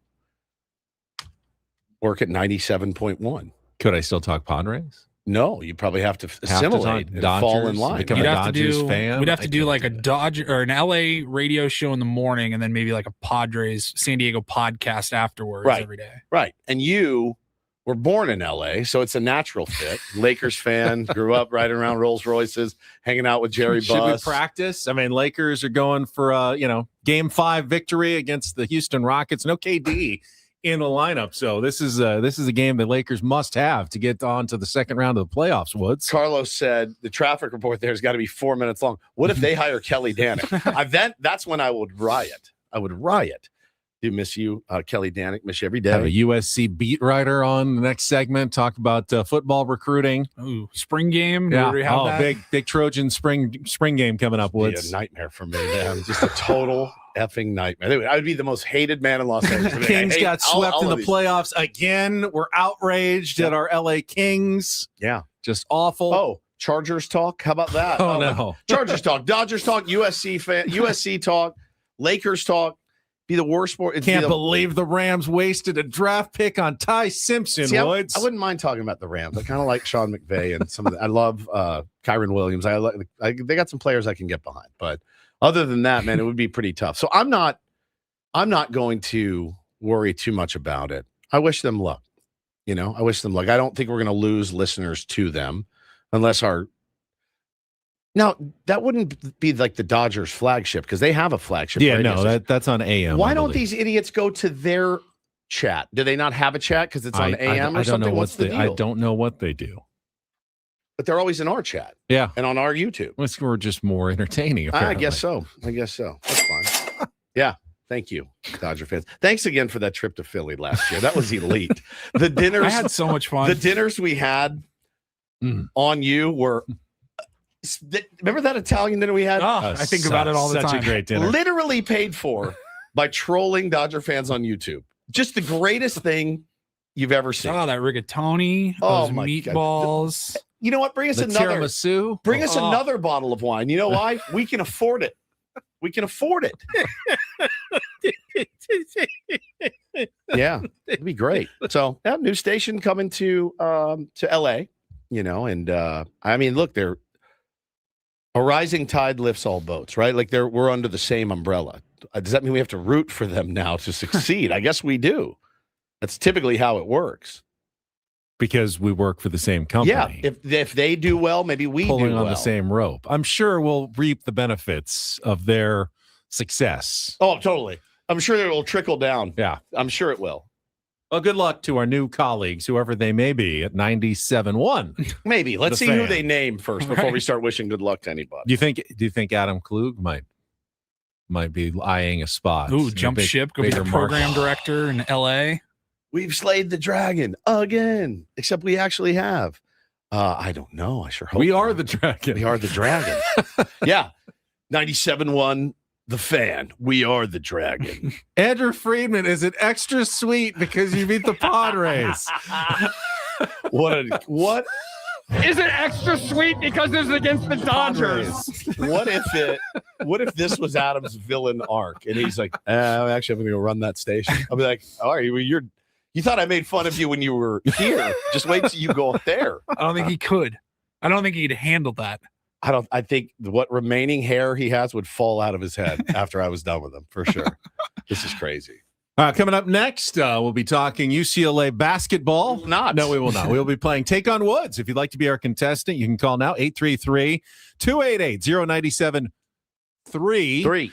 work at 97.1? Could I still talk Padres? No, you probably have to assimilate and fall in line. Become a Dodgers fan. We'd have to do like a Dodger or an LA radio show in the morning, and then maybe like a Padres San Diego podcast afterwards every day. Right. And you were born in LA, so it's a natural fit. Lakers fan, grew up riding around Rolls Royces, hanging out with Jerry Buss. Should we practice? I mean, Lakers are going for Game 5 victory against the Houston Rockets. No KD in the lineup, so this is a game the Lakers must have to get on to the second round of the playoffs. Woods. Carlos said the traffic report there has got to be 4 minutes long. What if they hire Kelly Danick? That's when I would riot. I would riot Do miss you, Kelly Danick. Miss you every day. Have a USC beat writer on the next segment. Talk about football recruiting. Ooh, spring game. Yeah. Big Trojan spring game coming up. Woods. Be a nightmare for me, man. Just a total effing nightmare. I would be the most hated man in Los Angeles. Kings got swept in the playoffs again. We're outraged at our LA Kings. Yeah, just awful. Oh, Chargers talk. How about that? Oh no, Chargers talk, Dodgers talk, USC talk, Lakers talk. Be the worst sport. Can't believe the Rams wasted a draft pick on Ty Simpson. See, Woods. I wouldn't mind talking about the Rams. I kind of like Sean McVay and some of the, I love Kyron Williams. They got some players I can get behind, but other than that, man, it would be pretty tough. So I'm not going to worry too much about it. I wish them luck. I wish them luck. I don't think we're going to lose listeners to them unless Now, that wouldn't be like the Dodgers flagship because they have a flagship. Yeah, no, that's on AM. Why don't these idiots go to their chat? Do they not have a chat because it's on AM or something? What's the deal? I don't know what they do. But they're always in our chat. Yeah. And on our YouTube. We're just more entertaining, apparently. I guess so. That's fine. Yeah. Thank you, Dodger fans. Thanks again for that trip to Philly last year. That was elite. The dinners. I had so much fun. The dinners we had on you were... Remember that Italian dinner we had? I think about it all the time. Such a great dinner. Literally paid for by trolling Dodger fans on YouTube. Just the greatest thing you've ever seen. Oh, that rigatoni, those meatballs. God. You know what? Bring us another tiramisu. Bring us another bottle of wine. You know why? We can afford it. We can afford it. Yeah, it'd be great. So, new station coming to LA. And I mean, look, a rising tide lifts all boats, right? Like we're under the same umbrella. Does that mean we have to root for them now to succeed? I guess we do. That's typically how it works. Because we work for the same company. Yeah, if they do well, maybe we pulling do on well. The same rope. I'm sure we'll reap the benefits of their success. Oh, totally. I'm sure it will trickle down. Yeah, I'm sure it will. Well, good luck to our new colleagues, whoever they may be, at 97.1. Maybe. Let's see who they name first before we start wishing good luck to anybody. Do you think Adam Klug might be eyeing a spot? Ooh, jump ship, go be the program director in LA. We've slayed the dragon again, except we actually have. I don't know. I sure hope we are the dragon. We are the dragon. Yeah. 97.1. The Fan. We are the dragon. Andrew Friedman, is it extra sweet because you beat the Padres? What? Is it extra sweet because this is against the Dodgers? What if this was Adam's villain arc and he's like, I'm actually going to go run that station. I'll be like, all right, well, you thought I made fun of you when you were here. Just wait till you go up there. I don't think he could. I don't think he'd handle that. I think what remaining hair he has would fall out of his head after I was done with him, for sure. This is crazy. Coming up next, we'll be talking UCLA basketball. No, we will not. We'll be playing Take on Woods. If you'd like to be our contestant, you can call now, 833-288-0973.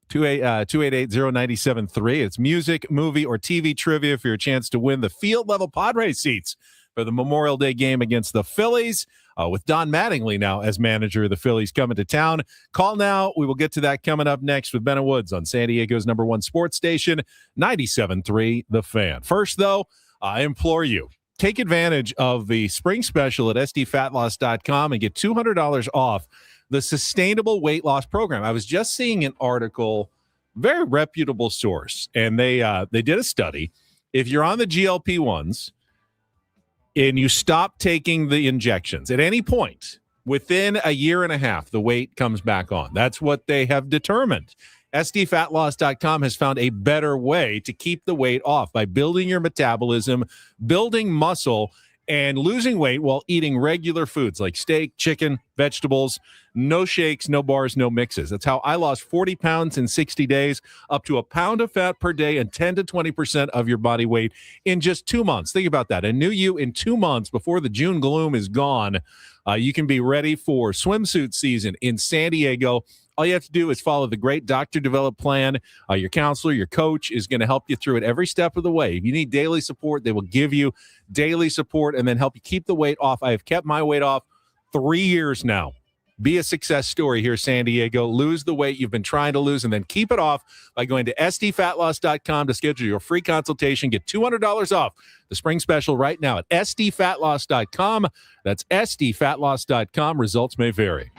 288-0973. It's music, movie, or TV trivia for your chance to win the field-level Padres seats for the Memorial Day game against the Phillies. With Don Mattingly now as manager of the Phillies coming to town. Call now. We will get to that coming up next with Ben and Woods on San Diego's #1 sports station, 97.3 The Fan. First, though, I implore you, take advantage of the spring special at sdfatloss.com and get $200 off the Sustainable Weight Loss Program. I was just seeing an article, very reputable source, and they did a study. If you're on the GLP-1s, and you stop taking the injections at any point within a year and a half, the weight comes back on. That's what they have determined. SDFatLoss.com has found a better way to keep the weight off by building your metabolism, building muscle, and losing weight while eating regular foods like steak, chicken, vegetables, no shakes, no bars, no mixes. That's how I lost 40 pounds in 60 days, up to a pound of fat per day and 10 to 20% of your body weight in just 2 months. Think about that. A new you in 2 months before the June gloom is gone. You can be ready for swimsuit season in San Diego. All you have to do is follow the great doctor-developed plan. Your counselor, your coach is going to help you through it every step of the way. If you need daily support, they will give you daily support and then help you keep the weight off. I have kept my weight off 3 years now. Be a success story here, San Diego. Lose the weight you've been trying to lose, and then keep it off by going to sdfatloss.com to schedule your free consultation. Get $200 off the spring special right now at sdfatloss.com. That's sdfatloss.com. Results may vary.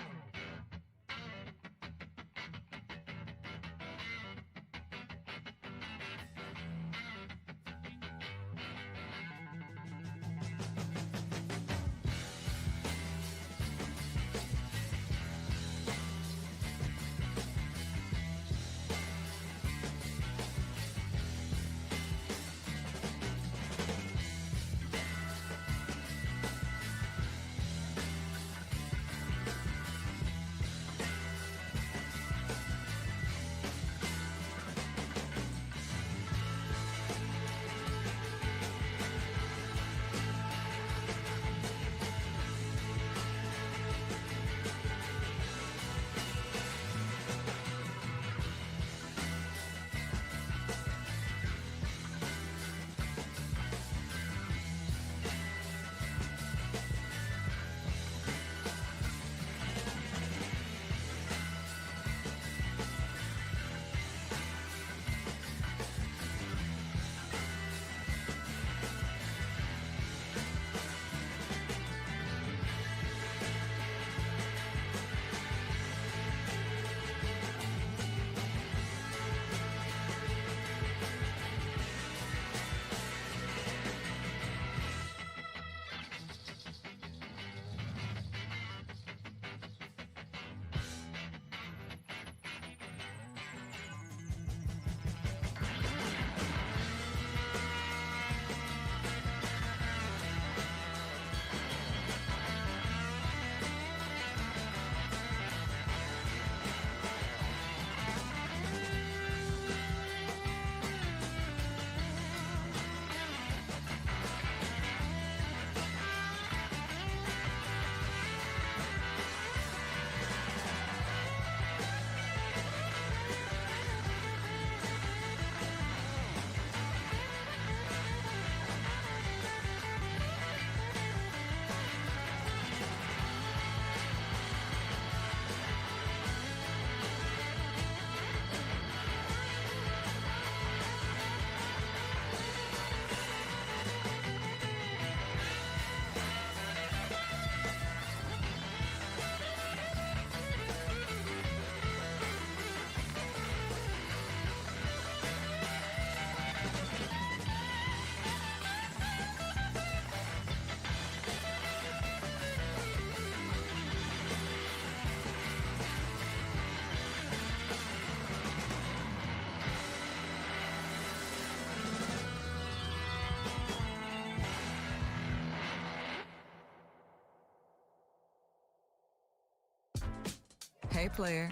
Hey, player,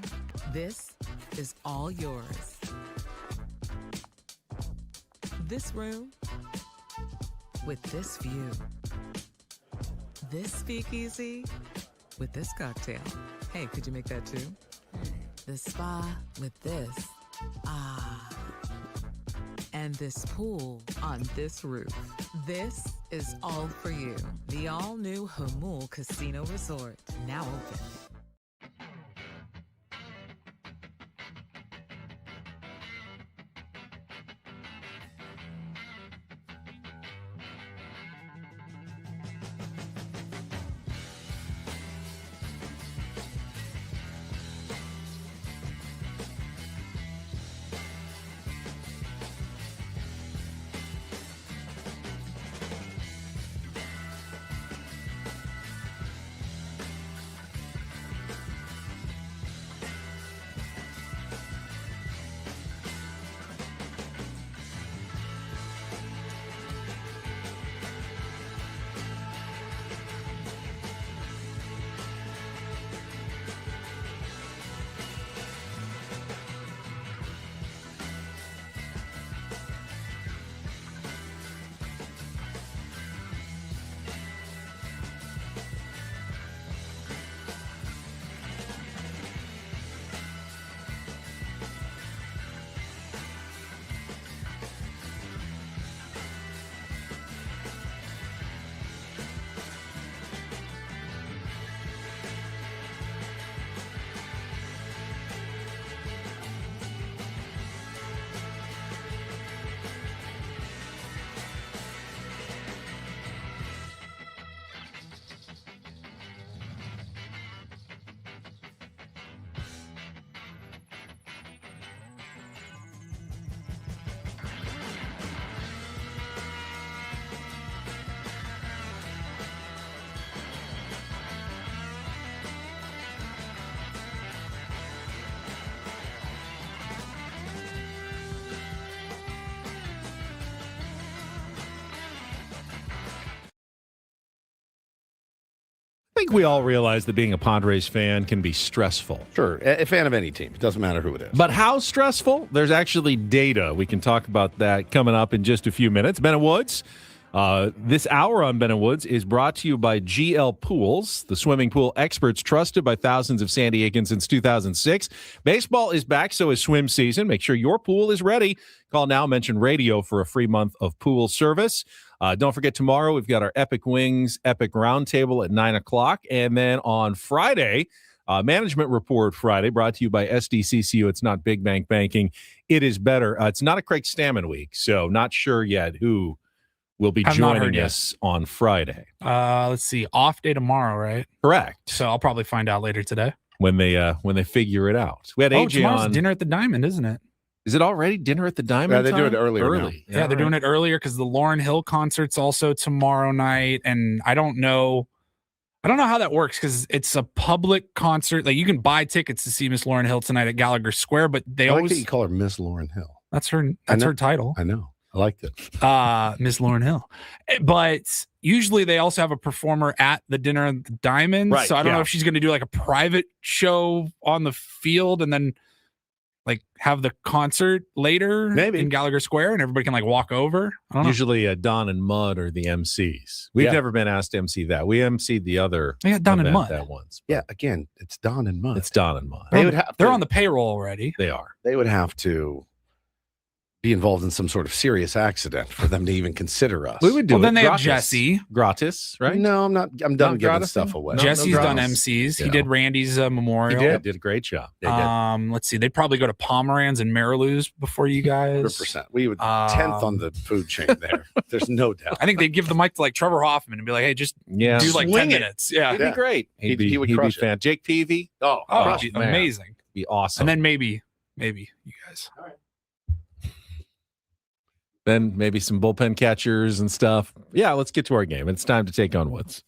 this is all yours. This room with this view. This speakeasy with this cocktail. Hey, could you make that too? The spa with this. Ah. And this pool on this roof. This is all for you. The all-new Hamul Casino Resort, now open. think we all realize that being a Padres fan can be stressful. Sure, a fan of any team. It doesn't matter who it is. But how stressful? There's actually data. We can talk about that coming up in just a few minutes. Ben and Woods. This hour on Ben and Woods is brought to you by GL Pools, the swimming pool experts trusted by thousands of San Diegans since 2006. Baseball is back, so is swim season. Make sure your pool is ready. Call now, mention radio for a free month of pool service. Don't forget, tomorrow we've got our Epic Wings Epic Roundtable at 9 o'clock. And then on Friday, Management Report Friday, brought to you by SDCCU. It's not big bank banking. It is better. It's not a Craig Stammen week, so not sure yet who will be joining us on Friday. Let's see. Off day tomorrow, right? Correct. So I'll probably find out later today. When they figure it out. We had AJ on. Dinner at the Diamond, isn't it? Is it already dinner at the Diamond? Yeah, they do it earlier. Yeah, they're doing it earlier because the Lauryn Hill concert's also tomorrow night. And I don't know how that works because it's a public concert. Like, you can buy tickets to see Miss Lauryn Hill tonight at Gallagher Square, but they I always like that you call her Miss Lauryn Hill. That's her title. I know. I liked it. Miss Lauryn Hill. But usually they also have a performer at the dinner at the Diamond. Right, so I don't know if she's going to do like a private show on the field and then like have the concert later maybe in Gallagher Square and everybody can like walk over. I don't know. Usually Don and Mud are the MCs. We've never been asked to MC that. We MC'd the other Don and Mud that once. Yeah, again, it's Don and Mud. It's Don and Mud. They're on the payroll already. They are. They would have to be involved in some sort of serious accident for them to even consider us. We would do well, it. then they gratis. have Jesse. Gratis, right? No, I'm not. I'm done giving stuff away. Jesse's done MCs. He did Randy's memorial. He did a great job. Let's see. They'd probably go to Pomeranz and Marilou's before you guys. 100%. We would 10th on the food chain there. There's no doubt. I think they'd give the mic to like Trevor Hoffman and be like, "Hey, just do like 10 minutes." Yeah, he'd be great. He would crush it. Jake Peavy. Oh, amazing. Be awesome. And then maybe you guys. All right. Then maybe some bullpen catchers and stuff. Yeah, let's get to our game. It's time to take on Woods.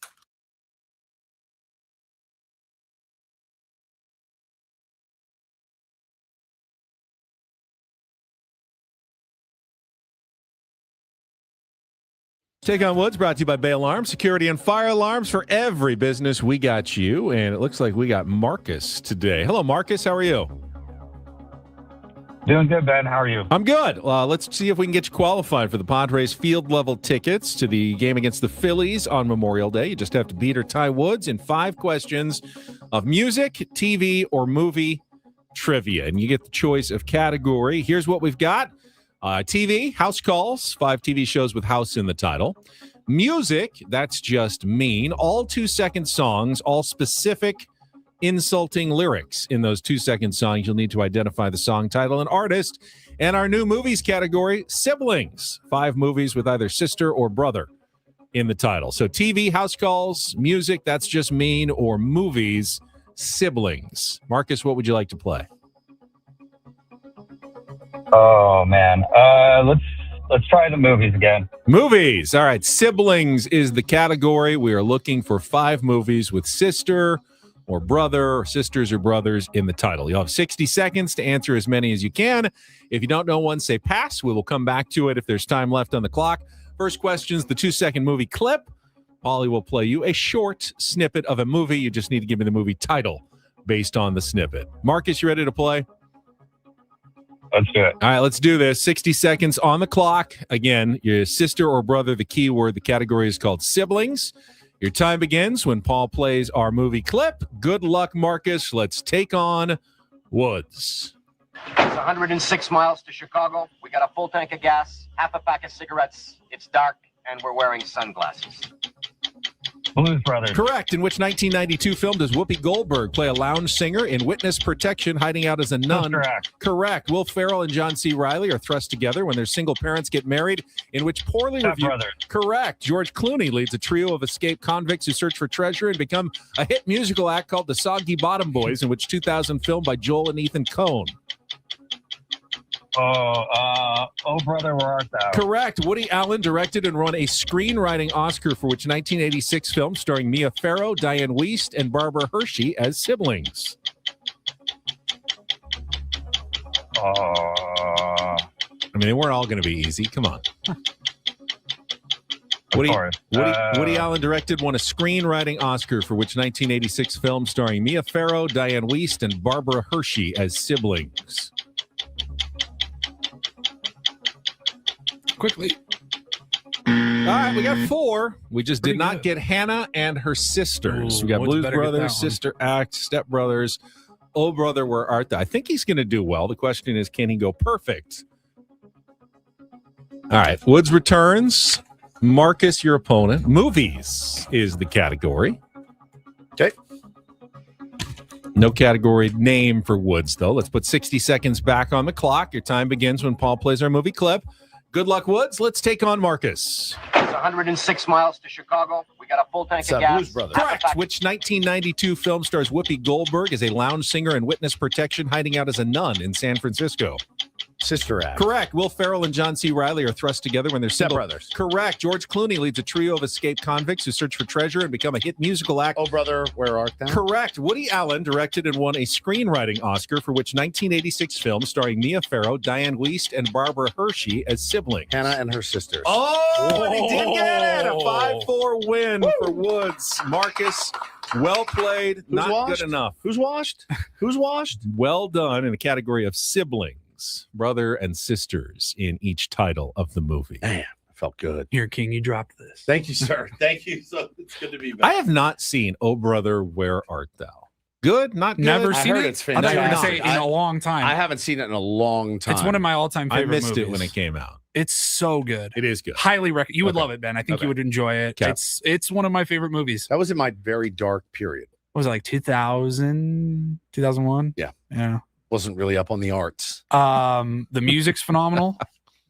Take on Woods brought to you by Bay Alarm, security and fire alarms for every business. We got you, and it looks like we got Marcus today. Hello, Marcus. How are you? Doing good, Ben. How are you? I'm good. Let's see if we can get you qualified for the Padres field-level tickets to the game against the Phillies on Memorial Day. You just have to beat or tie Woods in 5 questions of music, TV, or movie trivia, and you get the choice of category. Here's what we've got. TV, House Calls, 5 TV shows with house in the title. Music, that's just mean. All 2-second songs, all specific insulting lyrics in those 2-second songs. You'll need to identify the song title and artist. And our new movies category, siblings. 5 movies with either sister or brother in the title. So TV, House Calls, music, that's just mean, or movies, siblings. Marcus, what would you like to play? Oh man, let's try the movies again. Movies. All right, siblings is the category. We are looking for 5 movies with sister or brother, or sisters or brothers in the title. You'll have 60 seconds to answer as many as you can. If you don't know one, say pass. We will come back to it if there's time left on the clock. First question is the 2-second movie clip. Paulie will play you a short snippet of a movie. You just need to give me the movie title based on the snippet. Marcus, you ready to play? Let's do it. All right, let's do this. 60 seconds on the clock. Again, your sister or brother, the key word. The category is called siblings. Your time begins when Paul plays our movie clip. Good luck, Marcus. Let's take on Woods. It's 106 miles to Chicago. We got a full tank of gas, half a pack of cigarettes. It's dark, and we're wearing sunglasses. Blues Brothers. Correct. In which 1992 film does Whoopi Goldberg play a lounge singer in witness protection hiding out as a nun? Correct. Will Ferrell and John C. Reilly are thrust together when their single parents get married, in which poorly reviewed. Brothers. Correct. George Clooney leads a trio of escaped convicts who search for treasure and become a hit musical act called the Soggy Bottom Boys, in which 2000 film by Joel and Ethan Coen. Oh, Brother, Where Art Thou? Correct. Woody Allen directed and won a screenwriting Oscar for which 1986 film starring Mia Farrow, Diane Wiest, and Barbara Hershey as siblings. I mean, they weren't all going to be easy. Come on. Of course. Woody Allen directed, won a screenwriting Oscar for which 1986 film starring Mia Farrow, Diane Wiest, and Barbara Hershey as siblings? Quickly. All right, we got 4. We just did not get Hannah and her sisters. We got Blues Brothers, Sister Act, Step Brothers, Oh Brother, Where Art Thou? I think he's going to do well. The question is, can he go perfect? All right, Woods returns. Marcus, your opponent. Movies is the category. Okay. No category name for Woods, though. Let's put 60 seconds back on the clock. Your time begins when Paul plays our movie clip. Good luck, Woods. Let's take on Marcus. It's 106 miles to Chicago. We got a full tank of gas. Blues Brothers. Correct. Which 1992 film stars Whoopi Goldberg as a lounge singer in witness protection hiding out as a nun in San Francisco? Sister Act. Correct. Will Ferrell and John C. Reilly are thrust together when they're Step single. Brothers. Correct. George Clooney leads a trio of escaped convicts who search for treasure and become a hit musical act. Oh, Brother, Where Art Thou? Correct. Woody Allen directed and won a screenwriting Oscar for which 1986 film starring Mia Farrow, Diane Wiest, and Barbara Hershey as siblings? Hannah and her sisters. Oh, he did get it. A 5-4 win for Woods. Marcus, well played. Not washed? Good enough. Who's washed? Who's washed? Well done in the category of siblings, brother and sisters in each title of the movie. Man, I felt good. Here, King, you dropped this. Thank you, sir. Thank you. So it's good to be back. I have not seen Oh Brother, Where Art Thou? Good? Not good? Never I seen heard it. it's I thought you were going to say fantastic. in a long time. I haven't seen it in a long time. It's one of my all-time I favorite missed movies. it when it came out. It's so good. It is good. Highly recommend. You would Okay. love it, Ben. I think Okay. you would enjoy it. Okay. It's one of my favorite movies. That was in my very dark period. What was it, like 2000, 2001? Yeah. Yeah. Wasn't really up on the arts. The music's phenomenal.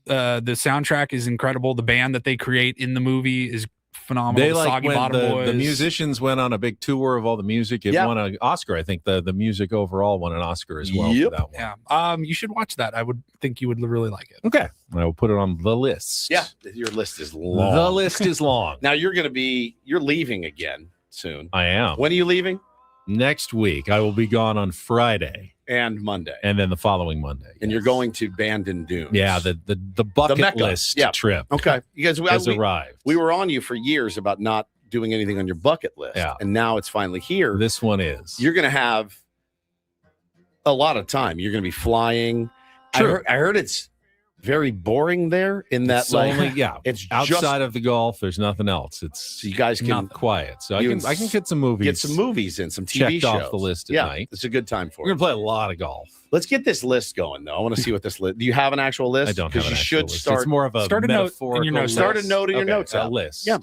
The soundtrack is incredible. The band that they create in the movie is phenomenal. They the like Soggy when Bottom Boys. the musicians went on a big tour of all the music. It Yeah. won an Oscar. I think the music overall won an Oscar as well Yep. for that one. Yeah. You should watch that. I would think you would really like it. Okay. I will put it on the list. Yeah, your list is long. The list is long. Now you're leaving again soon. I am. When are you leaving? Next week, I will be gone on Friday And Monday. and then the following Monday. And you're going to Bandon Dunes. Yeah, the bucket Mecca. list Yeah. trip Okay. You guys has arrived. We were on you for years about not doing anything on your bucket list. Yeah. And now it's finally here. This one is. You're going to have a lot of time. You're going to be flying. True. I heard it's very boring there in that It's only, it's outside just, of the golf. There's nothing else. It's so you guys can not quiet. So you I can get some movies. get some movies in, some TV checked shows off the list at yeah, night. It's a good time for We're it. gonna play a lot of golf. Let's get this list going though. I want to see what this list. Do you have an actual list? I don't have an you actual should list. start. It's more of a Start a note in metaphorical your notes. list. Start a note in your Okay, notes a app. list. Yeah.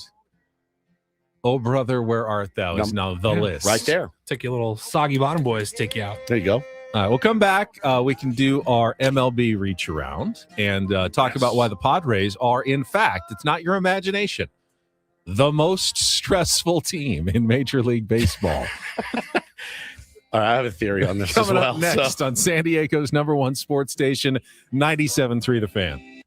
Oh brother, where art thou? Is now the list right there. Take your little Soggy Bottom Boys, take you out. There you go. All right, we'll come back. We can do our MLB reach around and talk about why the Padres are, in fact, it's not your imagination, the most stressful team in Major League Baseball. All right, I have a theory on this Coming as well. up next on San Diego's #1 sports station, 97.3 The Fan.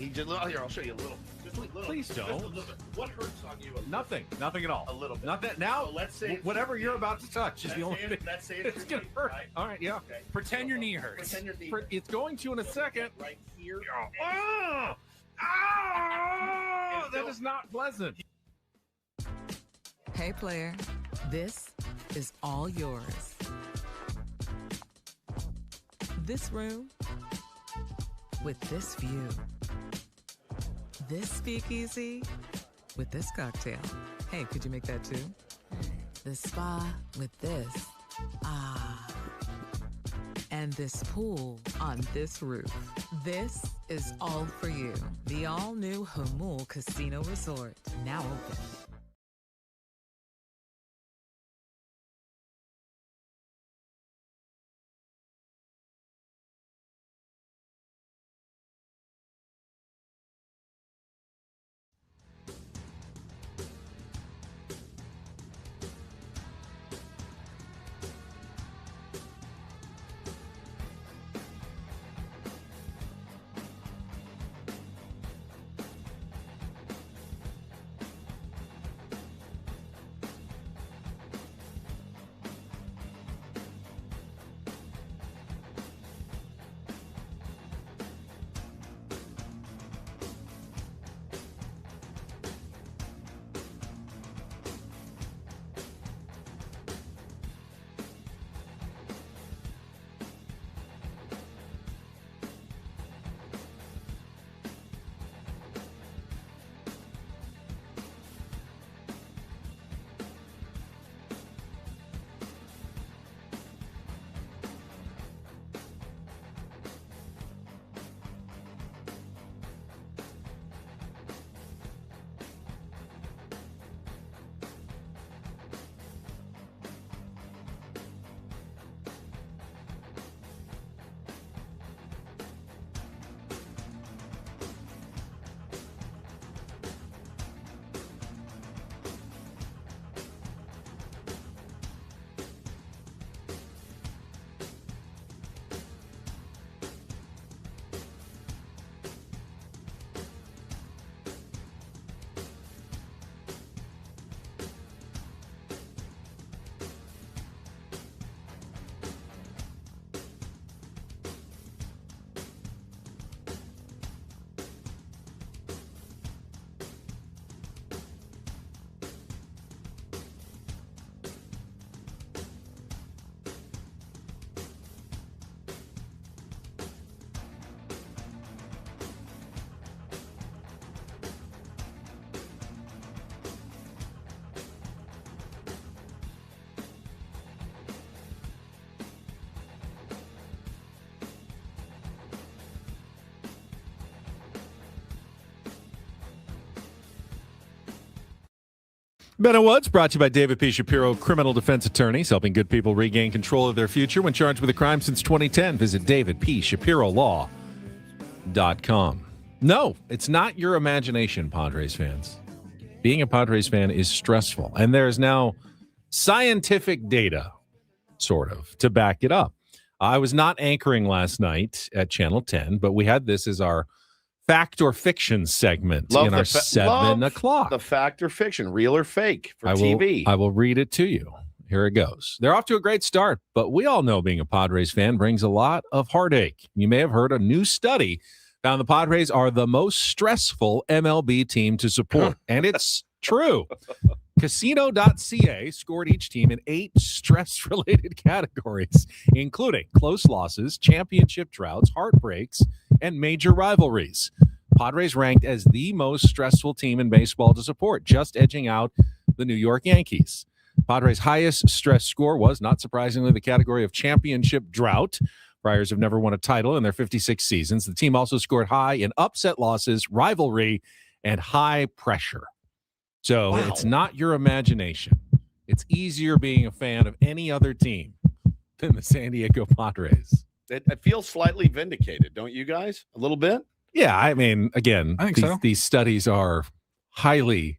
He just here. I'll show you a little. Just a little. Please don't. Just a little bit. What hurts on you? Nothing at all. A little bit. Not that now. So let's say whatever you're about to touch is the only thing. Let's say it's gonna hurt. Right? All right, yeah. Okay. Pretend your knee hurts. Pretend your knee hurts. It's going to in a second. Right here. Oh, that is not pleasant. Hey, player, this is all yours. This room with this view. This speakeasy with this cocktail. Hey, could you make that too? The spa with this. And this pool on this roof. This is all for you. The all-new Hamul Casino Resort, now open. Ben Woods, brought to you by David P. Shapiro, criminal defense attorneys, helping good people regain control of their future when charged with a crime since 2010. Visit davidpshapirolaw.com. No, it's not your imagination, Padres fans. Being a Padres fan is stressful, and there is now scientific data, sort of, to back it up. I was not anchoring last night at Channel 10, but we had this as our fact or fiction segment in our 7 o'clock. The fact or fiction, real or fake for TV. I will read it to you. Here it goes. They're off to a great start, but we all know being a Padres fan brings a lot of heartache. You may have heard a new study found the Padres are the most stressful MLB team to support. And it's true. Casino.ca scored each team in 8 stress-related categories, including close losses, championship droughts, heartbreaks, and major rivalries. Padres ranked as the most stressful team in baseball to support, just edging out the New York Yankees. Padres' highest stress score was, not surprisingly, the category of championship drought. Friars have never won a title in their 56 seasons. The team also scored high in upset losses, rivalry, and high pressure. So It's not your imagination. It's easier being a fan of any other team than the San Diego Padres. It feels slightly vindicated, don't you guys? A little bit? Yeah, I mean, again, I think these studies are highly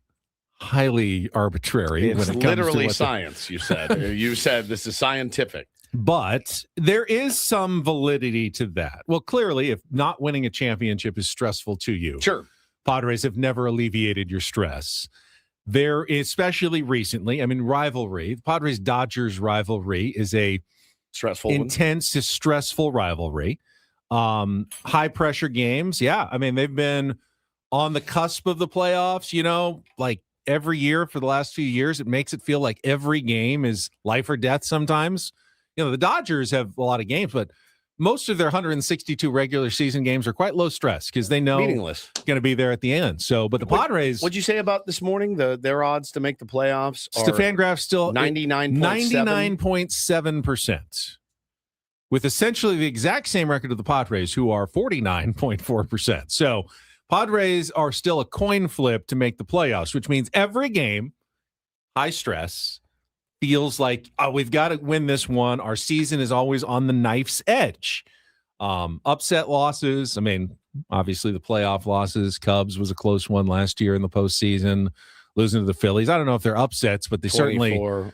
arbitrary. It's when it comes literally to science, you said. You said this is scientific. But there is some validity to that. Well, clearly, if not winning a championship is stressful to you, sure, Padres have never alleviated your stress. There, especially recently, I mean, rivalry. The Padres-Dodgers rivalry is a stressful, intense, stressful rivalry. High-pressure games. Yeah, I mean, they've been on the cusp of the playoffs, like every year for the last few years. It makes it feel like every game is life or death sometimes. The Dodgers have a lot of games, but most of their 162 regular season games are quite low stress because they know meaningless going to be there at the end. So, but the Padres. What'd you say about this morning? Their odds to make the playoffs are Stefangraf's still 99.7%. With essentially the exact same record of the Padres, who are 49.4%. So, Padres are still a coin flip to make the playoffs, which means every game, high stress. Feels like, we've got to win this one. Our season is always on the knife's edge. Upset losses. I mean, obviously the playoff losses. Cubs was a close one last year in the postseason, losing to the Phillies. I don't know if they're upsets, but they 24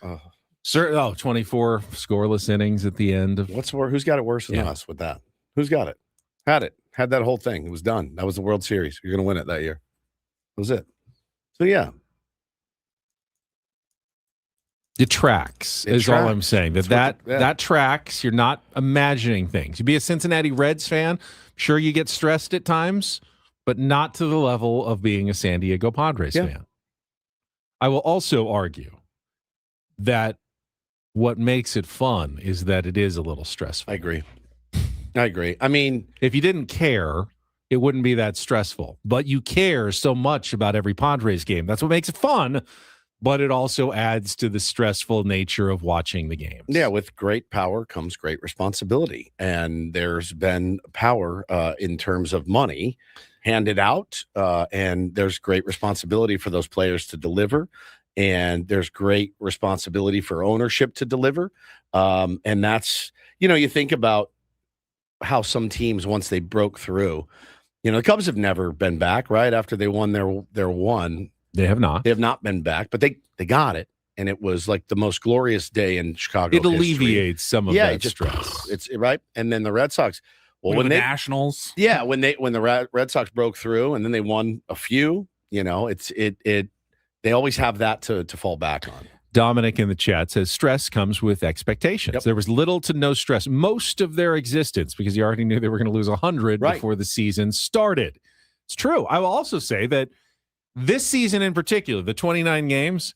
scoreless innings at the end. Who's got it worse than us with that? Who's got it? Had that whole thing. It was done. That was the World Series. You're going to win it that year. That was it. So, yeah. It tracks is all I'm saying. That tracks. You're not imagining things. You be a Cincinnati Reds fan, sure you get stressed at times, but not to the level of being a San Diego Padres fan. I will also argue that what makes it fun is that it is a little stressful. I agree. I mean, if you didn't care, it wouldn't be that stressful. But you care so much about every Padres game. That's what makes it fun. But it also adds to the stressful nature of watching the games. Yeah, with great power comes great responsibility. And there's been power in terms of money handed out, and there's great responsibility for those players to deliver, and there's great responsibility for ownership to deliver. And that's, you think about how some teams, once they broke through, the Cubs have never been back, right? After they won their one. They have not. They have not been back, but they got it, and it was like the most glorious day in Chicago. It alleviates some of that stress. It's right, and then the Red Sox. Well, when the Nationals, when the Red Sox broke through, and then they won a few. They always have that to fall back on. Dominic in the chat says stress comes with expectations. Yep. There was little to no stress most of their existence because you already knew they were going to lose 100 before the season started. It's true. I will also say that. This season in particular, the 29 games,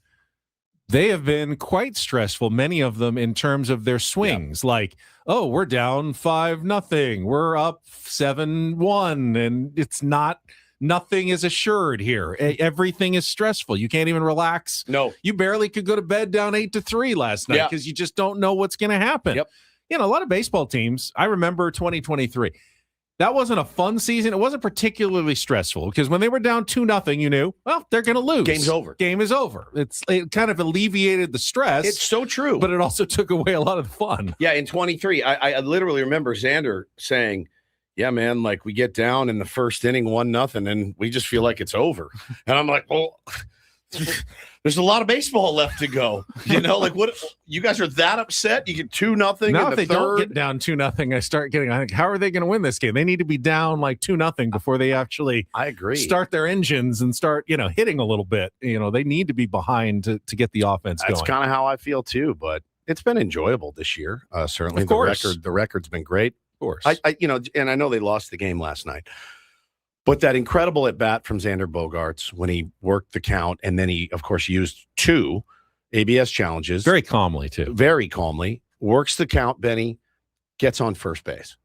they have been quite stressful, many of them in terms of their swings. Like, we're down 5-0. We're up 7-1. And it's nothing is assured here. Everything is stressful. You can't even relax. No. You barely could go to bed down 8-3 last night because you just don't know what's going to happen. Yep. A lot of baseball teams, I remember 2023. That wasn't a fun season. It wasn't particularly stressful because when they were down 2-0, you knew, they're going to lose. Game's over. Game is over. It kind of alleviated the stress. It's so true. But it also took away a lot of the fun. Yeah, in 23, I literally remember Xander saying, yeah, man, like we get down in the first inning 1-0 and we just feel like it's over. And I'm like, well, there's a lot of baseball left to go. Like what? You guys are that upset? You get 2-0. Now, in if they third? don't get down 2-0, I start getting. I think, how are they going to win this game? They need to be down like 2-0 before they actually. I agree. Start their engines and start, hitting a little bit. They need to be behind to get the offense going. That's kind of how I feel too. But it's been enjoyable this year. Certainly, of course. The record's been great. Of course, and I know they lost the game last night. But that incredible at-bat from Xander Bogaerts when he worked the count, and then he, of course, used 2 ABS challenges. Very calmly, too. Very calmly. Works the count, Benny, gets on first base.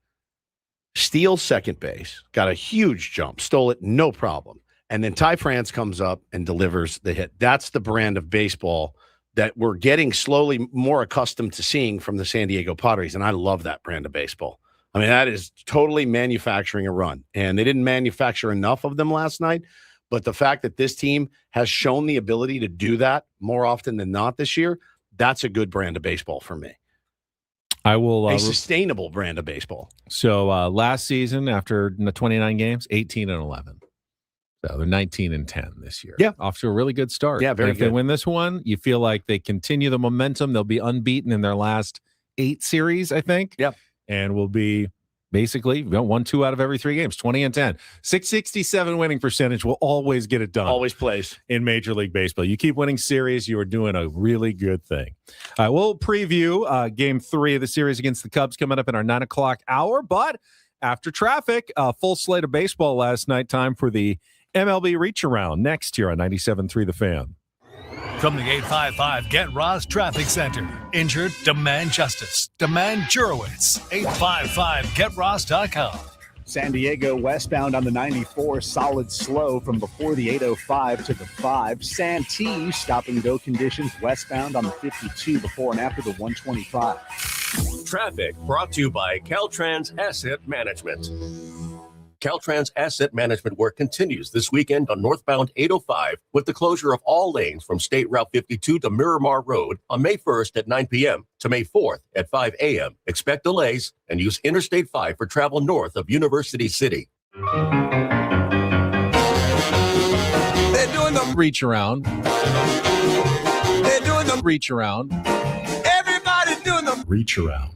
Steals second base, got a huge jump, stole it, no problem. And then Ty France comes up and delivers the hit. That's the brand of baseball that we're getting slowly more accustomed to seeing from the San Diego Padres, and I love that brand of baseball. I mean, that is totally manufacturing a run. And they didn't manufacture enough of them last night. But the fact that this team has shown the ability to do that more often than not this year, that's a good brand of baseball for me. I will a sustainable brand of baseball. So last season, after the 29 games, 18-11. So they're 19-10 this year. Yeah. Off to a really good start. Yeah, very and if good. they win this one, you feel like they continue the momentum. They'll be unbeaten in their last 8 series, I think. Yep. And will be basically 1-2 out of every 3 games, 20-10. 667 winning percentage will always get it done. Always plays in Major League Baseball. You keep winning series, you are doing a really good thing. All right, we'll preview Game 3 of the series against the Cubs coming up in our 9 o'clock hour. But after traffic, full slate of baseball last night. Time for the MLB Reach Around next here on 97.3 The Fan. From the 855 Get Ross Traffic Center. Injured? Demand justice. Demand Jurowitz. 855GetRoss.com. San Diego westbound on the 94, solid slow from before the 805 to the 5. Santee, stop-and-go conditions westbound on the 52 before and after the 125. Traffic brought to you by Caltrans Asset Management. Caltrans Asset Management work continues this weekend on northbound 805 with the closure of all lanes from State Route 52 to Miramar Road on May 1st at 9 p.m. to May 4th at 5 a.m. Expect delays and use Interstate 5 for travel north of University City. They're doing the reach around. They're doing the reach around. Everybody's doing the reach around.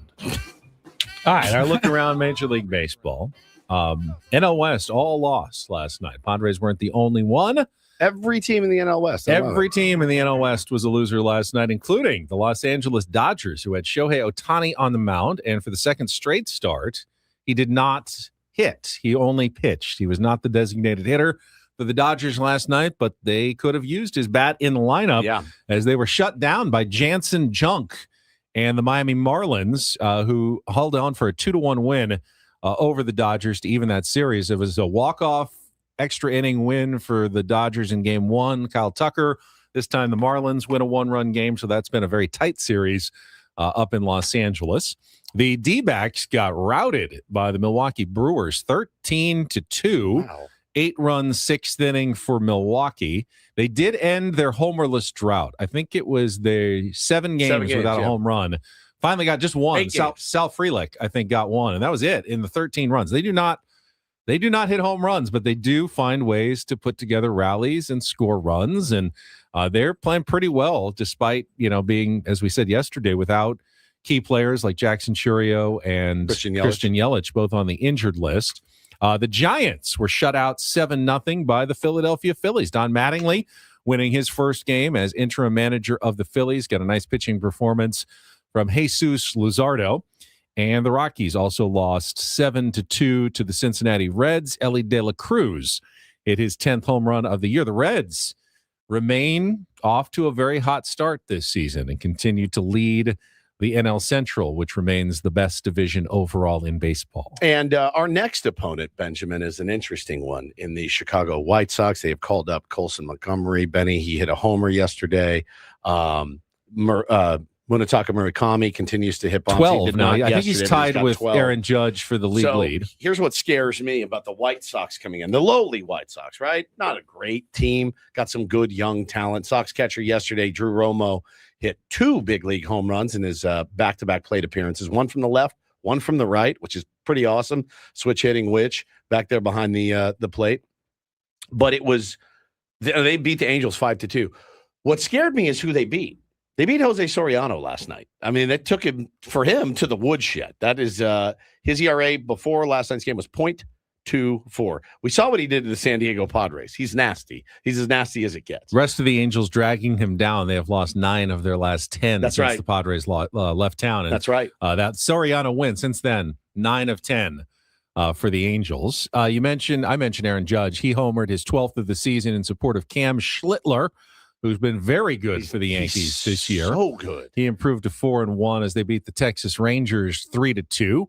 All right, our look around Major League Baseball. NL West all lost last night. Padres weren't the only one. Every team in the NL West. Every team in the NL West was a loser last night, including the Los Angeles Dodgers, who had Shohei Ohtani on the mound. And for the second straight start, he did not hit. He only pitched. He was not the designated hitter for the Dodgers last night, but they could have used his bat in the lineup as they were shut down by Jansen Junk and the Miami Marlins, who held on for a 2-1 win over the Dodgers to even that series. It was a walk-off extra inning win for the Dodgers in Game 1. Kyle Tucker. This time the Marlins win a 1-run game, so that's been a very tight series up in Los Angeles. The D-backs got routed by the Milwaukee Brewers 13-2. Wow. 8-run 6th inning for Milwaukee. They did end their homerless drought. I think it was the 7 games without a home run. Finally got just one. Sal Frelick, I think, got one, and that was it in the 13 runs. They do not hit home runs, but they do find ways to put together rallies and score runs, and they're playing pretty well despite, being, as we said yesterday, without key players like Jackson Chourio and Christian Yelich, both on the injured list. The Giants were shut out 7-0 by the Philadelphia Phillies. Don Mattingly winning his first game as interim manager of the Phillies. Got a nice pitching performance from Jesus Luzardo. And the Rockies also lost 7-2 to the Cincinnati Reds. Ellie De La Cruz hit his 10th home run of the year. The Reds remain off to a very hot start this season and continue to lead the NL Central, which remains the best division overall in baseball. And our next opponent, Benjamin, is an interesting one in the Chicago White Sox. They have called up Colson Montgomery. Benny, he hit a homer yesterday. Munetaka Murakami continues to hit bombs. 12 now. I think he's tied with 12. Aaron Judge for the league lead. Here's what scares me about the White Sox coming in. The lowly White Sox, right? Not a great team. Got some good young talent. Sox catcher yesterday, Drew Romo, hit 2 big league home runs in his back-to-back plate appearances. One from the left, one from the right, which is pretty awesome. Switch hitting Witch back there behind the plate. But it was they beat the Angels 5-2. What scared me is who they beat. They beat Jose Soriano last night. I mean, that took him to the woodshed. That is his ERA before last night's game was .24. We saw what he did to the San Diego Padres. He's nasty. He's as nasty as it gets. Rest of the Angels dragging him down. They have lost 9 of their last 10 since the Padres left town. And, that's right. That Soriano win since then, 9 of 10 for the Angels. I mentioned Aaron Judge. He homered his 12th of the season in support of Cam Schlittler, who's been very good for the Yankees this year. So good. He improved to 4-1 as they beat the Texas Rangers 3-2.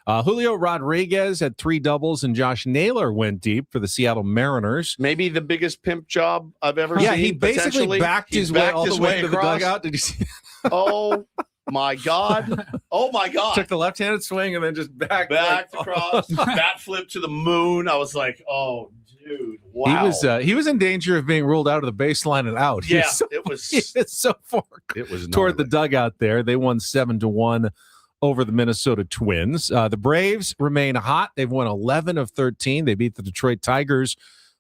Julio Rodriguez had 3 doubles, and Josh Naylor went deep for the Seattle Mariners. Maybe the biggest pimp job I've ever seen. Yeah, he basically backed his way all the way to the dugout. Did you see that? Oh, my God. Oh, my God. Took the left-handed swing and then just backed across. Bat flip to the moon. I was like, oh, dude, wow. He was in danger of being ruled out of the baseline and out. Yeah, it was so far. It was toward the dugout there. They won 7-1 over the Minnesota Twins. The Braves remain hot. They've won 11 of 13. They beat the Detroit Tigers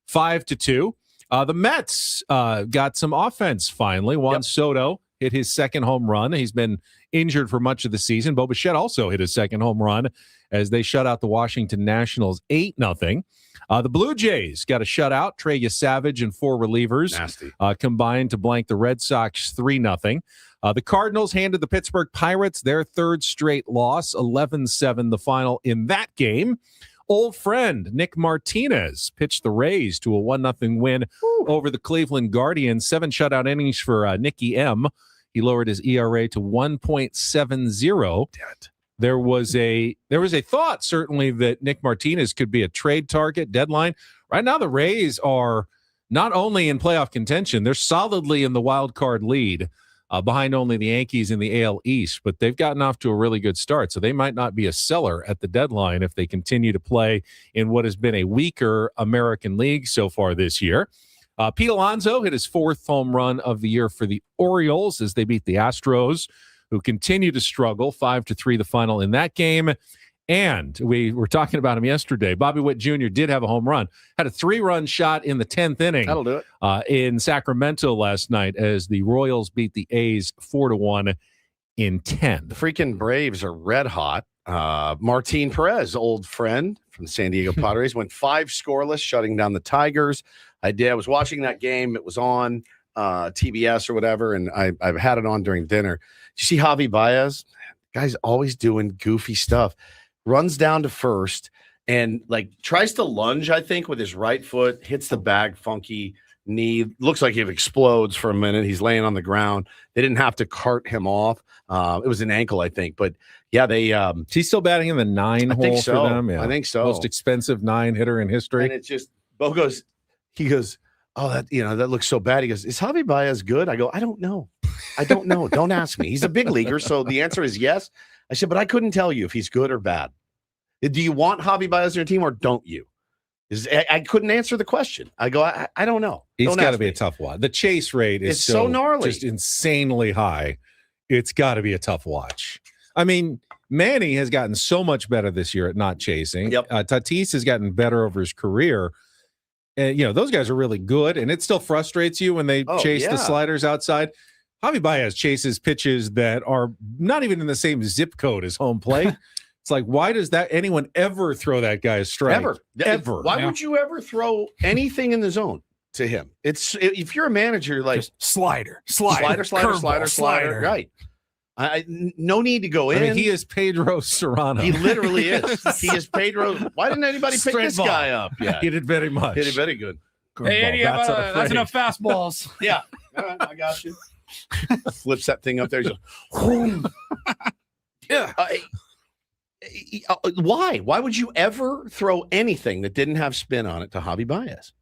5-2. The Mets got some offense finally. Juan Soto hit his second home run. He's been injured for much of the season. Bo Bichette also hit his second home run as they shut out the Washington Nationals 8-0. The Blue Jays got a shutout. Trey Savage and 4 relievers combined to blank the Red Sox 3-0. The Cardinals handed the Pittsburgh Pirates their third straight loss, 11-7 the final in that game. Old friend Nick Martinez pitched the Rays to a 1-0 win over the Cleveland Guardians. 7 shutout innings for Nicky M. He lowered his ERA to 1.70. There was a thought, certainly, that Nick Martinez could be a trade target deadline. Right now, the Rays are not only in playoff contention, they're solidly in the wild card lead, behind only the Yankees in the AL East, but they've gotten off to a really good start, so they might not be a seller at the deadline if they continue to play in what has been a weaker American League so far this year. Pete Alonso hit his 4th home run of the year for the Orioles as they beat the Astros, who continue to struggle. 5-3 the final in that game. And we were talking about him yesterday. Bobby Witt Jr. did have a home run. Had a 3-run shot in the 10th inning. That'll do it. In Sacramento last night as the Royals beat the A's 4-1 in 10. The freaking Braves are red hot. Martin Perez, old friend from the San Diego Padres, went 5 scoreless, shutting down the Tigers. I was watching that game. It was on TBS or whatever, and I've had it on during dinner. Did you see Javi Baez? Guy's always doing goofy stuff. Runs down to first and tries to lunge, I think, with his right foot, hits the bag, funky knee. Looks like it explodes for a minute. He's laying on the ground. They didn't have to cart him off. It was an ankle, I think. But yeah, he's still batting in the 9 hole so. for them. Yeah. I think so. Most expensive 9 hitter in history. And it's just Bo goes, oh, that looks so bad. He goes, is Javi Baez good? I go, I don't know. Don't ask me. He's a big leaguer, so the answer is yes. I said, but I couldn't tell you if he's good or bad. Do you want Javi Baez on your team or don't you? I couldn't answer the question. I go, I don't know. He's got to be a tough one. The chase rate is so gnarly, just insanely high. It's got to be a tough watch. I mean, Manny has gotten so much better this year at not chasing. Yep. Tatis has gotten better over his career. And, those guys are really good, and it still frustrates you when they chase the sliders outside. Javi Baez chases pitches that are not even in the same zip code as home plate. It's like, why does anyone ever throw that guy a strike? Ever. Why would you ever throw anything in the zone to him? If you're a manager, just slider. Right. No need to go in. I mean, he is Pedro Serrano. He literally is. He is Pedro. Why didn't anybody pick this guy up? Yeah, he did very much. He did very good. Hey, Eddie, that's enough fastballs. Yeah. All right, I got you. Flips that thing up there. Yeah. Why? Why would you ever throw anything that didn't have spin on it to Javi Baez?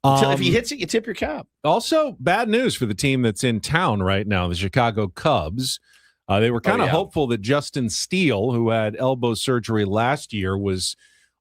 If he hits it, you tip your cap. Also, bad news for the team that's in town right now, the Chicago Cubs. They were kind of hopeful that Justin Steele, who had elbow surgery last year, was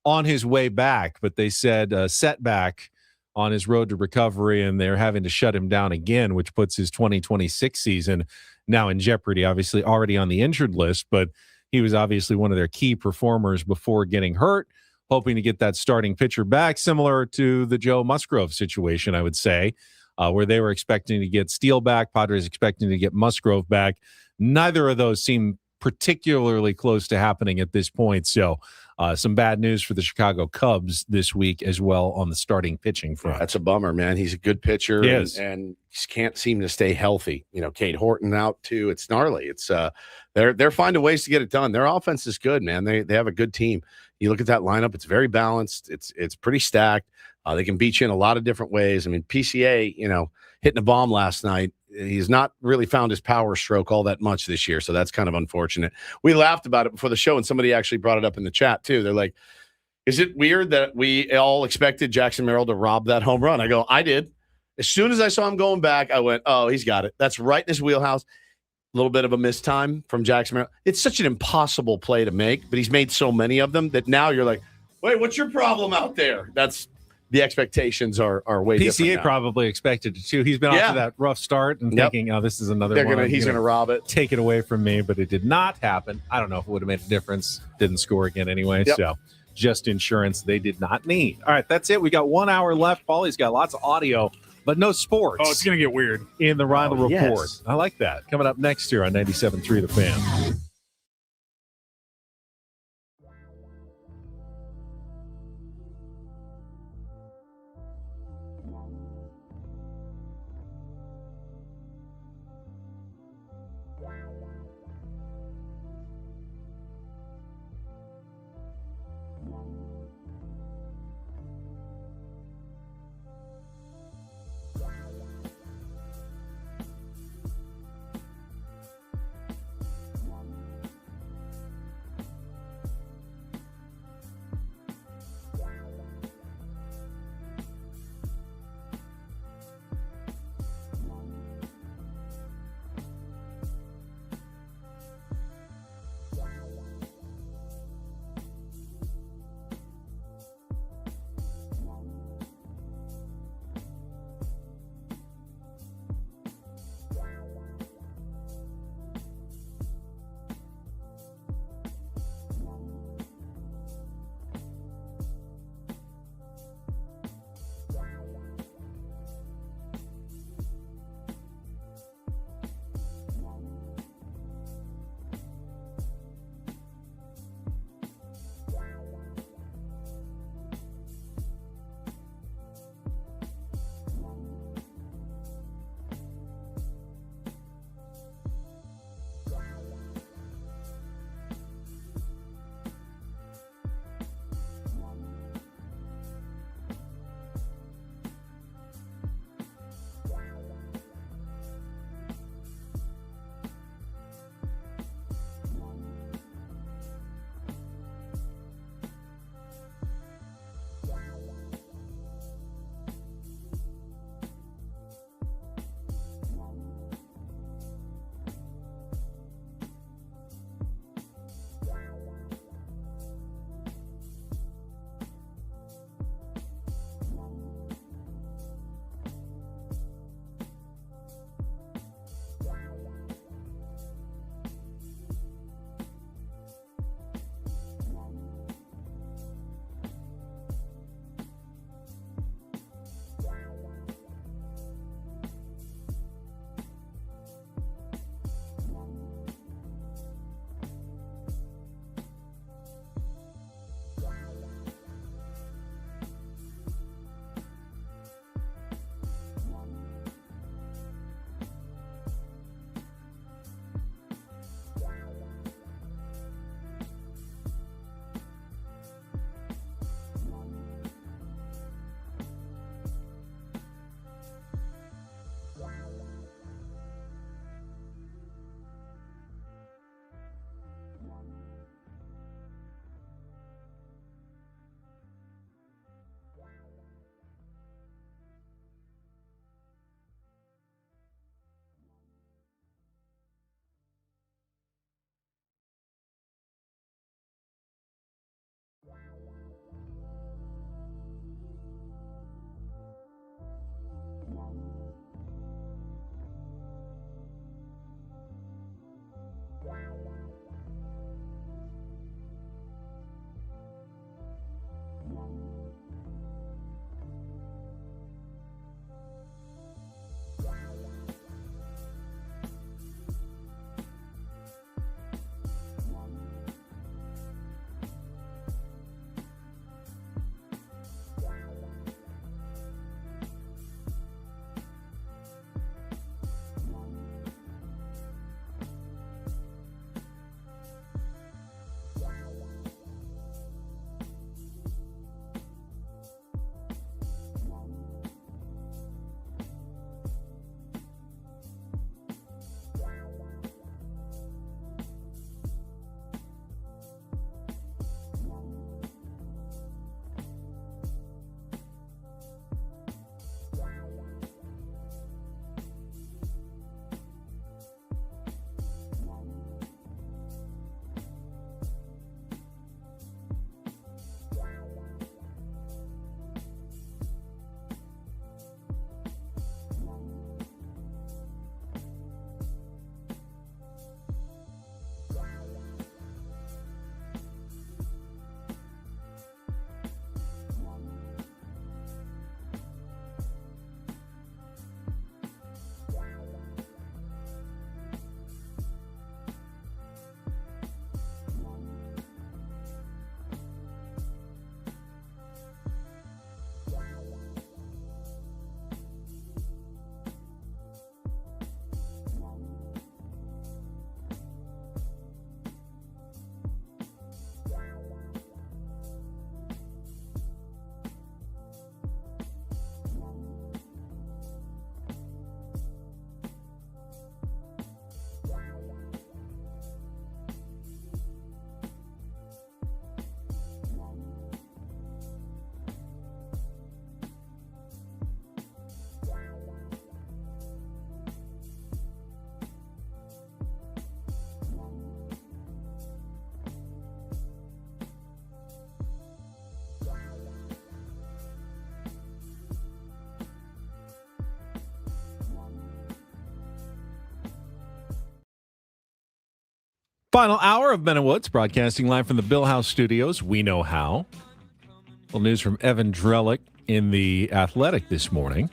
on his way back, but they said a setback on his road to recovery, and they're having to shut him down again, which puts his 2026 season now in jeopardy. Obviously already on the injured list, but he was obviously one of their key performers before getting hurt, hoping to get that starting pitcher back, similar to the Joe Musgrove situation, I would say, where they were expecting to get Steele back, Padres expecting to get Musgrove back. Neither of those seem particularly close to happening at this point. So some bad news for the Chicago Cubs this week as well on the starting pitching front. That's a bummer, man. He's a good pitcher and just can't seem to stay healthy. Kate Horton out too. It's gnarly. It's they're finding ways to get it done. Their offense is good, man. They have a good team. You look at that lineup, it's very balanced. It's pretty stacked. They can beat you in a lot of different ways. I mean, PCA, hitting a bomb last night. He's not really found his power stroke all that much this year, so that's kind of unfortunate. We laughed about it before the show, and somebody actually brought it up in the chat, too. They're like, is it weird that we all expected Jackson Merrill to rob that home run? I go, I did. As soon as I saw him going back, I went, oh, he's got it. That's right in his wheelhouse. A little bit of a missed time from Jackson Merrill. It's such an impossible play to make, but he's made so many of them that now you're like, wait, what's your problem out there? The expectations are way different PCA now. Probably expected it too. He's been off to that rough start and thinking, oh, this is another one. He's going to rob it. Take it away from me, but it did not happen. I don't know if it would have made a difference. Didn't score again anyway. Yep. So just insurance they did not need. All right, that's it. We got 1 hour left. Paulie's got lots of audio but no sports. Oh, it's going to get weird. In the Rindle Report. Yes. I like that. Coming up next year on 97.3 The Fan. Final hour of Ben and Woods, broadcasting live from the Bill House Studios. We know how. Well, news from Evan Drellick in The Athletic this morning.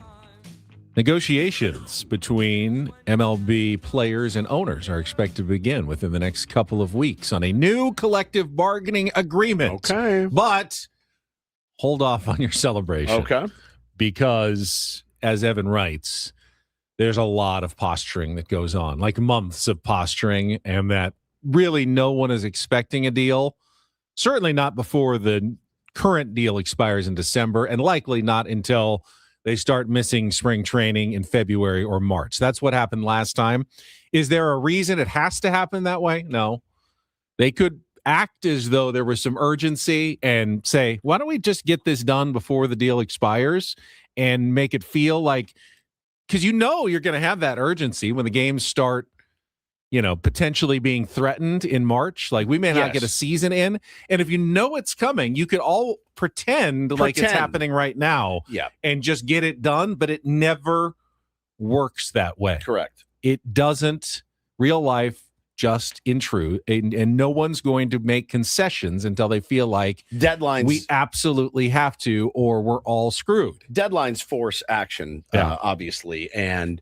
Negotiations between MLB players and owners are expected to begin within the next couple of weeks on a new collective bargaining agreement. Okay. But hold off on your celebration. Okay. Because, as Evan writes, there's a lot of posturing that goes on, like months of posturing, and that really no one is expecting a deal. Certainly not before the current deal expires in December, and likely not until they start missing spring training in February or March. That's what happened last time. Is there a reason it has to happen that way? No. They could act as though there was some urgency and say, why don't we just get this done before the deal expires and make it feel like, because you're going to have that urgency when the games start, potentially being threatened in March. Like, we may not get a season in. And if you know it's coming, you could all pretend like it's happening right now and just get it done. But it never works that way. Correct. It doesn't. Real life, just in truth. And no one's going to make concessions until they feel like deadlines. We absolutely have to, or we're all screwed. Deadlines force action, obviously. And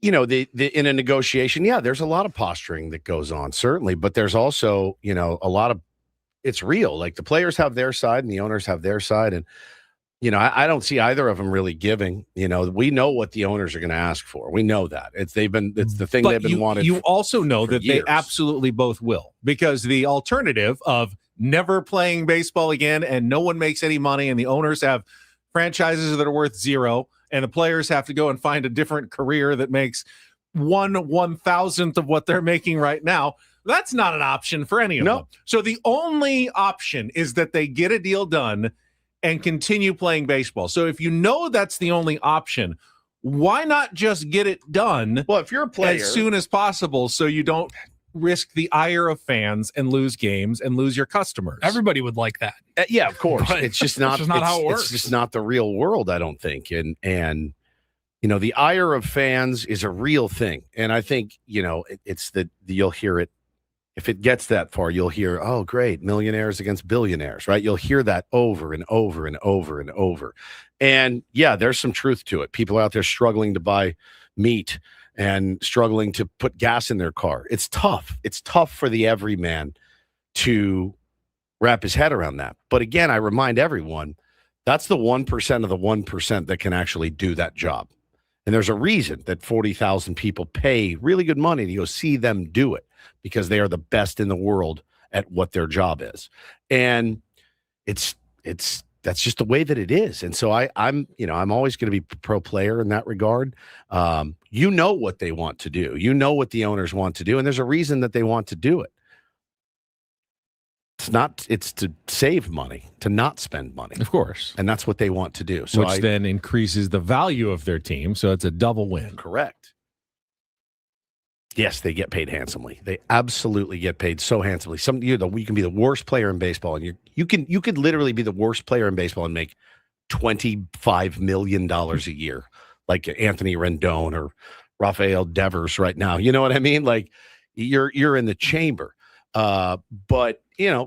in a negotiation, there's a lot of posturing that goes on, certainly, but there's also, a lot of, it's real. Like, the players have their side and the owners have their side. And, I don't see either of them really giving. We know what the owners are going to ask for. We know that. It's the thing they've been wanting. You also know that years. They absolutely both will, because the alternative of never playing baseball again and no one makes any money and the owners have franchises that are worth zero, and the players have to go and find a different career that makes 1/1000th of what they're making right now. That's not an option for any of them. So the only option is that they get a deal done and continue playing baseball. So if you know that's the only option, why not just get it done? Well, if you're a player, as soon as possible, so you don't risk the ire of fans and lose games and lose your customers. Everybody would like that. Yeah, of course. It's just not how it works. It's just not the real world, I don't think. And the ire of fans is a real thing. And I think, it's you'll hear it. If it gets that far, you'll hear, oh, great, millionaires against billionaires, right? You'll hear that over and over and over and over. And there's some truth to it. People out there struggling to buy meat and struggling to put gas in their car. It's tough. It's tough for the everyman to wrap his head around that. But again, I remind everyone, that's the 1% of the 1% that can actually do that job. And there's a reason that 40,000 people pay really good money to go see them do it, because they are the best in the world at what their job is. And that's just the way that it is. And so I'm always going to be pro player in that regard. What they want to do. What the owners want to do. And there's a reason that they want to do it. It's to save money, to not spend money. Of course. And that's what they want to do. So Which then increases the value of their team. So it's a double win. Correct. Yes, they get paid handsomely. They absolutely get paid so handsomely. You can be the worst player in baseball, and you could literally be the worst player in baseball and make $25 million a year, like Anthony Rendon or Rafael Devers right now. You know what I mean? Like, you're in the chamber. But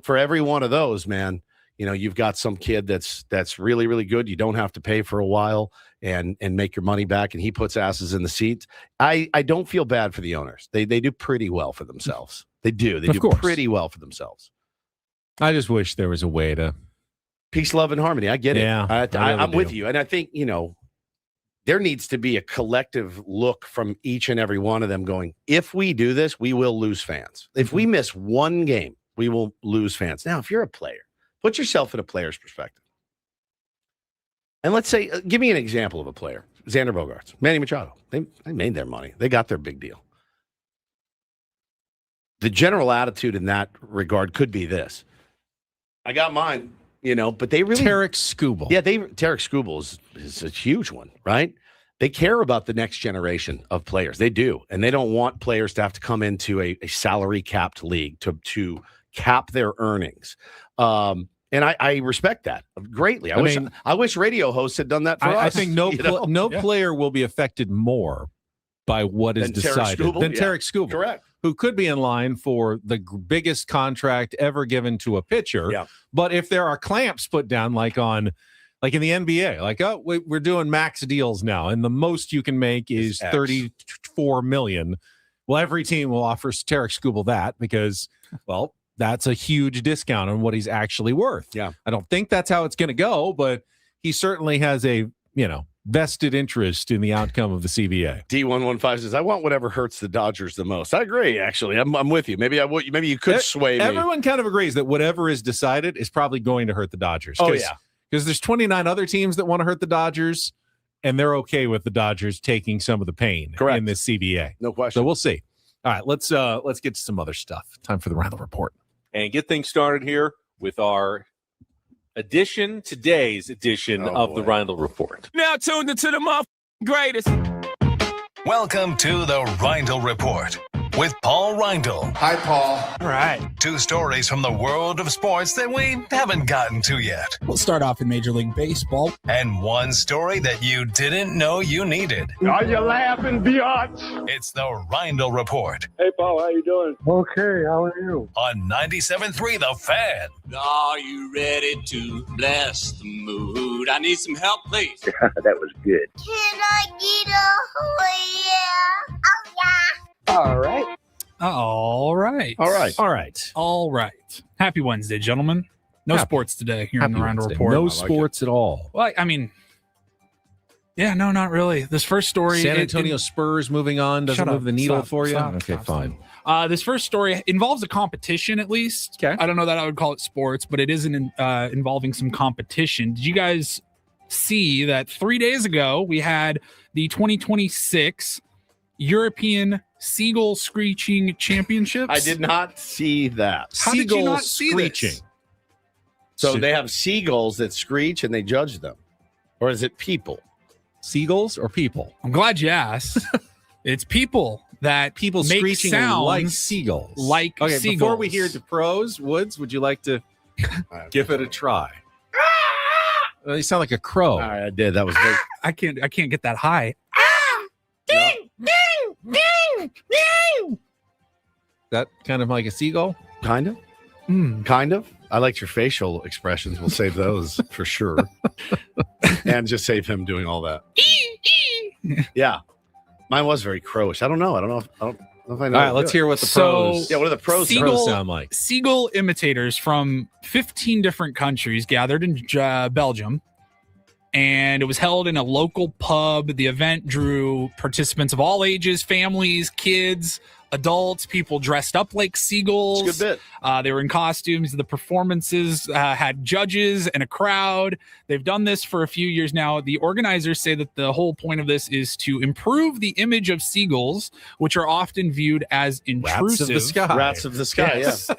for every one of those, man, you've got some kid that's really, really good. You don't have to pay for a while and make your money back, and he puts asses in the seats. I don't feel bad for the owners. They do pretty well for themselves. They do. They do pretty well for themselves. I just wish there was a way to peace, love, and harmony. I get it. Yeah, I'm with you. And I think, there needs to be a collective look from each and every one of them going, if we do this, we will lose fans. If we miss one game, we will lose fans. Now, if you're a player, put yourself in a player's perspective. And let's say, give me an example of a player. Xander Bogaerts, Manny Machado. They made their money. They got their big deal. The general attitude in that regard could be this. I got mine, but they really... Tarek Skubal. Yeah, Tarek Skubal is a huge one, right? They care about the next generation of players. They do. And they don't want players to have to come into a salary-capped league to cap their earnings. And I respect that greatly. I wish radio hosts had done that for us. I think no player will be affected more by what is decided than Tarek Skubal. Correct. who could be in line for the biggest contract ever given to a pitcher. Yeah. But if there are clamps put down, like in the NBA, we're doing max deals now, and the most you can make is $34 million. Well, every team will offer Tarek Skubal that because, well, that's a huge discount on what he's actually worth. Yeah. I don't think that's how it's going to go, but he certainly has a, vested interest in the outcome of the CBA. D115 says, I want whatever hurts the Dodgers the most. I agree, actually. I'm with you. Maybe you could sway me. Everyone kind of agrees that whatever is decided is probably going to hurt the Dodgers. Oh, yeah. Because there's 29 other teams that want to hurt the Dodgers, and they're okay with the Dodgers taking some of the pain in this CBA. No question. So we'll see. All right, let's get to some other stuff. Time for the Randall Report. And get things started here with our today's edition of the Randall Report. Now tuned into the greatest. Welcome to the Rindle Report with Paul Rindle. Hi, Paul. All right. 2 stories from the world of sports that we haven't gotten to yet. We'll start off in Major League Baseball. And 1 story that you didn't know you needed. Are you laughing, biatch? It's the Rindle Report Hey, Paul, how you doing? Okay, how are you? on 97.3 The Fan. Are you ready to bless the mood? I need some help, please. That was good. Can I get a yeah? Oh, yeah. All right. All right. All right. Happy Wednesday, gentlemen. No sports today here in the Randall Report. No sports at all. Well, I mean, yeah, no, not really. This first story. San Antonio Spurs moving on doesn't move the needle for you? Okay, fine. This first story involves a competition, at least. Okay. I don't know that I would call it sports, but it is involving some competition. Did you guys see that 3 days ago we had the 2026 European Seagull Screeching Championships? I did not see that. How did you not see screeching. this? So they have seagulls that screech and they judge them. Or is it people? Seagulls or people? I'm glad you asked. It's people that People make screeching sounds like seagulls. like Okay, seagulls. before we hear the pros, Woods, would you like to give it a try? You sound like a crow. All right, I did. That was very... I can't get that high. That kind of like a seagull? Kind of. Kind of. I liked your facial expressions. We'll save those for sure. And just save him doing all that. Yeah. Mine was very crowish. I don't know. I don't know if I know. All right, let's hear what the pros. Yeah, what do the pros sound like? Seagull imitators from 15 different countries gathered in Belgium, and it was held in a local pub. The event drew participants of all ages, families, kids, adults, people dressed up like seagulls. It's a good bit. They were in costumes. The performances had judges and a crowd. They've done this for a few years now. The organizers say that the whole point of this is to improve the image of seagulls, which are often viewed as intrusive. Rats of the sky. Yes. Yeah.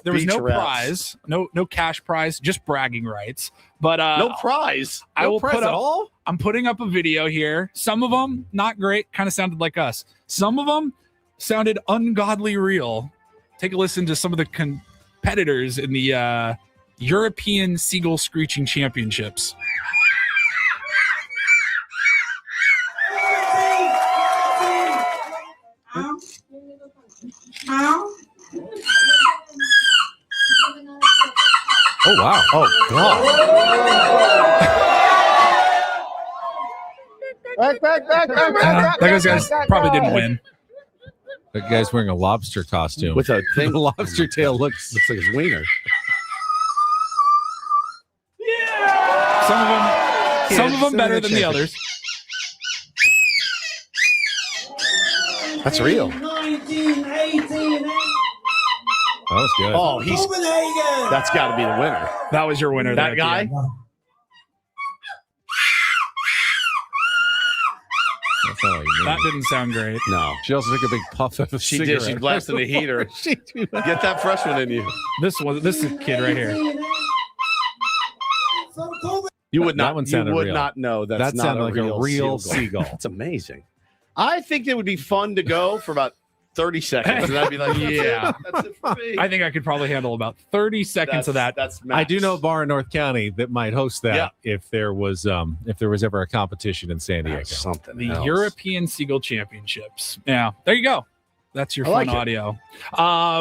There was no Beach rats. prize, no cash prize, just bragging rights. But No prize. I will prize put at up, all? I'm putting up a video here. Some of them not great, kind of sounded like us. Some of them sounded ungodly real. Take a listen to some of the competitors in the European Seagull Screeching Championships. Oh, wow. Oh, God. That guy's probably didn't win. That guy's wearing a lobster costume. With a thing. The lobster tail looks like his wiener. Some of them better than the others. That's real. 1918. That was good. Oh, Copenhagen. that's got to be the winner. That was your winner. That there, guy? Ian. That's not what you That mean. didn't sound great. No. She also took a big puff of a She cigarette. did. She blasted the heater. She do that? Get that freshman in you. This kid right here. You would That not. one You sounded would real. not know that's That not sounded like a real seagull. seagull. That's amazing. I think it would be fun to go for about 30 seconds, and I'd be like, Yeah. that's it for me. I think I could probably handle about 30 seconds of that. That's max. I do know a bar in North County that might host that Yeah. if there was ever a competition in San Diego. That's something. The else. European Seagull Championships. Yeah, there you go. That's your I fun like it. audio.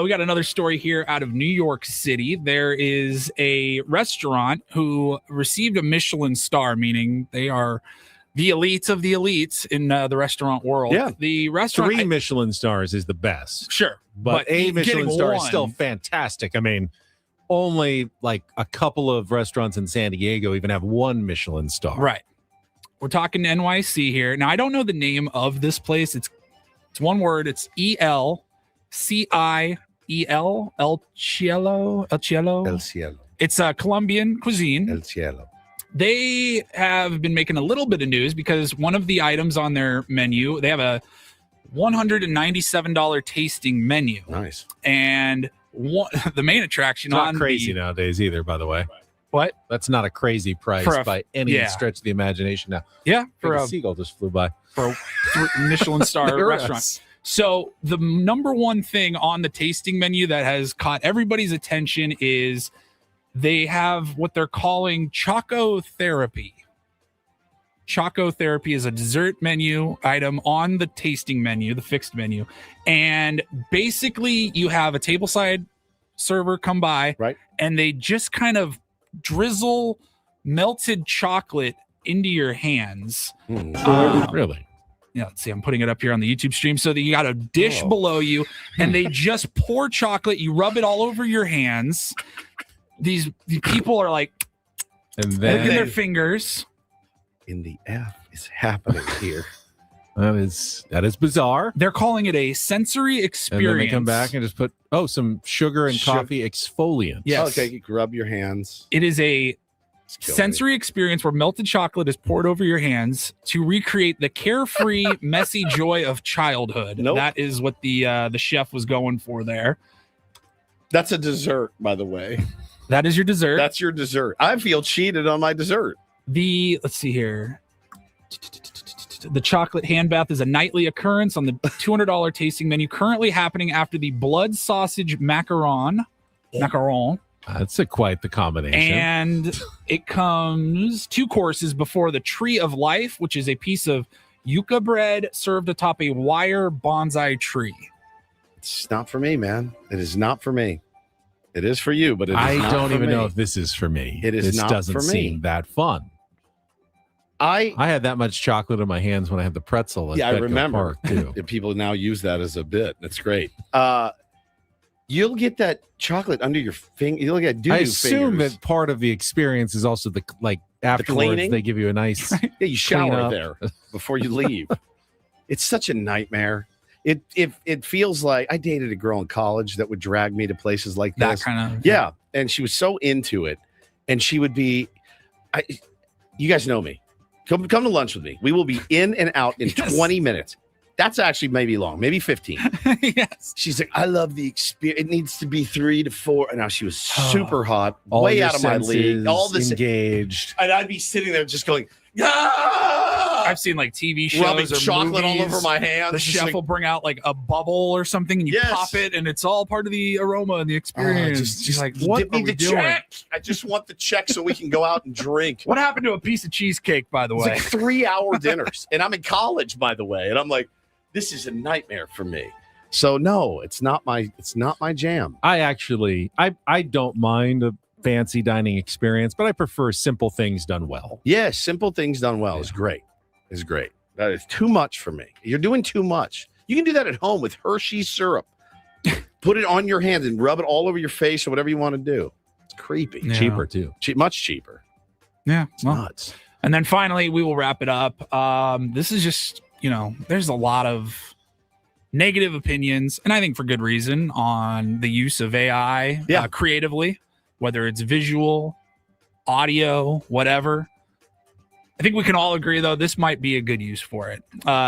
We got another story here out of New York City. There is a restaurant who received a Michelin star, meaning they are the elites of the elites in the restaurant world. Yeah. The restaurant 3 Michelin stars is the best. Sure. But a Michelin getting star is one- still fantastic. I mean, only like a couple of restaurants in San Diego even have 1 Michelin star. Right. We're talking NYC here. Now, I don't know the name of this place. It's one word. It's ELCIEL. El Cielo. El Cielo. It's a Colombian cuisine. El Cielo. They have been making a little bit of news because one of the items on their menu, they have a $197 tasting menu. Nice. And the main attraction It's not on crazy nowadays either, by the way. What? That's not a crazy price by any stretch of the imagination now. Yeah. For a seagull just flew by. For a Michelin star There restaurant. is. So the number one thing on the tasting menu that has caught everybody's attention is they have what they're calling Choco Therapy. Choco Therapy is a dessert menu item on the tasting menu, the fixed menu. And basically you have a tableside server come by, right, and they just kind of drizzle melted chocolate into your hands. Really? Yeah, let's see. I'm putting it up here on the YouTube stream so that you got a dish below you, and they just pour chocolate. You rub it all over your hands. These people are like, and licking their fingers. In the F is happening here. That is bizarre. They're calling it a sensory experience. And then they come back and just put some sugar and coffee exfoliant. Yes. Okay, you can rub your hands. It is a sensory experience where melted chocolate is poured over your hands to recreate the carefree, messy joy of childhood. Nope. That is what the chef was going for there. That's a dessert, by the way. That is your dessert. That's your dessert. I feel cheated on my dessert. Let's see here. The chocolate hand bath is a nightly occurrence on the $200 tasting menu, currently happening after the blood sausage macaron. That's quite the combination. And it comes 2 courses before the Tree of Life, which is a piece of yucca bread served atop a wire bonsai tree. It's not for me, man. It is not for me. It is for you, but it is I not don't for even me. know if this is for me. It is this not doesn't for me. seem that fun. I had that much chocolate in my hands when I had the pretzel. At Yeah, I Petco remember. Park, too. People now use that as a bit. It's great. You'll get that chocolate under your finger. You'll get doo-doo I assume fingers. that part of the experience is also the afterwards cleaning? they give you a nice Yeah, you shower cleanup. there before you leave. It's such a nightmare. It feels like I dated a girl in college that would drag me to places like That this. kind of Yeah, and she was so into it, and she would be. You guys know me. Come to lunch with me. We will be in and out in 20 minutes. That's actually maybe long, maybe 15. Yes. She's like, I love the experience. It needs to be 3 to 4. And now she was super hot, All way your out of my league. senses All this engaged. And I'd be sitting there just going, ah! I've seen like TV shows Rubbing or chocolate all movies. over my hands. The Just chef like- will bring out like a bubble or something, and you Yes. pop it, and it's all part of the aroma and the experience. Just like, what give are me we the doing? check. I just want the check so we can go out and drink. What happened to a piece of cheesecake, by the It's way? like 3-hour dinners. And I'm in college, by the way. And I'm like, this is a nightmare for me. So no, it's not my jam. I don't mind a fancy dining experience, but I prefer simple things done well. Yes, simple things done well is great. Is great. That is too much for me. You're doing too much. You can do that at home with Hershey's syrup. Put it on your hand and rub it all over your face or whatever you want to do. It's creepy. Yeah. Cheaper too. Much cheaper. Yeah, It's nuts. And then finally, we will wrap it up. This is just, there's a lot of negative opinions, and I think for good reason, on the use of AI creatively, whether it's visual, audio, whatever. I think we can all agree, though, this might be a good use for it.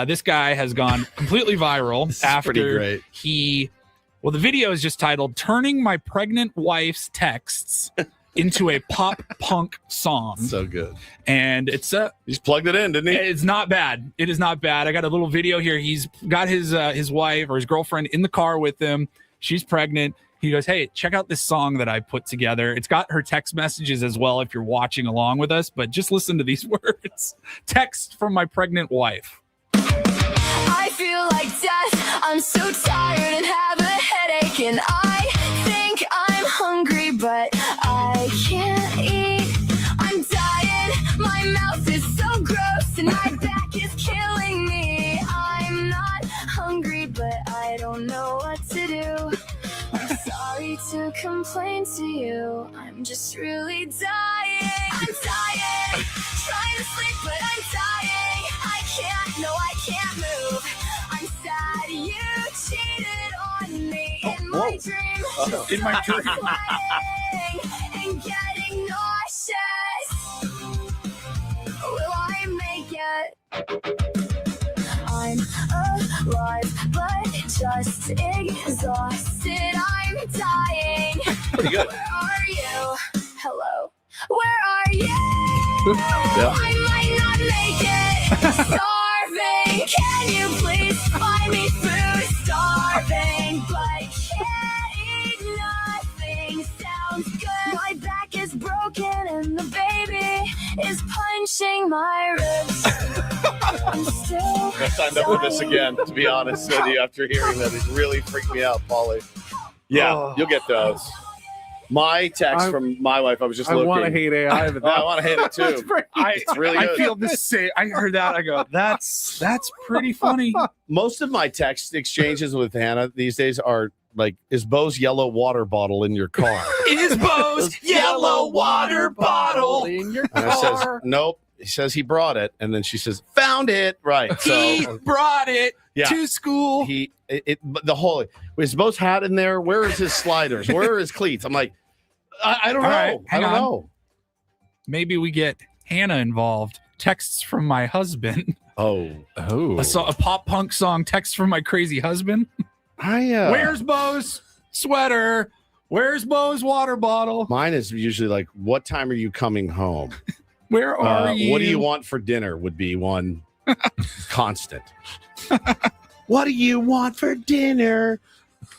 This guy has gone completely viral after pretty great. the video is just titled "Turning My Pregnant Wife's Texts into a Pop Punk Song." So good. And it's he's plugged it in, didn't he? It's not bad. It is not bad. I got a little video here. He's got his wife or his girlfriend in the car with him. She's pregnant. He goes, "Hey, check out this song that I put together." It's got her text messages as well if you're watching along with us, but just listen to these words. Text from my pregnant wife. I I feel like death. I'm so tired and have a headache, and I think I'm hungry, but I can't eat. I'm dying, my mouth is so gross, and my back is killing me. I'm not hungry, but I don't know what to do. I'm sorry to complain to you, I'm just really dying. I'm dying, trying to sleep, but I'm dying. I can't move. I'm sad you cheated on me in my dream. In my dream. And getting nauseous. Will I make it? I'm alive, but just exhausted. I'm dying. Pretty good. Where are you? Hello. Where are you? Yeah. I might not make it. Starving. Can you please find me food? Starving, but can't eat nothing. Sounds good. My back is broken and the baby is punching my ribs. I'm still I signed up for this again, to be honest with you, after hearing that. It really freaked me out, Paulie. Yeah, you'll get those. My text from my wife, I was just looking. I want to hate AI, but I want to hate it too. It's really good. I feel the same. I heard that. I go, that's pretty funny. Most of my text exchanges with Hannah these days are like, is Bo's yellow water bottle in your car? Is Bo's yellow water bottle in your car? And I says, nope. He says he brought it, and then she says, found it. Right. He So brought it to school. The whole, is Bo's hat in there? Where is his sliders? Where are his cleats? I'm like, I don't know. Right, I don't know. Maybe we get Hannah involved. Texts from my husband. Oh. A pop punk song. Text from my crazy husband. Where's Bo's sweater? Where's Bo's water bottle? Mine is usually like, what time are you coming home? Where are you? What do you want for dinner would be one constant. What do you want for dinner?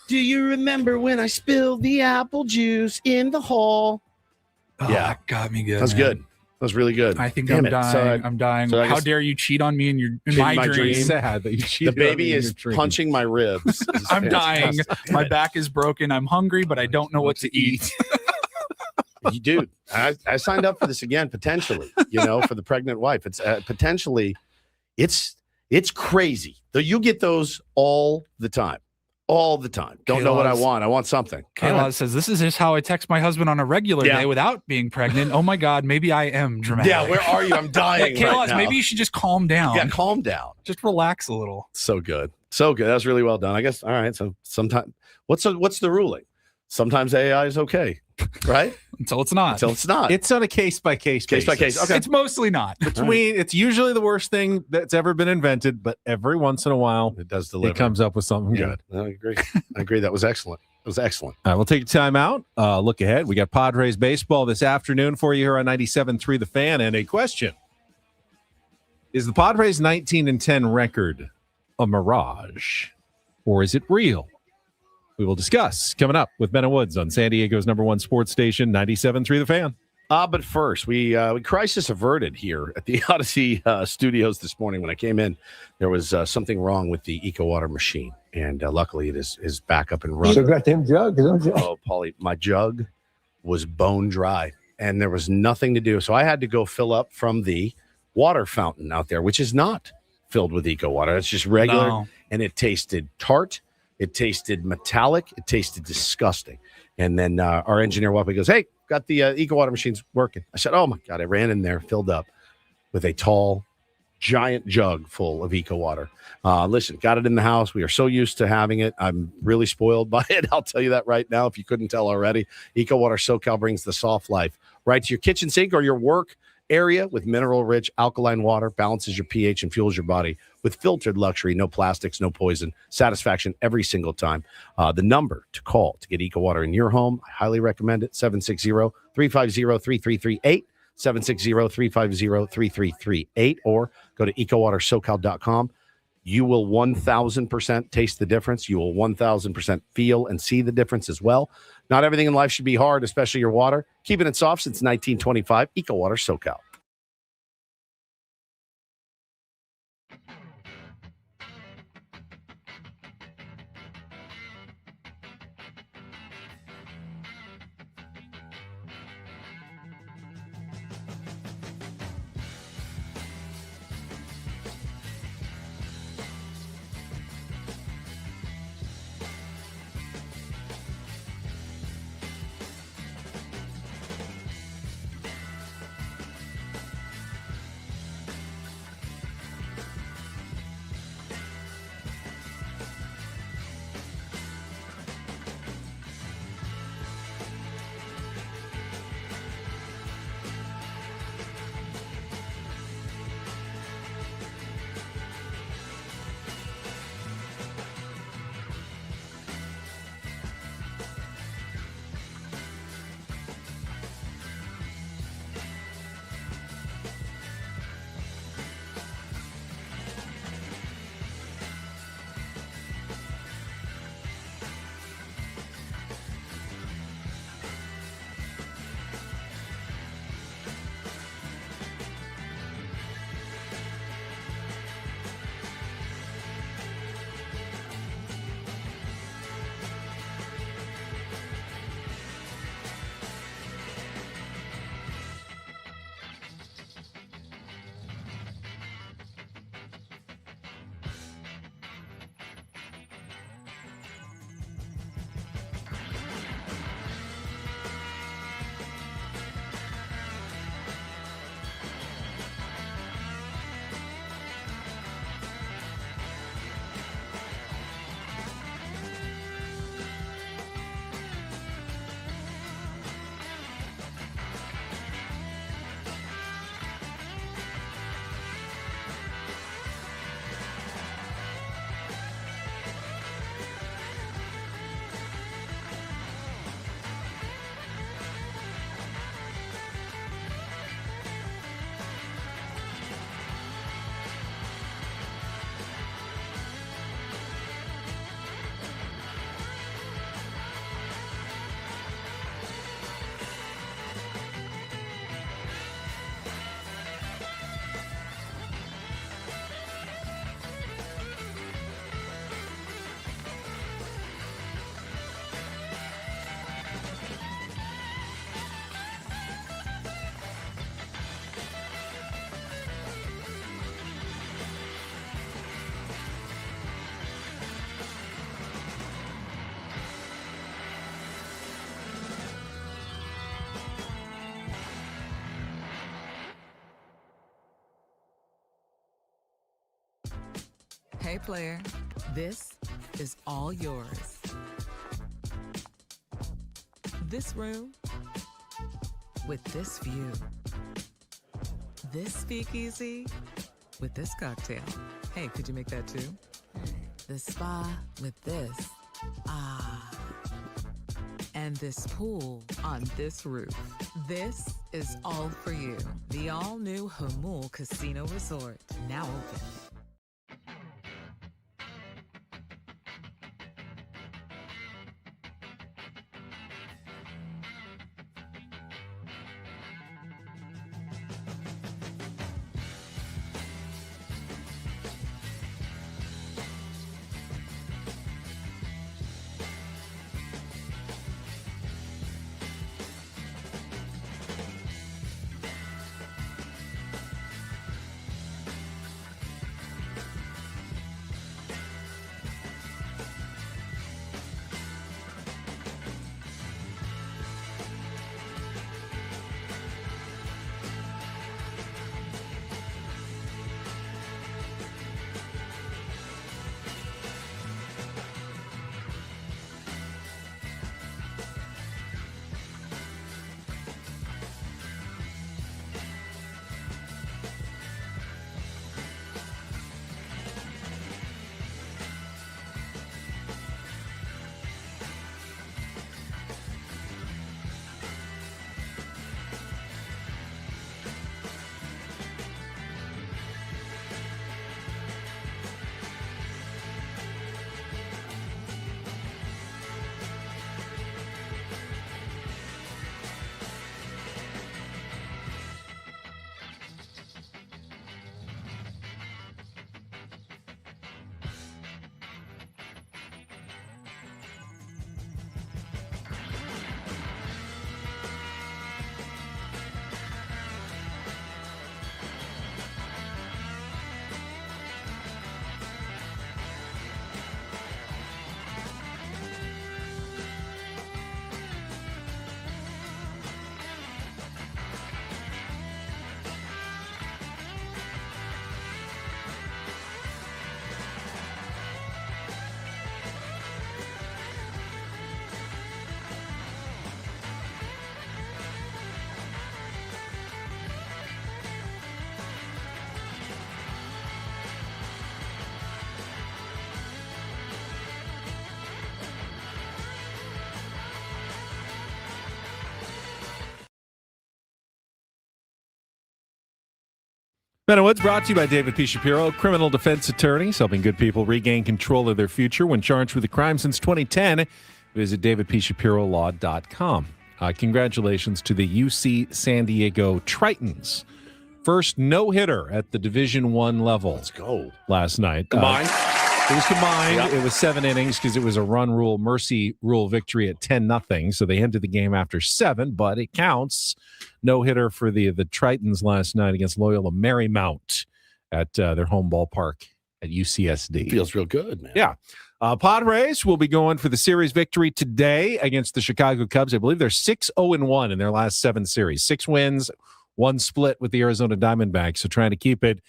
Do you remember when I spilled the apple juice in the hall? Oh, that got me good. That's man. good. That was really good. I think Damn I'm it. dying. So I'm dying. so I How guess- dare you cheat on me in In my my dream? dream. sad that you The cheated. baby on me in is your dream. punching my ribs. This is I'm dying. fantastic. My back is broken. I'm hungry, but I don't know what to eat. Dude, I signed up for this again, potentially, for the pregnant wife. It's potentially, it's crazy. Though you get those all the time. All the time. Don't know what I want. I want something. Kayla says, this is just how I text my husband on a regular day without being pregnant. Oh my God, maybe I am dramatic. Yeah, where are you? I'm dying. Kayla, right now. maybe you should just calm down. Yeah, calm down. Just relax a little. So good. So good. That was really well done. I guess. All right. So sometimes, what's the ruling? Sometimes AI is okay, right? Until it's not. Until it's not. It's on a case by case Case by case. Okay. It's mostly not. It's usually the worst thing that's ever been invented, but every once in a while It does deliver. it comes up with something good. I agree. I agree. That was excellent. It was excellent. All right, we'll take a time out. Look ahead. We got Padres baseball this afternoon for you here on 97.3 The Fan. And a question. Is the Padres 19-10 record a mirage, or is it real? We will discuss coming up with Ben and Woods on San Diego's #1 sports station, 97.3 The Fan. But first, we crisis averted here at the Odyssey studios this morning. When I came in, there was something wrong with the EcoWater machine, and luckily it is back up and running. So goddamn jug, don't you? Oh, Paulie, my jug was bone dry, and there was nothing to do. So I had to go fill up from the water fountain out there, which is not filled with EcoWater. It's just regular, No. and it tasted tart. It tasted metallic. It tasted disgusting. And then our engineer walked by and goes, hey, got the EcoWater machines working. I said, oh, my God. I ran in there, filled up with a tall, giant jug full of EcoWater. Listen, got it in the house. We are so used to having it. I'm really spoiled by it. I'll tell you that right now, if you couldn't tell already. EcoWater SoCal brings the soft life right to your kitchen sink or your work area with mineral-rich alkaline water, balances your pH and fuels your body with filtered luxury, no plastics, no poison, satisfaction every single time. The number to call to get EcoWater in your home, I highly recommend it, 760-350-3338, 760-350-3338, or go to ecowatersocal.com. You will 1,000% taste the difference. You will 1,000% feel and see the difference as well. Not everything in life should be hard, especially your water. Keeping it soft since 1925, EcoWater SoCal. Hey, player, this is all yours. This room with this view. This speakeasy with this cocktail. Hey, could you make that too? The spa with this. Ah. And this pool on this roof. This is all for you. The all-new Hamul Casino Resort, now open. Ben Woods brought to you by David P. Shapiro, criminal defense attorneys helping good people regain control of their future when charged with a crime since 2010. Visit davidpshapirolaw.com. Congratulations to the UC San Diego Tritons. First no-hitter at the Division I level. Let's go. Last night. Combined? It was combined. Yep. It was 7 innings because it was a run rule, mercy rule victory at 10-0. So they ended the game after 7, but it counts. No hitter for the Tritons last night against Loyola Marymount at their home ballpark at UCSD. Feels real good, man. Yeah. Padres will be going for the series victory today against the Chicago Cubs. I believe they're 6-0-1 in their last 7 series. 6 wins, 1 split with the Arizona Diamondbacks. So trying to keep it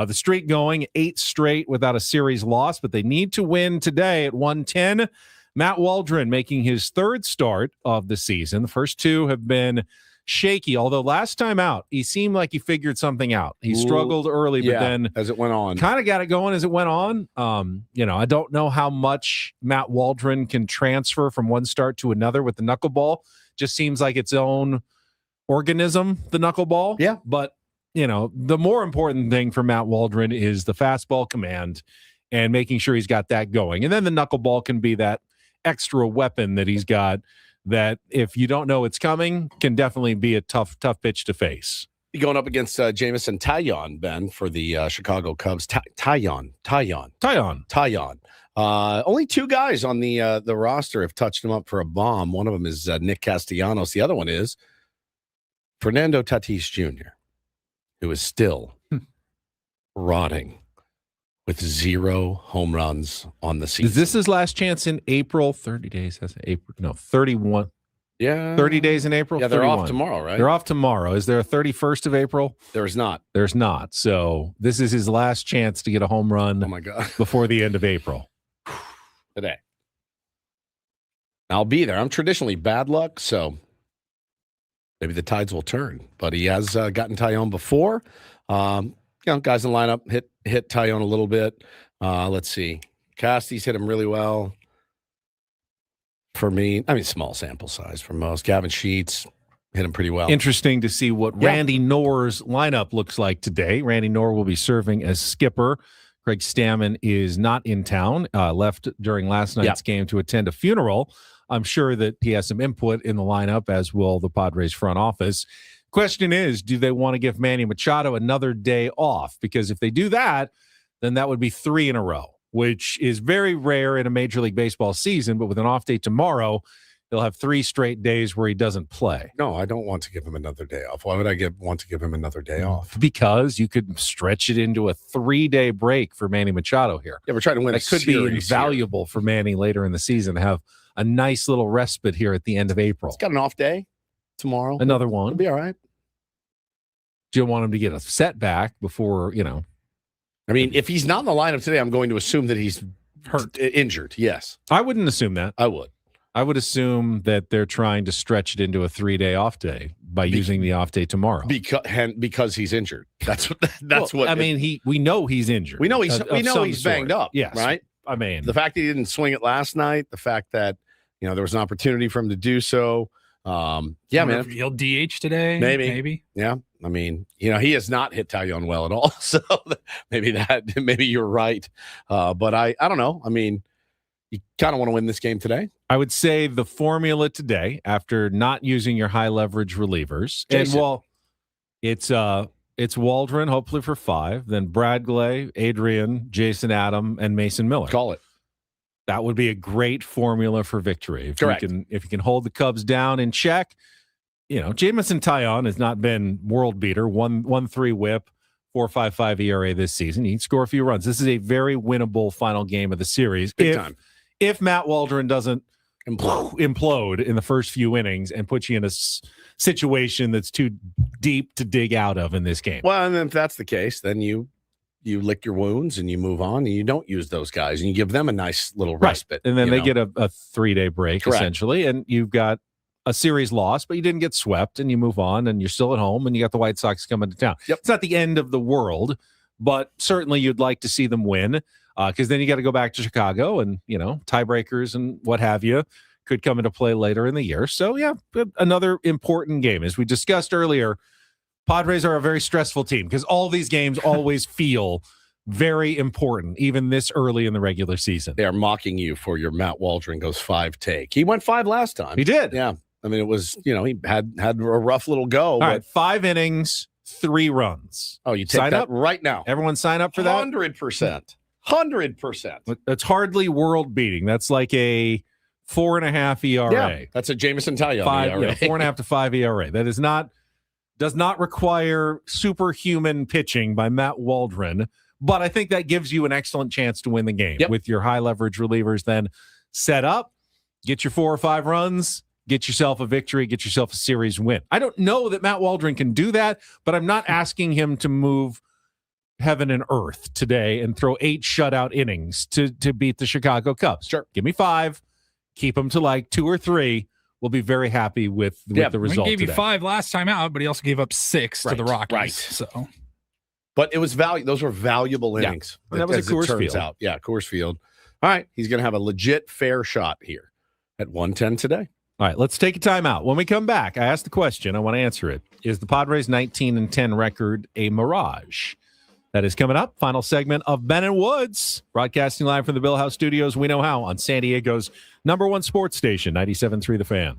the streak going, 8 straight without a series loss, but they need to win today at 1:10. Matt Waldron making his 3rd start of the season. The first 2 have been shaky, although last time out, he seemed like he figured something out. He struggled early, but then as it went on, kind of got it going as it went on. I don't know how much Matt Waldron can transfer from one start to another with the knuckleball. Just seems like its own organism, the knuckleball. Yeah. But the more important thing for Matt Waldron is the fastball command and making sure he's got that going. And then the knuckleball can be that extra weapon that he's got that if you don't know it's coming, can definitely be a tough pitch to face. Going up against Jamison Taillon, Ben, for the Chicago Cubs. Taillon. Only 2 guys on the roster have touched him up for a bomb. One of them is Nick Castellanos. The other one is Fernando Tatis Jr., who is still rotting with 0 home runs on the season. Is this his last chance in April? 30 days. That's April. No, 31. Yeah. 30 days in April? Yeah, they're 31. off tomorrow, right? They're off tomorrow. Is there a 31st of April? There is not. There's not. So this is his last chance to get a home run Oh, my God. before the end of April. Today. I'll be there. I'm traditionally bad luck, so maybe the tides will turn. But he has gotten Taillon before. Guys in the lineup hit Taillon a little bit. Let's see. Casty's hit him really well. For me, I mean, small sample size for most. Gavin Sheets hit him pretty well. Interesting to see what Randy Knorr's lineup looks like today. Randy Knorr will be serving as skipper. Craig Stammen is not in town, left during last night's game to attend a funeral. I'm sure that he has some input in the lineup, as will the Padres front office. Question is, do they want to give Manny Machado another day off? Because if they do that, then that would be 3 in a row, which is very rare in a Major League Baseball season. But with an off day tomorrow, he'll have 3 straight days where he doesn't play. No, I don't want to give him another day off. Why would I want to give him another day off? Because you could stretch it into a 3-day break for Manny Machado here. Yeah, we're trying to win. That could be invaluable for Manny later in the season to have a nice little respite here at the end of April. He's got an off day tomorrow. Another one. It'll be all right. Do you want him to get a setback before, I mean, if he's not in the lineup today, I'm going to assume that he's injured. Yes. I wouldn't assume that. I would. I would assume that they're trying to stretch it into a 3-day off day by using the off day tomorrow. Because he's injured. That's what I mean, we know he's injured. We know he's banged up. Yes. Right? I mean, the fact that he didn't swing it last night, the fact that there was an opportunity for him to do so. Man. He'll DH today. Maybe. Yeah. I mean, he has not hit Taillon well at all. So maybe you're right. But I don't know. I mean, you kind of want to win this game today. I would say the formula today, after not using your high leverage relievers, Jason. It's Waldron, hopefully for 5, then Bradgley, Adrian, Jason Adam, and Mason Miller. Call it. That would be a great formula for victory. Correct. If you can hold the Cubs down in check, Jamison Taillon has not been world beater, 1.13 whip, 4.55 ERA this season. He can score a few runs. This is a very winnable final game of the series. Big time. If Matt Waldron doesn't implode in the first few innings and put you in a situation that's too deep to dig out of in this game. Well, and if that's the case, then you lick your wounds and you move on and you don't use those guys and you give them a nice little respite. And then they get a 3-day break, Correct. essentially, and you've got a series loss, but you didn't get swept, and you move on, and you're still at home, and you got the White Sox coming to town. Yep. It's not the end of the world, but certainly you'd like to see them win, because then you got to go back to Chicago, and tiebreakers and what have you could come into play later in the year. So yeah, another important game. As we discussed earlier, Padres are a very stressful team because all these games always feel very important, even this early in the regular season. They are mocking you for your Matt Waldron goes 5 take. He went 5 last time. He did. Yeah. I mean, it was, he had a rough little go. All right, 5 innings, 3 runs. Oh, you take sign that up right now. Everyone sign up for that? 100%. 100%. That's hardly world beating. That's like a 4.5 ERA. Yeah, that's a Jamison Taillon ERA. 4.5 to 5 ERA. That does not require superhuman pitching by Matt Waldron, but I think that gives you an excellent chance to win the game with your high leverage relievers. Then set up, get your 4 or 5 runs, get yourself a victory, get yourself a series win. I don't know that Matt Waldron can do that, but I'm not asking him to move heaven and earth today and throw 8 shutout innings to beat the Chicago Cubs. Sure. Give me 5, keep them to like 2 or 3. We'll be very happy with the result. He gave today. you 5 last time out, but he also gave up 6 to the Rockies. Right. So, but it was those were valuable innings. And that was as a Coors it turns Field. out. Yeah, Coors Field. All right, he's going to have a legit fair shot here at 110 today. All right, let's take a timeout. When we come back, I asked the question. I want to answer it. Is the Padres' 19-10 record a mirage? That is coming up. Final segment of Ben and Woods, broadcasting live from the Bill House Studios. We know how on San Diego's #1 sports station, 97.3 The Fan.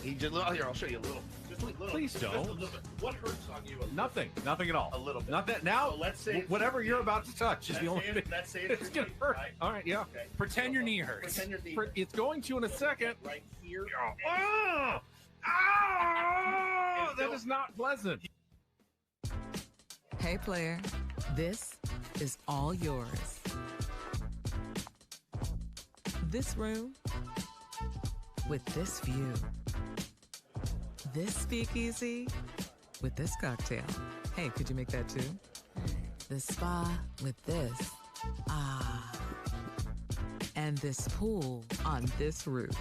He just here. I'll show you a little. Just a little. Please don't. Just a little bit. What hurts on you? Nothing at all. A little bit. Not that now. So let's say whatever you're about to touch is the only thing. Let's say It's gonna hurt. Right? All right, yeah. Okay. Pretend your knee hurts. Pretend your knee. It's going to in a second. Right here. That is not pleasant. Hey, player, this is all yours. This room with this view. This speakeasy with this cocktail. Hey, could you make that too? The spa with this. And this pool on this roof.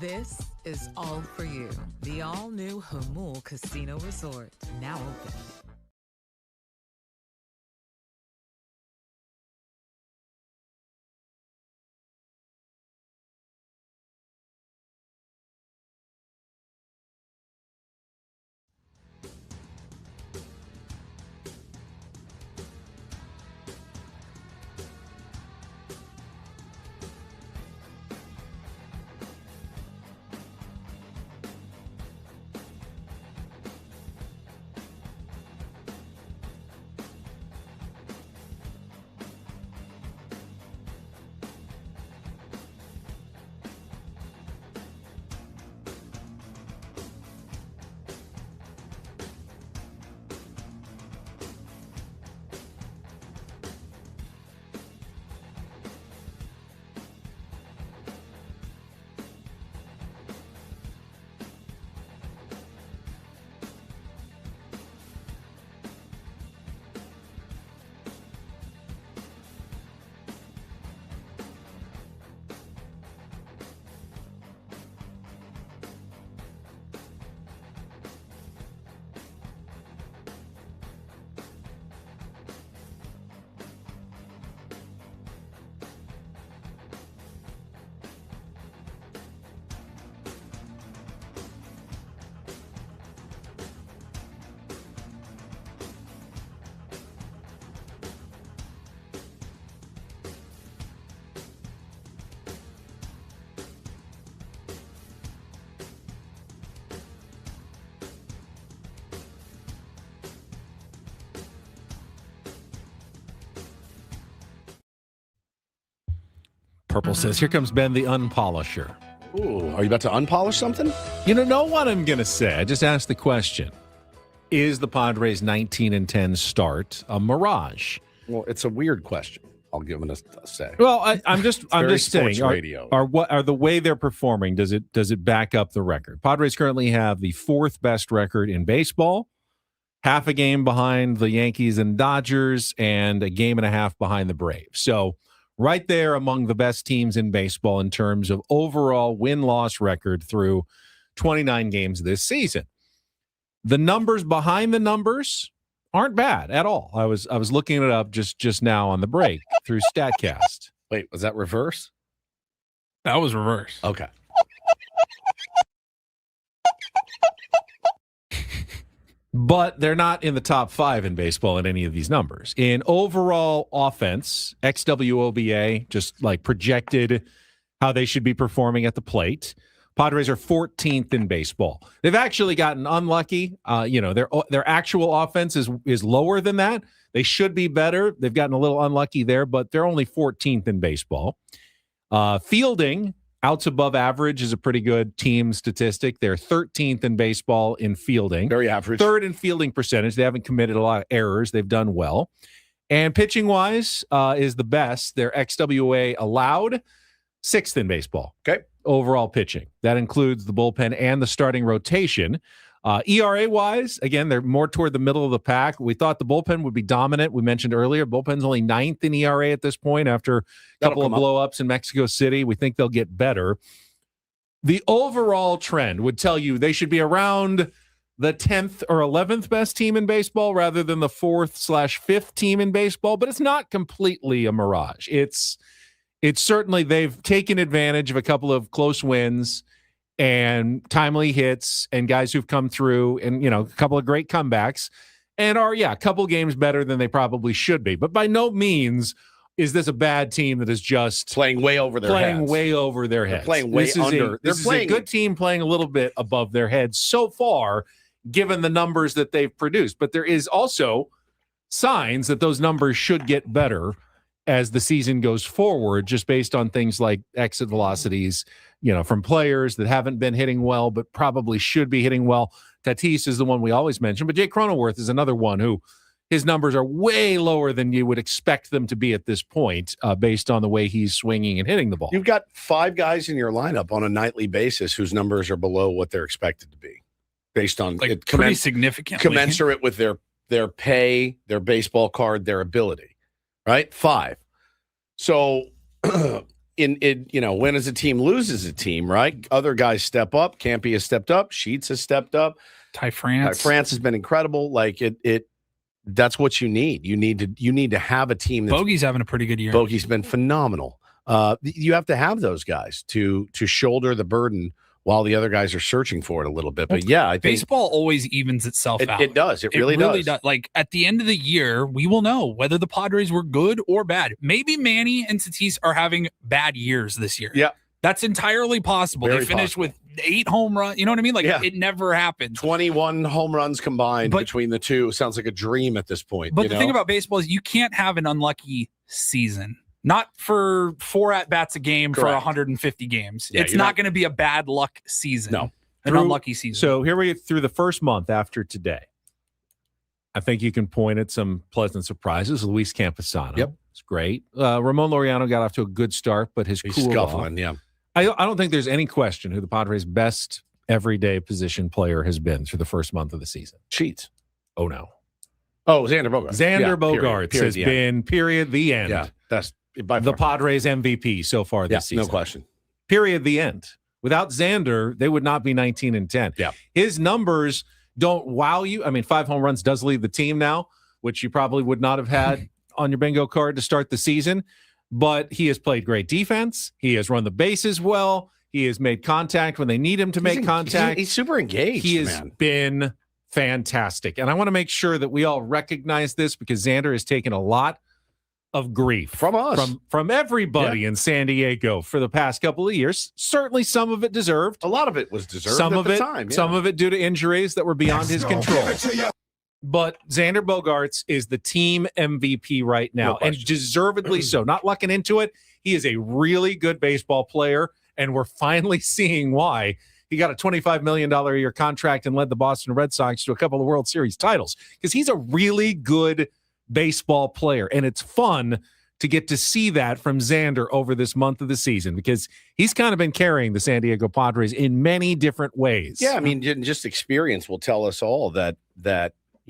This is all for you. The all-new Hamul Casino Resort, now open. Purple says, here comes Ben the Unpolisher. Ooh, are you about to unpolish something? You know what I'm going to say. I just asked the question. Is the Padres 19-10 start a mirage? Well, it's a weird question. I'll give it a say. Well, I'm just saying. Radio. The way they're performing? Does it back up the record? Padres currently have the fourth best record in baseball, half a game behind the Yankees and Dodgers, and a game and a half behind the Braves. So right there among the best teams in baseball in terms of overall win-loss record through 29 games this season. The numbers behind the numbers aren't bad at all. I was looking it up just now on the break through StatCast. Wait, was that reverse? That was reverse. Okay. But they're not in the top 5 in baseball in any of these numbers. In overall offense, XWOBA, just like projected how they should be performing at the plate, Padres are 14th in baseball. They've actually gotten unlucky. Their actual offense is lower than that. They should be better. They've gotten a little unlucky there, but they're only 14th in baseball. Fielding, outs above average is a pretty good team statistic. They're 13th in baseball in fielding. Very average. Third in fielding percentage. They haven't committed a lot of errors. They've done well. And pitching-wise is the best. Their XWA allowed, 6th in baseball. Okay. Overall pitching. That includes the bullpen and the starting rotation. ERA-wise, again, they're more toward the middle of the pack. We thought the bullpen would be dominant. We mentioned earlier, bullpen's only 9th in ERA at this point after a couple of blow-ups in Mexico City. We think they'll get better. The overall trend would tell you they should be around the 10th or 11th best team in baseball rather than the 4th/5th team in baseball, but it's not completely a mirage. It's certainly they've taken advantage of a couple of close wins and timely hits and guys who've come through and, a couple of great comebacks and are, a couple games better than they probably should be. But by no means is this a bad team that is just playing way over their heads? Way over their heads. They're playing way under. This is a good team playing a little bit above their heads so far, given the numbers that they've produced. But there is also signs that those numbers should get better as the season goes forward, just based on things like exit velocities, from players that haven't been hitting well, but probably should be hitting well. Tatis is the one we always mention, but Jake Cronenworth is another one who his numbers are way lower than you would expect them to be at this point, based on the way he's swinging and hitting the ball. You've got 5 guys in your lineup on a nightly basis whose numbers are below what they're expected to be, based on pretty significantly commensurate with their pay, their baseball card, their ability, right? 5. So when as a team loses a team, right? Other guys step up. Campy has stepped up. Sheets has stepped up. Ty France has been incredible. Like that's what you need. You need to have a team. Bogey's having a pretty good year. Bogey's been phenomenal. You have to have those guys to shoulder the burden while the other guys are searching for it a little bit. But yeah, I think baseball always evens itself out. It does. It really does. Like at the end of the year, we will know whether the Padres were good or bad. Maybe Manny and Tatis are having bad years this year. Yeah. That's entirely possible. Very they finished possible. with 8 home runs. You know what I mean? Like it never happened. 21 home runs combined between the two. Sounds like a dream at this point. But the thing about baseball is you can't have an unlucky season. Not for 4 at-bats a game for 150 games. Yeah, it's not going to be a bad luck season. No. An unlucky season. So here we through the first month after today. I think you can point at some pleasant surprises. Luis Campusano. Yep. It's great. Ramon Laureano got off to a good start, but he's cooled scuffling, off. yeah. I don't think there's any question who the Padres' best everyday position player has been through the first month of the season. Sheets. Oh, no. Oh, Xander Bogaerts. Xander Bogaerts has been, the end. Yeah, that's by the Padres MVP so far this season. No question. Period, the end. Without Xander, they would not be 19-10. Yeah. His numbers don't wow you. I mean, 5 home runs does lead the team now, which you probably would not have had on your bingo card to start the season. But he has played great defense. He has run the bases well. He has made contact when they need him to make contact. He's super engaged. He has been fantastic. And I want to make sure that we all recognize this because Xander has taken a lot of grief from us, from everybody in San Diego for the past couple of years. Certainly some of it deserved. A lot of it was deserved some at of the it, time. Yeah. Some of it due to injuries that were beyond his control. But Xander Bogaerts is the team MVP right now, and deservedly so. Not lucking into it. He is a really good baseball player, and we're finally seeing why. He got a $25 million a year contract and led the Boston Red Sox to a couple of World Series titles because he's a really good baseball player, and it's fun to get to see that from Xander over this month of the season because he's kind of been carrying the San Diego Padres in many different ways. Yeah, I mean, just experience will tell us all that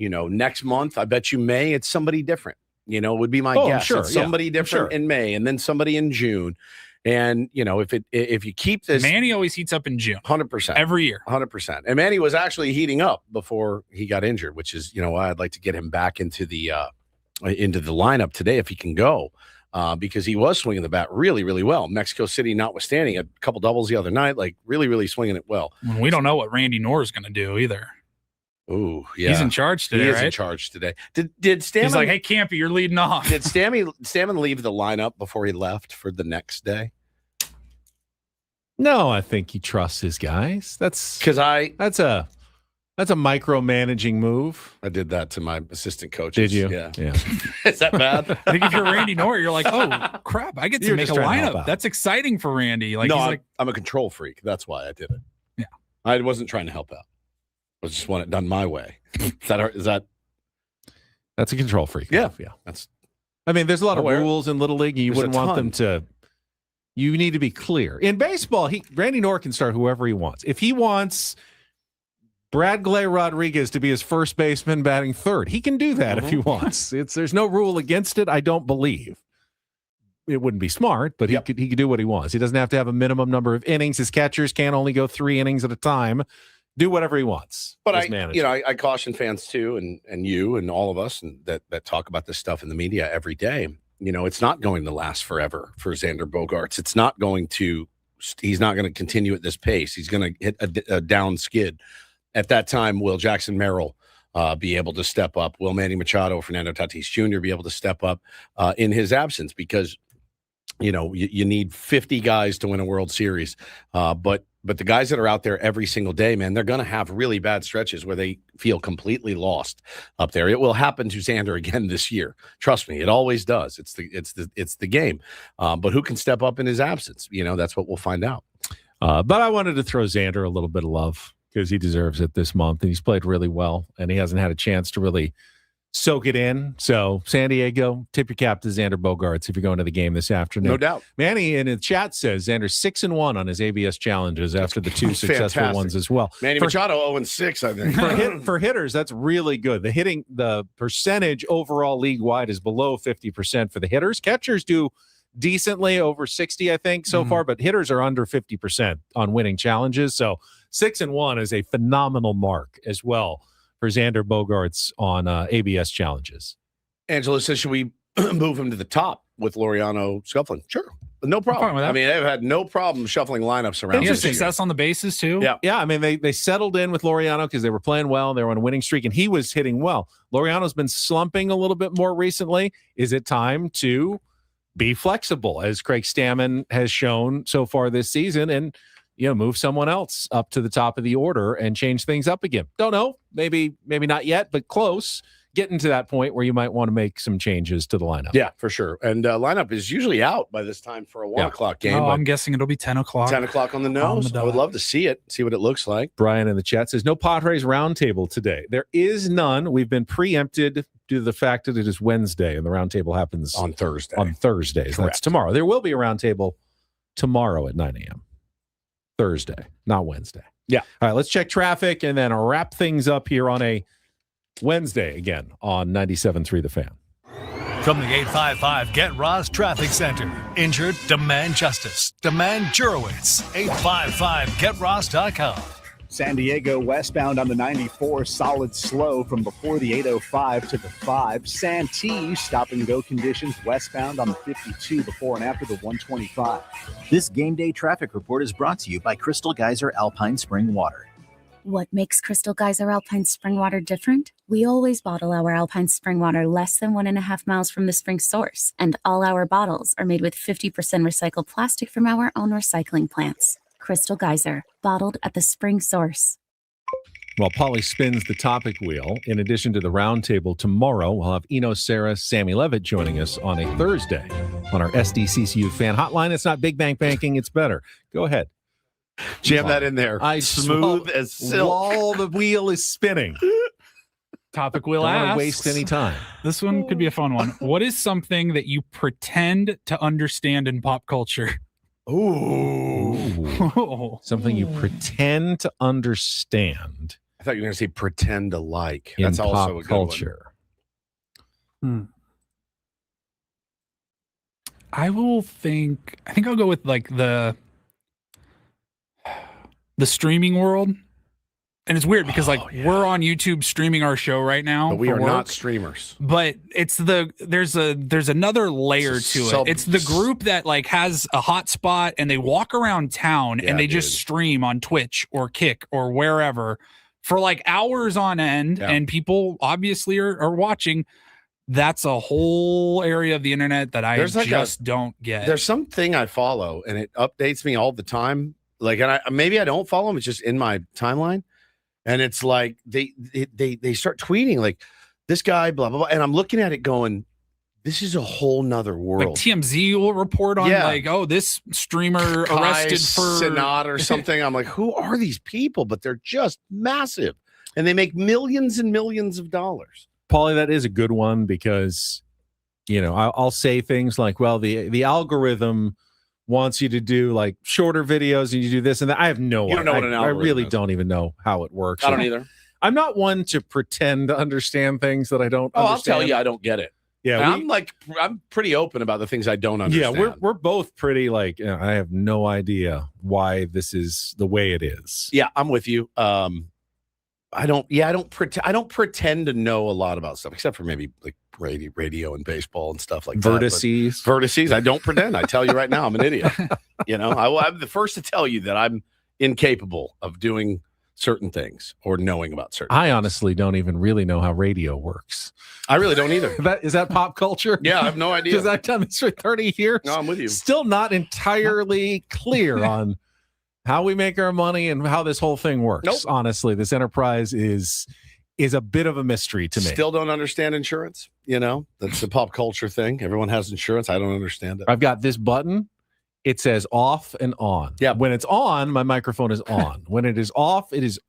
next month, I bet you May, it's somebody different. Would be my guess. Sure, it's somebody different in May, and then somebody in June. And if you keep this, Manny always heats up in June, 100% every year, 100%. And Manny was actually heating up before he got injured, which is why I'd like to get him back into the lineup today if he can go, because he was swinging the bat really, really well. Mexico City notwithstanding, a couple doubles the other night, like really, really swinging it well. We don't know what Randy Knorr is going to do either. Ooh, yeah. He's in charge today, He is right? in charge today. Did Stammen... He's like, hey, Campy, you're leading off. Did Stammen leave the lineup before he left for the next day? No, I think he trusts his guys. That's a micromanaging move. I did that to my assistant coaches. Did you? Yeah. Is that bad? I think if you're Randy Knorr, you're like, oh, crap, I get to You're make a just trying to help lineup. out. That's exciting for Randy. Like, no, he's like, I'm a control freak. That's why I did it. Yeah. I wasn't trying to help out. I just want it done my way. Is that? That's a control freak. Yeah. Yeah. I mean, there's a lot of Aware. rules in Little League. And you There's a wouldn't want them ton. to. You need to be clear. In baseball, Randy Knorr can start whoever he wants. If he wants Brad Gley Rodriguez to be his first baseman batting third, he can do that if he wants. There's no rule against it, I don't believe. It wouldn't be smart, but he could do what he wants. He doesn't have to have a minimum number of innings. His catchers can't only go 3 innings at a time. Do whatever he wants. But as manager. I caution fans too, and you and all of us that talk about this stuff in the media every day. It's not going to last forever for Xander Bogaerts. It's not going to. He's not going to continue at this pace. He's going to hit a down skid. At that time, Will Jackson Merrill be able to step up? Will Manny Machado, Fernando Tatis Jr. be able to step up in his absence? Because, you need 50 guys to win a World Series. But the guys that are out there every single day, man, they're going to have really bad stretches where they feel completely lost up there. It will happen to Xander again this year. Trust me, it always does. It's the game. But who can step up in his absence? That's what we'll find out. But I wanted to throw Xander a little bit of love because he deserves it this month, and he's played really well, and he hasn't had a chance to really soak it in. So, San Diego, tip your cap to Xander Bogaerts if you're going to the game this afternoon. No doubt. Manny in the chat says Xander's 6-1 on his ABS challenges after the 2 successful ones as well. Manny Machado 0-6, I think. For hitters, that's really good. The percentage overall league-wide is below 50% for the hitters. Catchers do decently over 60, I think, so far, but hitters are under 50% on winning challenges. So 6-1 is a phenomenal mark as well for Xander Bogaerts on ABS challenges. Angela says, should we move him to the top with Laureano scuffling? Sure. No problem. I mean, they've had no problem shuffling lineups around. He has success on the bases, too. Yeah. I mean, they settled in with Laureano because they were playing well. They were on a winning streak, and he was hitting well. Laureano's been slumping a little bit more recently. Is it time to be flexible, as Craig Stammen has shown so far this season, and move someone else up to the top of the order and change things up again? Don't know. Maybe not yet, but close. Getting to that point where you might want to make some changes to the lineup. Yeah, for sure. And lineup is usually out by this time for a 1 o'clock game. I'm guessing it'll be 10 o'clock. 10 o'clock on the nose. I would love to see it, see what it looks like. Brian in the chat says, no Padres roundtable today. There is none. We've been preempted due to the fact that it is Wednesday and the roundtable happens on Thursday. On Thursdays. Correct. That's tomorrow. There will be a roundtable tomorrow at 9 a.m. Thursday, not Wednesday. Yeah. All right, let's check traffic and then wrap things up here on a Wednesday again on 97.3 The Fan. From the 855 Get Ross Traffic Center. Injured? Demand justice. Demand Jurowitz. 855GetRoss.com. San Diego westbound on the 94, solid slow from before the 805 to the 5. Santee, stop and go conditions westbound on the 52 before and after the 125. This game day traffic report is brought to you by Crystal Geyser Alpine Spring Water. What makes Crystal Geyser Alpine Spring Water different? We always bottle our Alpine Spring Water less than 1.5 miles from the spring source, and all our bottles are made with 50% recycled plastic from our own recycling plants. Crystal Geyser, bottled at the spring source. While Pauly spins the topic wheel, in addition to the roundtable tomorrow, we'll have Eno Sarah, Sammy Levitt joining us on a Thursday on our SDCCU fan hotline. It's not Big Bank Banking, it's better. Go ahead. Jam that in there. Smooth as silk. While the wheel is spinning. Topic wheel Don't asks. waste any time. This one could be a fun one. What is something that you pretend to understand in pop culture? Ooh. Something you pretend to understand. I thought you were going to say pretend to like. In That's pop also a good culture. one. I think I'll go with like the streaming world. And it's weird because we're on YouTube streaming our show right now. But we for are work, not streamers. But it's there's another layer to it. It's the group that like has a hotspot and they walk around town and they just stream on Twitch or Kick or wherever for like hours on end, and people obviously are watching. That's a whole area of the internet that I don't get. There's something I follow and it updates me all the time. Like, and maybe I don't follow them. It's just in my timeline. And it's like they start tweeting like this guy, blah, blah, blah. And I'm looking at it going, this is a whole nother world. Like TMZ will report on like, oh, this streamer arrested for Sinat or something. I'm like, who are these people? But they're just massive. And they make millions and millions of dollars. Pauly, that is a good one because, I'll say things like, well, the algorithm wants you to do like shorter videos and you do this and that. I have no idea. You don't know what an algorithm I really is. don't even know how it works. I don't either. I'm not one to pretend to understand things that I don't understand. I'll tell you, I don't get it. Yeah, I'm pretty open about the things I don't understand. Yeah, we're both pretty like, I have no idea why this is the way it is. Yeah, I'm with you. I don't pretend to know a lot about stuff except for maybe like radio and baseball and stuff like Vertices. that. Vertices. I don't pretend. I tell you right now, I'm an idiot. I'm the first to tell you that I'm incapable of doing certain things or knowing about certain I honestly don't even really know how radio works. I really don't either. Is that pop culture? Yeah, I have no idea. Because I've done this for 30 years. No, I'm with you. Still not entirely clear on how we make our money and how this whole thing works. Nope. Honestly, this enterprise is a bit of a mystery to me. Still don't understand insurance. That's a pop culture thing. Everyone has insurance. I don't understand it. I've got this button. It says off and on. Yeah. When it's on, my microphone is on. When it is off, it is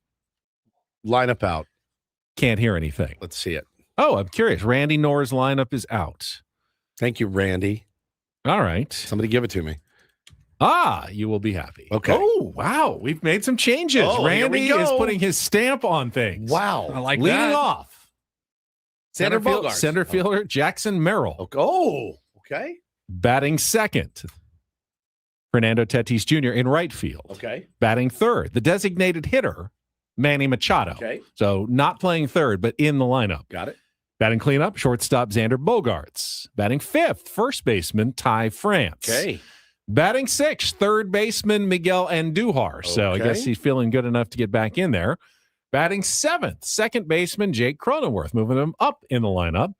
lineup out. Can't hear anything. Let's see it. Oh, I'm curious. Randy Knorr's lineup is out. Thank you, Randy. All right. Somebody give it to me. You will be happy. Okay. Oh, wow. We've made some changes. Oh, Randy is putting his stamp on things. Wow. I like Leading that. off. Center fielder Jackson Merrill. Oh, okay. Batting second, Fernando Tatis Jr. in right field. Okay. Batting third, the designated hitter, Manny Machado. Okay. So not playing third, but in the lineup. Got it. Batting cleanup, shortstop Xander Bogaerts. Batting fifth, first baseman Ty France. Okay. Batting sixth, third baseman Miguel Andujar. So I Okay. guess he's feeling good enough to get back in there. Batting seventh, second baseman Jake Cronenworth, moving him up in the lineup.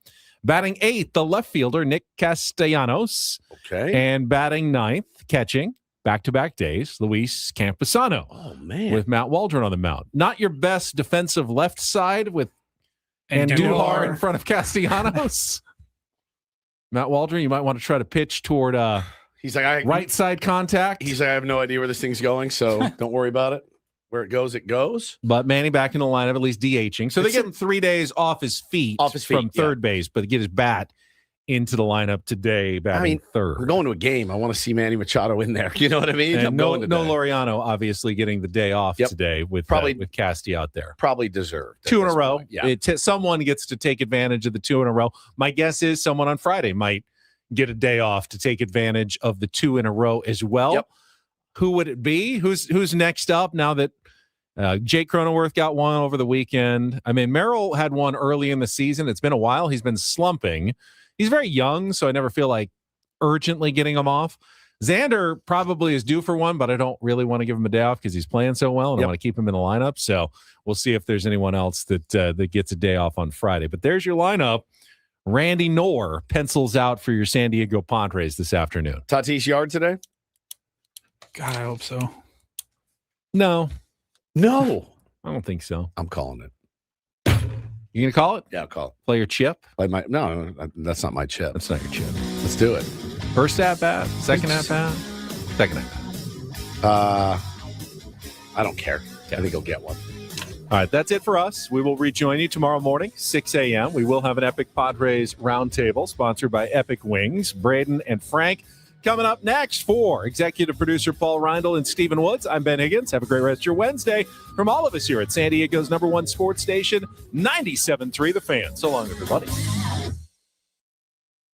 Batting eighth, the left fielder Nick Castellanos. Okay. And batting ninth, catching, back-to-back days, Luis Campusano. Oh, man. With Matt Waldron on the mound. Not your best defensive left side with Andujar Andujar in front of Castellanos. Matt Waldron, you might want to try to pitch toward he's like, right side contact. He's like, I have no idea where this thing's going, so don't worry about it. Where it goes, it goes. But Manny back in the lineup, at least DHing. So they give him 3 days off his feet from third base, but get his bat into the lineup today, batting third. We're going to a game. I want to see Manny Machado in there. You know what I mean? And I'm no going today. Laureano, obviously, getting the day off today with Casty out there. Probably deserved. 2 in a row. Point. Yeah. Someone gets to take advantage of the 2 in a row. My guess is someone on Friday might get a day off to take advantage of the 2 in a row as well. Yep. Who would it be? Who's next up now that Jake Cronenworth got one over the weekend? I mean, Merrill had one early in the season. It's been a while. He's been slumping. He's very young, so I never feel like urgently getting him off. Xander probably is due for one, but I don't really want to give him a day off because he's playing so well, and I want to keep him in the lineup. So we'll see if there's anyone else that gets a day off on Friday. But there's your lineup. Randy Knorr pencils out for your San Diego Padres this afternoon. Tatis Yard today? God, I hope so. No. I don't think so. I'm calling it. You gonna call it? Yeah, I'll call it. Play your chip? No, that's not my chip. That's not your chip. Let's do it. First at bat, second at bat, second at bat. I don't care. I think he'll get one. All right, that's it for us. We will rejoin you tomorrow morning, 6 a.m. We will have an Epic Padres roundtable sponsored by Epic Wings. Braden and Frank coming up next for executive producer Paul Reindl and Stephen Woods. I'm Ben Higgins. Have a great rest of your Wednesday from all of us here at San Diego's #1 sports station, 97.3 The Fan. So long, everybody.